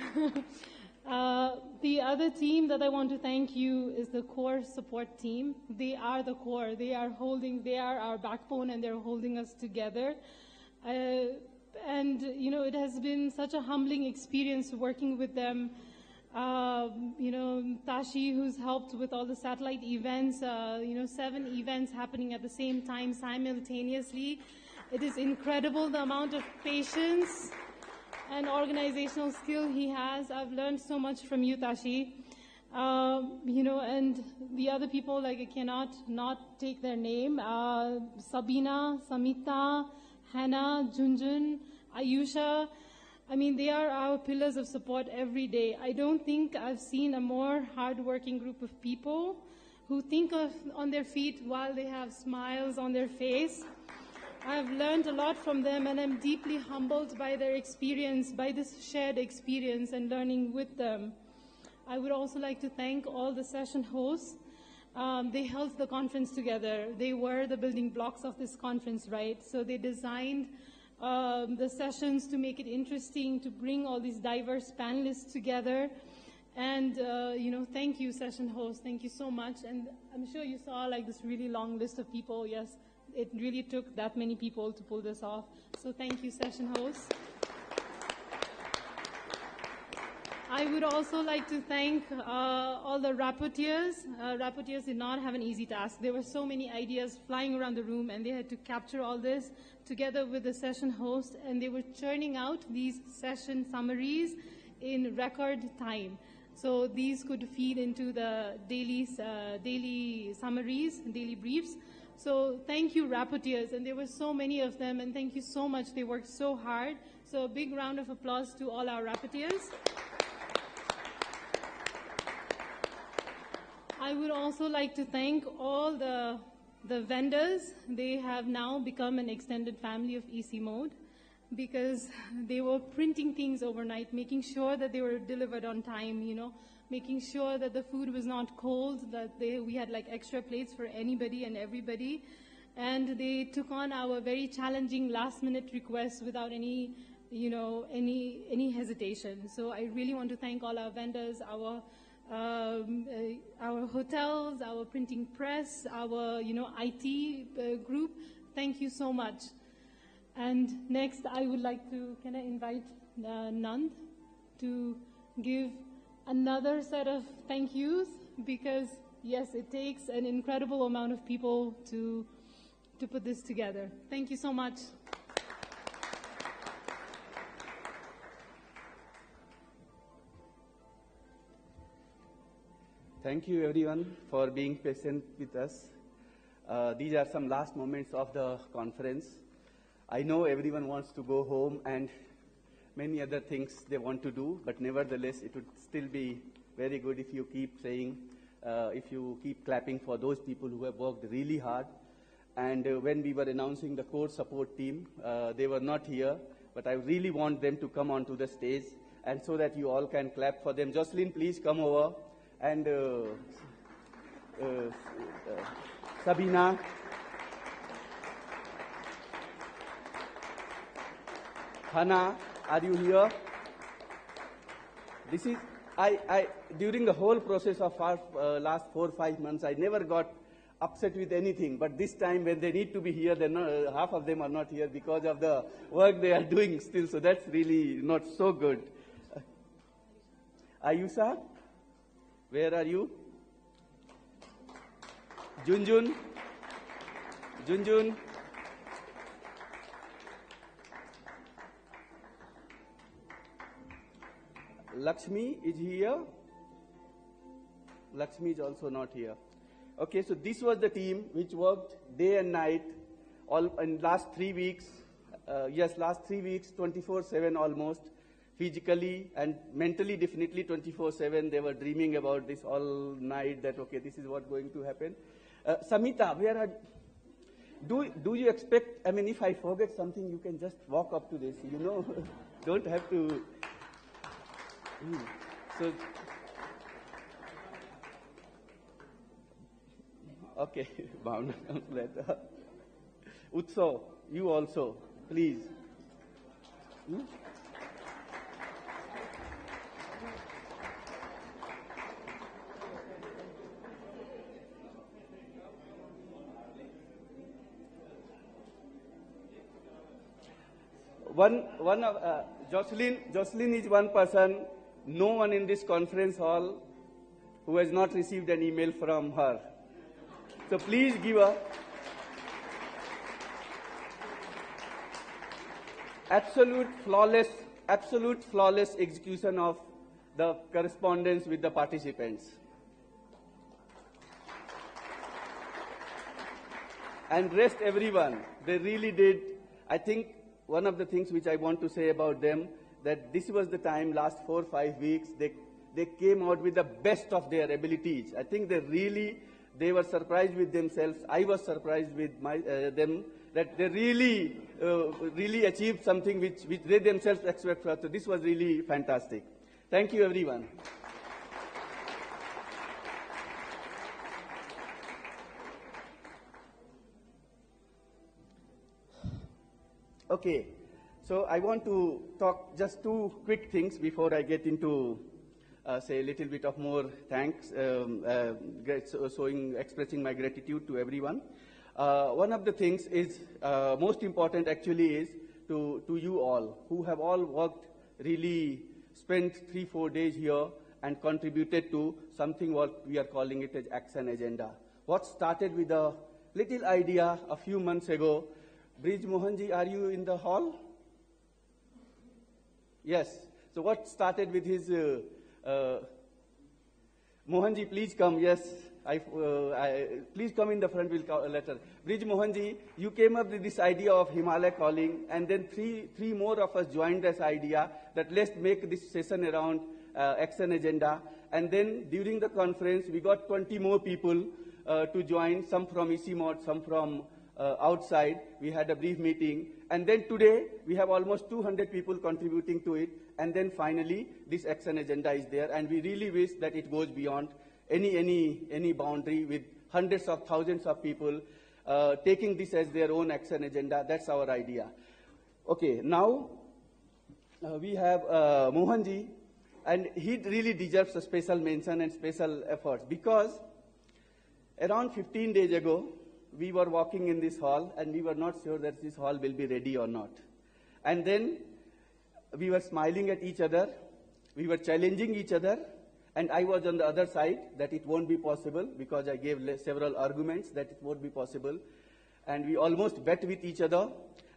[SPEAKER 20] The other team that I want to thank you is the core support team. They are the core. They are our backbone, and they're holding us together. And, you know, it has been such a humbling experience working with them. You know, Tashi, who's helped with all the satellite events, 7 events happening at the same time simultaneously. It is incredible the amount of patience and organizational skill he has. I've learned so much from you, Tashi. And the other people, like, I cannot not take their name. Sabina, Samita, Hannah, Junjun, Ayusha. I mean, they are our pillars of support every day. I don't think I've seen a more hardworking group of people who think on their feet while they have smiles on their face. I've learned a lot from them, and I'm deeply humbled by their experience, by this shared experience and learning with them. I would also like to thank all the session hosts. They held the conference together. They were the building blocks of this conference, right? So they designed the sessions to make it interesting, to bring all these diverse panelists together. And, thank you, session hosts. Thank you so much. And I'm sure you saw like this really long list of people. Yes, it really took that many people to pull this off. So thank you, session hosts. I would also like to thank all the rapporteurs. Rapporteurs did not have an easy task. There were so many ideas flying around the room, and they had to capture all this together with the session host, and they were churning out these session summaries in record time. So these could feed into the daily summaries, daily briefs. So thank you, rapporteurs, and there were so many of them, and thank you so much. They worked so hard. So a big round of applause to all our rapporteurs. I would also like to thank all the vendors. They have now become an extended family of ICIMOD because they were printing things overnight, making sure that they were delivered on time, making sure that the food was not cold, that we had like extra plates for anybody and everybody. And they took on our very challenging last-minute requests without any hesitation. So I really want to thank all our vendors, our hotels, our printing press, our IT group. Thank you so much. And next, I would like to invite Nand to give another set of thank yous, because yes, it takes an incredible amount of people to put this together. Thank you so much.
[SPEAKER 2] Thank you, everyone, for being patient with us. These are some last moments of the conference. I know everyone wants to go home and many other things they want to do, but nevertheless, it would still be very good if you keep saying, if you keep clapping for those people who have worked really hard. And when we were announcing the core support team, they were not here, but I really want them to come onto the stage, and so that you all can clap for them. Jocelyn, please come over. And Sabina, Hannah, are you here? This is, during the whole process of our last 4 or 5 months, I never got upset with anything, but this time when they need to be here, half of them are not here because of the work they are doing still, so that's really not so good. Ayusha? Where are you? Junjun? Junjun? Lakshmi is here. Lakshmi is also not here. Okay, so this was the team which worked day and night all in last 3 weeks. Last 3 weeks, 24/7 almost. Physically and mentally, definitely 24/7. They were dreaming about this all night, that, okay, this is what's going to happen. Samita, where are you? Do you expect, if I forget something, you can just walk up to this, Don't have to. So, okay, Bhavna comes later. Utsav, you also, please. Jocelyn is one person, no one in this conference hall who has not received an email from her. So please give a absolute flawless execution of the correspondence with the participants. And rest everyone, they really did. I think one of the things which I want to say about them, that this was the time, last 4 or 5 weeks, they came out with the best of their abilities. I think they were surprised with themselves. I was surprised with them, that they really achieved something which they themselves expect for us. So this was really fantastic. Thank you, everyone. Okay, so I want to talk just 2 quick things before I get into, say, a little bit of more thanks, expressing my gratitude to everyone. One of the things is, most important actually, is to you all, who have all worked, really spent 3-4 days here and contributed to something what we are calling it as action agenda. What started with a little idea a few months ago. Brij Mohanji, are you in the hall? Yes. So what started with his, Mohanji, please come. Yes. Please come in the front, we'll call later. Brij Mohanji, you came up with this idea of Himalaya calling, and then three more of us joined this idea that let's make this session around action agenda. And then during the conference, we got 20 more people to join, some from ICIMOD, some from outside. We had a brief meeting. And then today, we have almost 200 people contributing to it. And then finally, this action agenda is there. And we really wish that it goes beyond any boundary, with hundreds of thousands of people taking this as their own action agenda. That's our idea. Okay, now we have Mohanji, and he really deserves a special mention and special efforts, because around 15 days ago, we were walking in this hall and we were not sure that this hall will be ready or not. And then we were smiling at each other, we were challenging each other, and I was on the other side that it won't be possible, because I gave several arguments that it won't be possible. And we almost bet with each other,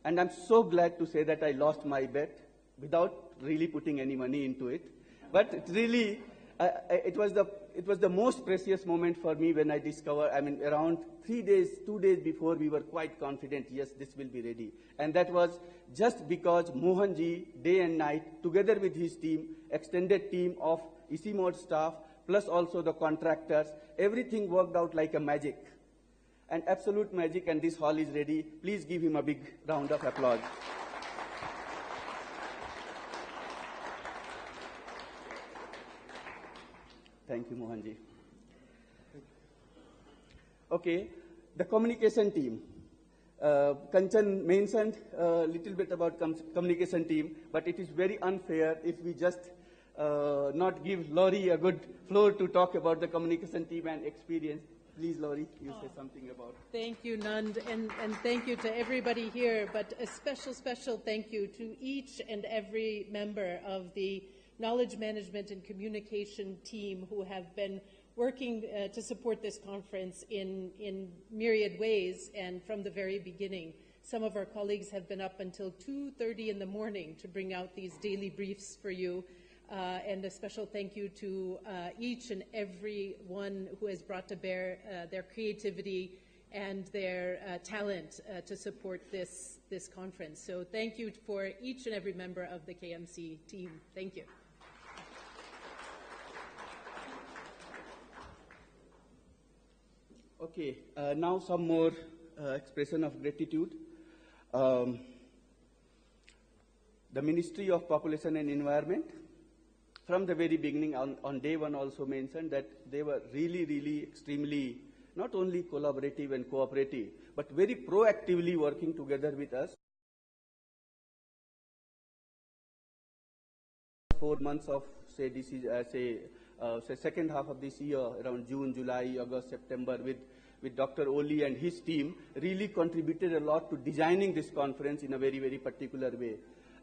[SPEAKER 2] and I'm so glad to say that I lost my bet without really putting any money into it. But it really, it was the most precious moment for me when I discovered, around 2 days before, we were quite confident, yes, this will be ready. And that was just because Mohanji, day and night, together with his team, extended team of ICIMOD staff, plus also the contractors, everything worked out like a magic. An absolute magic, and this hall is ready. Please give him a big round of applause. Thank you, Mohanji. Okay, the communication team. Kanchan mentioned a little bit about communication team, but it is very unfair if we just not give Laurie a good floor to talk about the communication team and experience. Please, Laurie, you say something about it.
[SPEAKER 21] Thank you, Nand, and thank you to everybody here, but a special thank you to each and every member of the knowledge management and communication team who have been working to support this conference in myriad ways, and from the very beginning. Some of our colleagues have been up until 2:30 in the morning to bring out these daily briefs for you. And a special thank you to each and every one who has brought to bear their creativity and their talent to support this conference. So thank you for each and every member of the KMC team. Thank you.
[SPEAKER 2] Okay, now some more expression of gratitude. The Ministry of Population and Environment, from the very beginning, on day one, also mentioned that they were really extremely, not only collaborative and cooperative, but very proactively working together with us. 4 months of, say, this is, second half of this year, around June, July, August, September, with Dr. Oli and his team, really contributed a lot to designing this conference in a very particular way.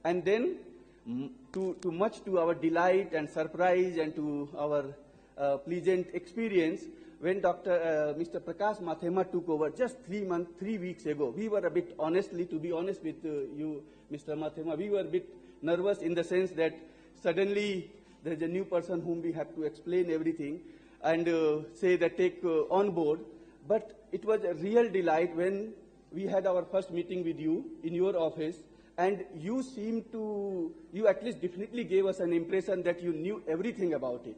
[SPEAKER 2] And then, much to our delight and surprise and to our pleasant experience, when Mr. Prakash Mathema took over just 3 weeks ago, we were a bit, honestly, to be honest with you, Mr. Mathema, we were a bit nervous in the sense that suddenly there's a new person whom we have to explain everything and say that take on board. But it was a real delight when we had our first meeting with you in your office, and you at least definitely gave us an impression that you knew everything about it.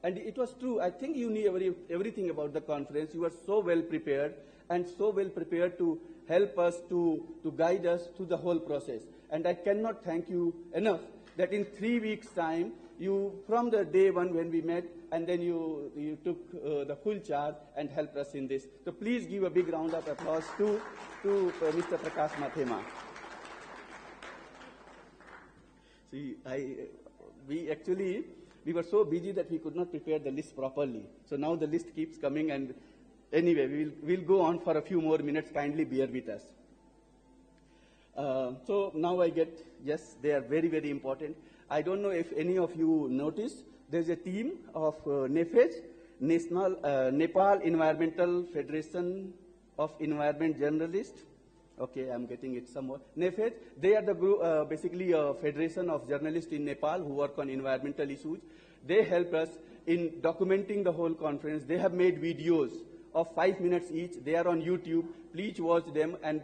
[SPEAKER 2] And it was true. I think you knew everything about the conference. You were so well prepared and so well prepared to help us, to guide us through the whole process. And I cannot thank you enough that in 3 weeks' time, you, from the day one when we met, and then you took the full charge and helped us in this. So please give a big round of applause to Mr. Prakash Mathema. See, we were so busy that we could not prepare the list properly. So now the list keeps coming, and anyway, we'll go on for a few more minutes. Kindly bear with us. So now yes, they are very, very important. I don't know if any of you noticed, there's a team of NEFEJ, Nepal Environmental Federation of Environment Journalists. Okay, I'm getting it somewhere. NEFEJ, they are the group, basically a federation of journalists in Nepal who work on environmental issues. They helped us in documenting the whole conference. They have made videos of 5 minutes each. They are on YouTube. Please watch them, and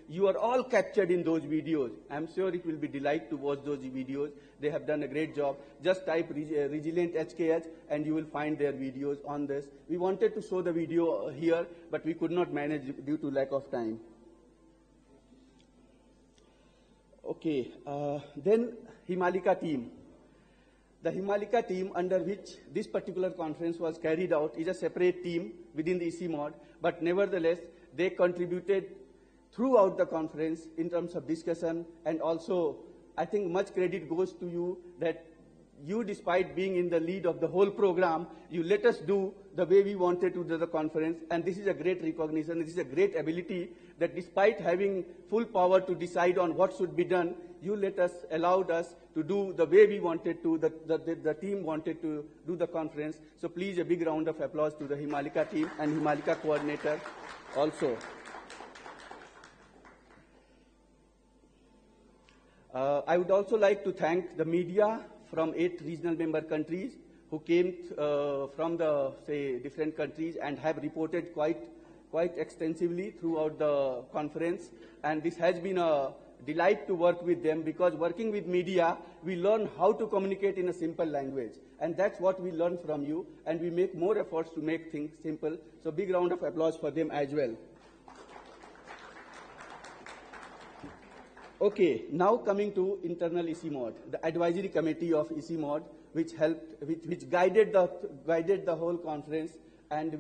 [SPEAKER 2] you are all captured in those videos. I'm sure it will be delight to watch those videos. They have done a great job. Just type Resilient HKH and you will find their videos on this. We wanted to show the video here, but we could not manage due to lack of time. Okay, then Himalika team. The Himalika team under which this particular conference was carried out is a separate team within the ICIMOD, but nevertheless, they contributed throughout the conference in terms of discussion, and also I think much credit goes to you that you, despite being in the lead of the whole program, you let us do the way we wanted to do the conference, and this is a great recognition. This is a great ability that despite having full power to decide on what should be done, you allowed us to do the way we wanted to, the team wanted to do the conference. So please, a big round of applause to the Himalika team and Himalika coordinator also. I would also like to thank the media from 8 regional member countries who came from the, different countries and have reported quite extensively throughout the conference. And this has been a delight to work with them, because working with media, we learn how to communicate in a simple language. And that's what we learn from you, and we make more efforts to make things simple. So big round of applause for them as well. Okay, now coming to internal ICIMOD, the advisory committee of ICIMOD, which guided the whole conference, and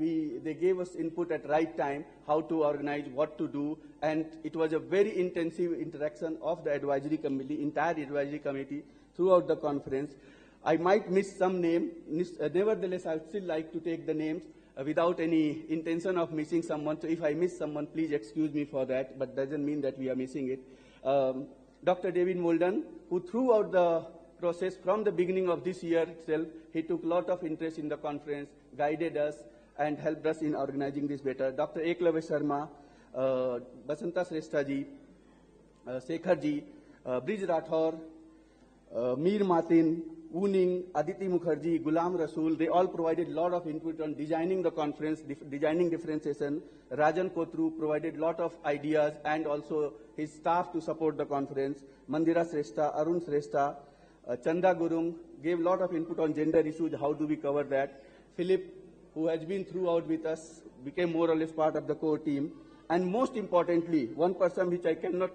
[SPEAKER 2] they gave us input at right time, how to organize, what to do, and it was a very intensive interaction of the advisory committee, entire advisory committee throughout the conference. I might miss some name, nevertheless I would still like to take the names without any intention of missing someone. So if I miss someone, please excuse me for that, but doesn't mean that we are missing it. Dr. David Molden, who throughout the process from the beginning of this year itself, he took a lot of interest in the conference, guided us, and helped us in organizing this better. Dr. Eklavya Sharma, Basanta Shrestha ji, Shekhar ji, Brij Rathore, Mir Matin, Wuning, Aditi Mukherjee, Gulam Rasool, they all provided a lot of input on designing the conference, designing differentiation. Rajan Kotru provided a lot of ideas and also his staff to support the conference. Mandira Shrestha, Arun Shrestha, Chanda Gurung gave a lot of input on gender issues, how do we cover that. Philip, who has been throughout with us, became more or less part of the core team. And most importantly, one person which I cannot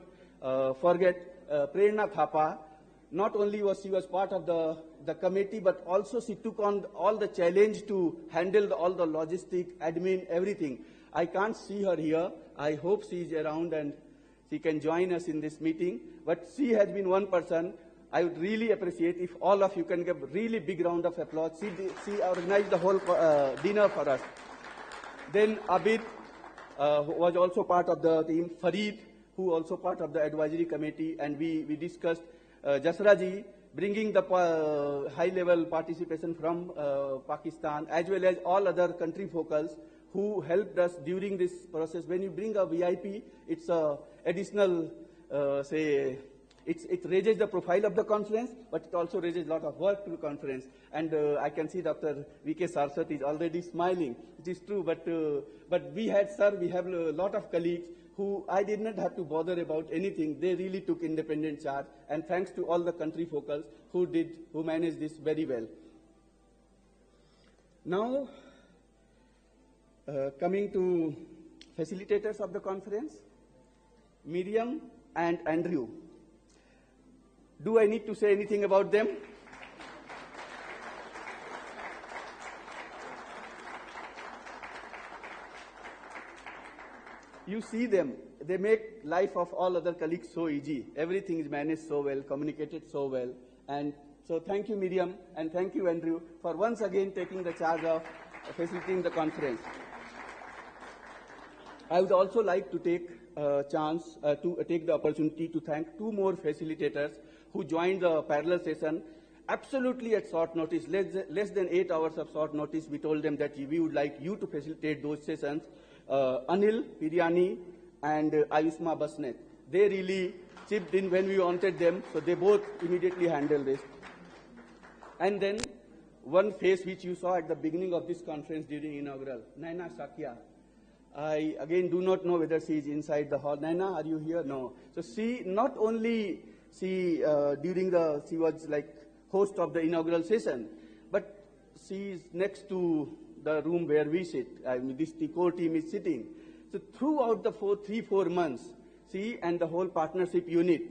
[SPEAKER 2] forget, Prerna Thapa. Not only was she part of the committee, but also she took on all the challenge to handle all the logistic, admin, everything. I can't see her here. I hope she is around and she can join us in this meeting. But she has been one person I would really appreciate if all of you can give a really big round of applause. She organized the whole dinner for us. Then Abid was also part of the team. Farid, who also part of the advisory committee, and we discussed Jasraji bringing the high-level participation from Pakistan, as well as all other country focals who helped us during this process. When you bring a VIP, it's a additional, it raises the profile of the conference, but it also raises a lot of work to the conference. And I can see Dr. V.K. Sarsat is already smiling. It is true, but we have a lot of colleagues who I did not have to bother about anything. They really took independent charge, and thanks to all the country focals who managed this very well. Now, coming to facilitators of the conference, Miriam and Andrew. Do I need to say anything about them? You see them, they make life of all other colleagues so easy. Everything is managed so well, communicated so well. And so thank you, Miriam, and thank you, Andrew, for once again taking the charge of facilitating the conference. I would also like to take the opportunity to thank two more facilitators who joined the parallel session absolutely at short notice, less than 8 hours of short notice. We told them that we would like you to facilitate those sessions. Anil Piryani and Ayushma Basnet. They really chipped in when we wanted them, so they both immediately handled this. And then one face which you saw at the beginning of this conference during inaugural, Naina Sakya. I again do not know whether she is inside the hall. Naina, are you here? No. So she not only she was like host of the inaugural session, but she is next to the room where we sit. I mean, the core team is sitting. So throughout the 3-4 months, she and the whole partnership unit,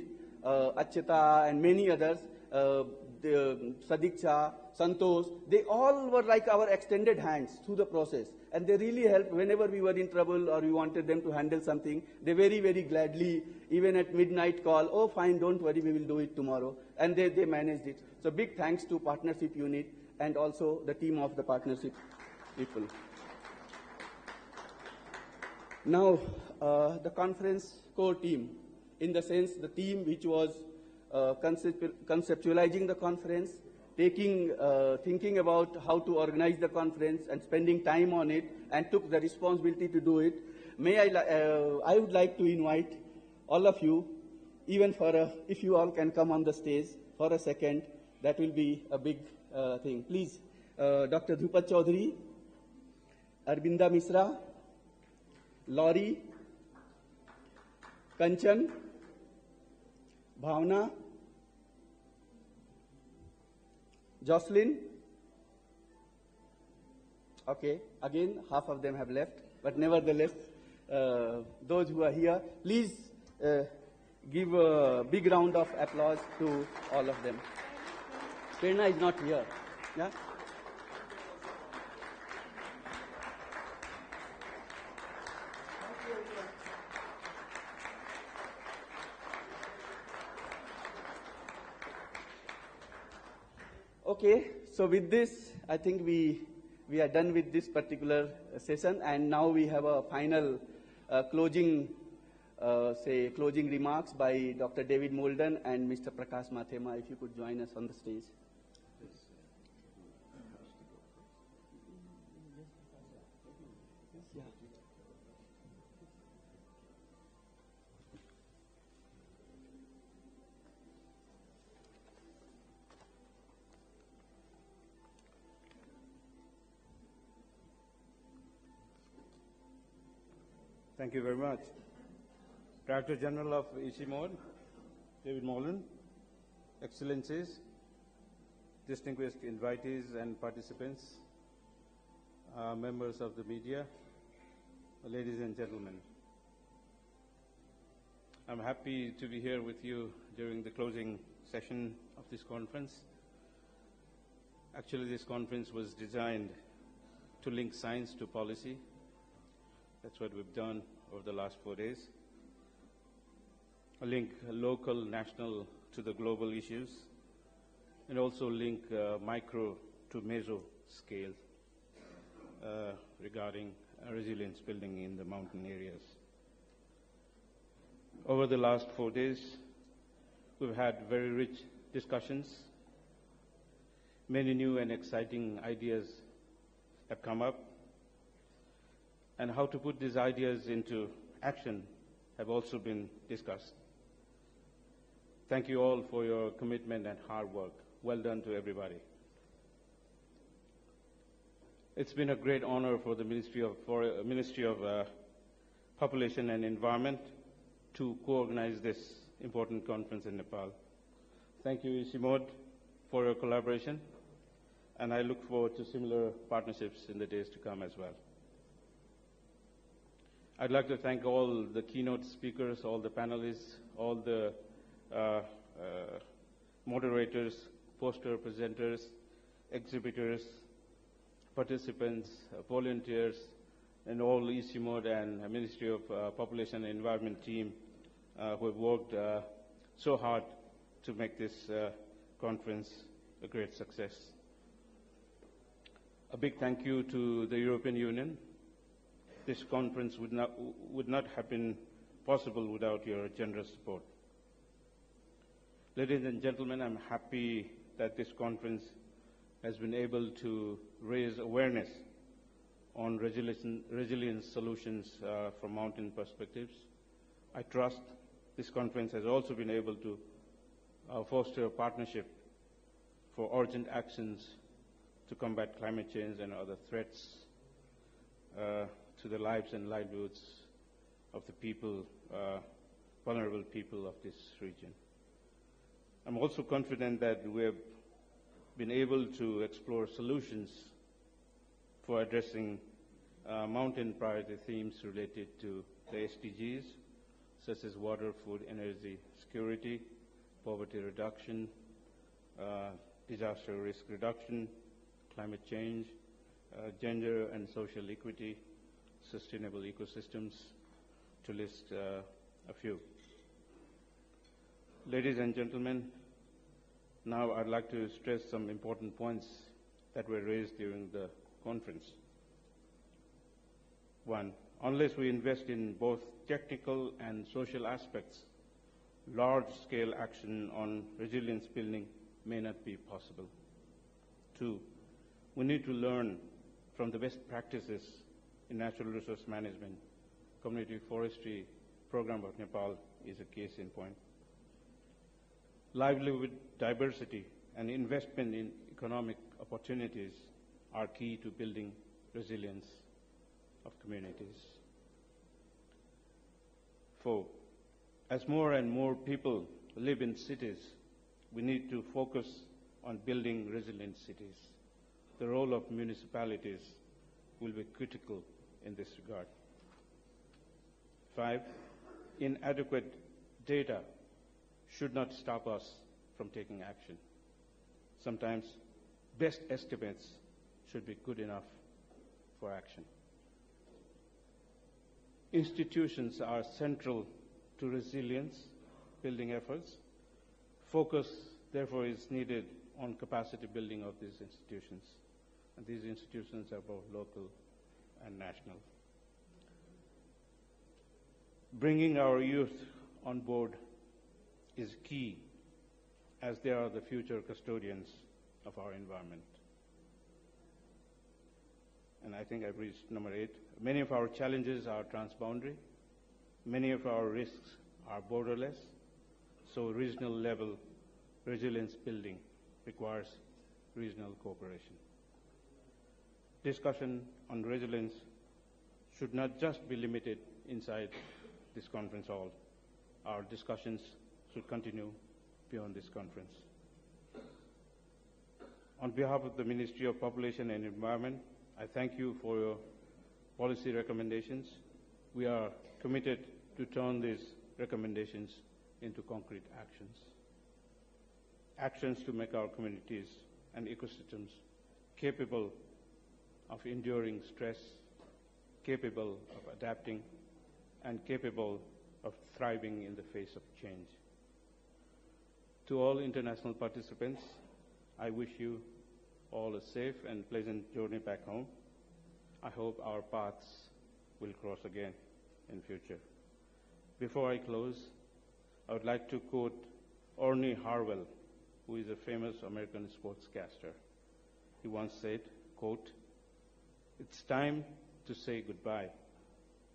[SPEAKER 2] Achita and many others, Sadiksha, Santosh, they all were like our extended hands through the process. And they really helped whenever we were in trouble or we wanted them to handle something. They very, very gladly, even at midnight call, oh fine, don't worry, we will do it tomorrow. And they managed it. So big thanks to partnership unit and also the team of the partnership people. Now, the conference core team, in the sense the team which was conceptualizing the conference, thinking about how to organize the conference and spending time on it, and took the responsibility to do it. I would like to invite all of you, even if you all can come on the stage for a second, that will be a big thing. Please, Dr. Dhrupat Chaudhary, Arbinda Misra, Laurie, Kanchan, Bhavna, Jocelyn. Okay, again, half of them have left, but nevertheless, those who are here, please give a big round of applause to all of them. Prerna is not here. Yeah? Okay, so with this, I think we are done with this particular session, and now we have a final closing remarks by Dr. David Molden and Mr. Prakash Mathema. If you could join us on the stage.
[SPEAKER 3] Thank you very much. Director General of ICIMOD, David Molden, Excellencies, distinguished invitees and participants, members of the media, ladies and gentlemen. I'm happy to be here with you during the closing session of this conference. Actually, this conference was designed to link science to policy. That's what we've done over the last 4 days. Link local, national to the global issues, and also link micro to meso scale regarding resilience building in the mountain areas. Over the last 4 days, we've had very rich discussions. Many new and exciting ideas have come up, and how to put these ideas into action have also been discussed. Thank you all for your commitment and hard work. Well done to everybody. It's been a great honor for the Ministry of Population and Environment to co-organize this important conference in Nepal. Thank you, ICIMOD, for your collaboration, and I look forward to similar partnerships in the days to come as well. I'd like to thank all the keynote speakers, all the panelists, all the moderators, poster presenters, exhibitors, participants, volunteers, and all ICIMOD and Ministry of Population and Environment team who have worked so hard to make this conference a great success. A big thank you to the European Union. This conference would not have been possible without your generous support. Ladies and gentlemen, I'm happy that this conference has been able to raise awareness on resilience solutions from mountain perspectives. I trust this conference has also been able to foster a partnership for urgent actions to combat climate change and other threats to the lives and livelihoods of the people, vulnerable people of this region. I'm also confident that we have been able to explore solutions for addressing mountain priority themes related to the SDGs, such as water, food, energy security, poverty reduction, disaster risk reduction, climate change, gender and social equity, sustainable ecosystems, to list a few. Ladies and gentlemen, now I'd like to stress some important points that were raised during the conference. One, unless we invest in both technical and social aspects, large-scale action on resilience building may not be possible. Two, we need to learn from the best practices in natural resource management. Community Forestry Program of Nepal is a case in point. Livelihood diversity and investment in economic opportunities are key to building resilience of communities. Four, as more and more people live in cities, we need to focus on building resilient cities. The role of municipalities will be critical in this regard. Five, inadequate data should not stop us from taking action. Sometimes best estimates should be good enough for action. Institutions are central to resilience building efforts. Focus, therefore, is needed on capacity building of these institutions. And these institutions are both local and national. Bringing our youth on board is key, as they are the future custodians of our environment. And I think I've reached number 8. Many of our challenges are transboundary. Many of our risks are borderless. So regional level resilience building requires regional cooperation. Discussion on resilience should not just be limited inside this conference hall. Our discussions should continue beyond this conference. On behalf of the Ministry of Population and Environment, I thank you for your policy recommendations. We are committed to turn these recommendations into concrete actions. Actions to make our communities and ecosystems capable of enduring stress, capable of adapting, and capable of thriving in the face of change. To all international participants, I wish you all a safe and pleasant journey back home. I hope our paths will cross again in future. Before I close, I would like to quote Orny Harwell, who is a famous American sportscaster. He once said, quote, "It's time to say goodbye,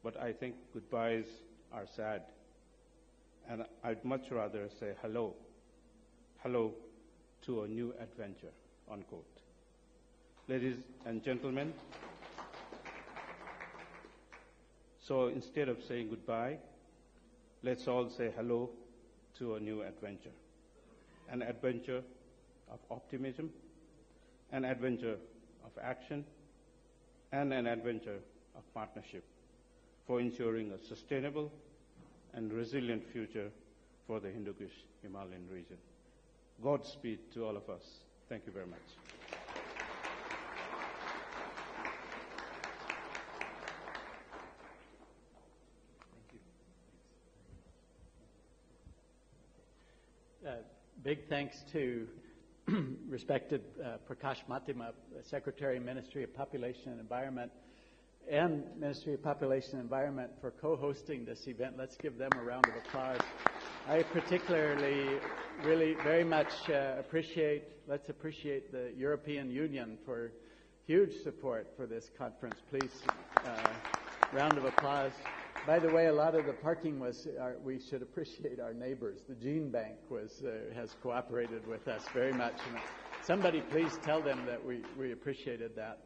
[SPEAKER 3] but I think goodbyes are sad. And I'd much rather say hello to a new adventure," unquote. Ladies and gentlemen, so instead of saying goodbye, let's all say hello to a new adventure. An adventure of optimism, an adventure of action, and an adventure of partnership for ensuring a sustainable and resilient future for the Hindu Kush Himalayan region. Godspeed to all of us. Thank you very much.
[SPEAKER 12] Big thanks to respected Prakash Matima, Secretary, Ministry of Population and Environment, and Ministry of Population and Environment for co-hosting this event. Let's give them a round of applause. I particularly, really very much let's appreciate the European Union for huge support for this conference. Please, round of applause. By the way, a lot of the parking we should appreciate our neighbors. The Gene Bank has cooperated with us very much. And somebody please tell them that we appreciated that.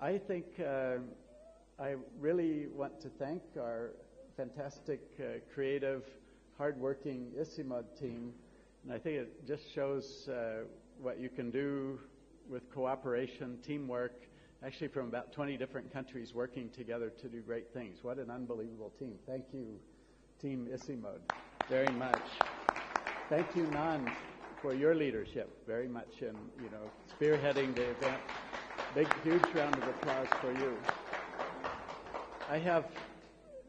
[SPEAKER 12] I think I really want to thank our fantastic, creative, hardworking ICIMOD team. And I think it just shows what you can do with cooperation, teamwork, actually from about 20 different countries working together to do great things. What an unbelievable team. Thank you, Team ICIMOD, very much. Thank you, Nan, for your leadership very much in, spearheading the event. Big, huge round of applause for you. I have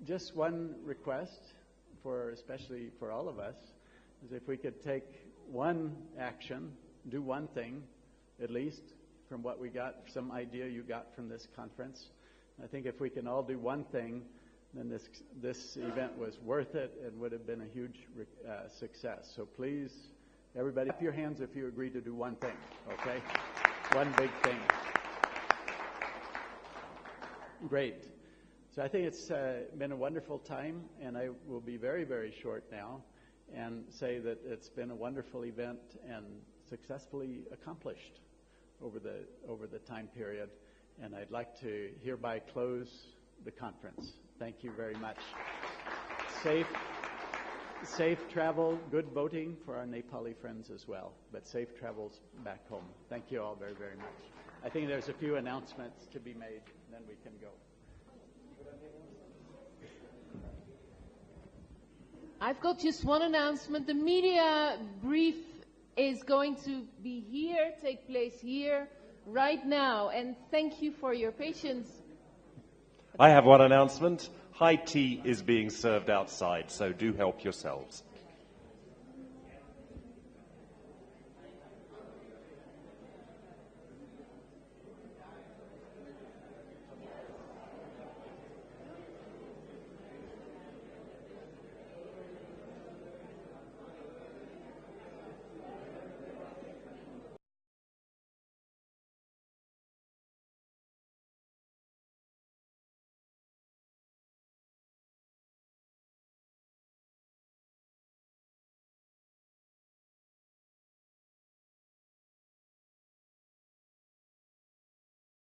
[SPEAKER 12] just one request, especially for all of us, is if we could take one action, do one thing, at least, from what we got, some idea you got from this conference. I think if we can all do one thing, then this event was worth it and would have been a huge success. So please, everybody, up your hands if you agree to do one thing, okay? One big thing. Great. So I think it's been a wonderful time, and I will be very, very short now and say that it's been a wonderful event and successfully accomplished over the time period, and I'd like to hereby close the conference. Thank you very much. Safe travel, good voting for our Nepali friends as well, but safe travels back home. Thank you all very, very much. I think there's a few announcements to be made, and then we can go.
[SPEAKER 19] I've got just one announcement. The media brief is going to be here, take place here, right now. And thank you for your patience.
[SPEAKER 1] I have one announcement. High tea is being served outside, so do help yourselves.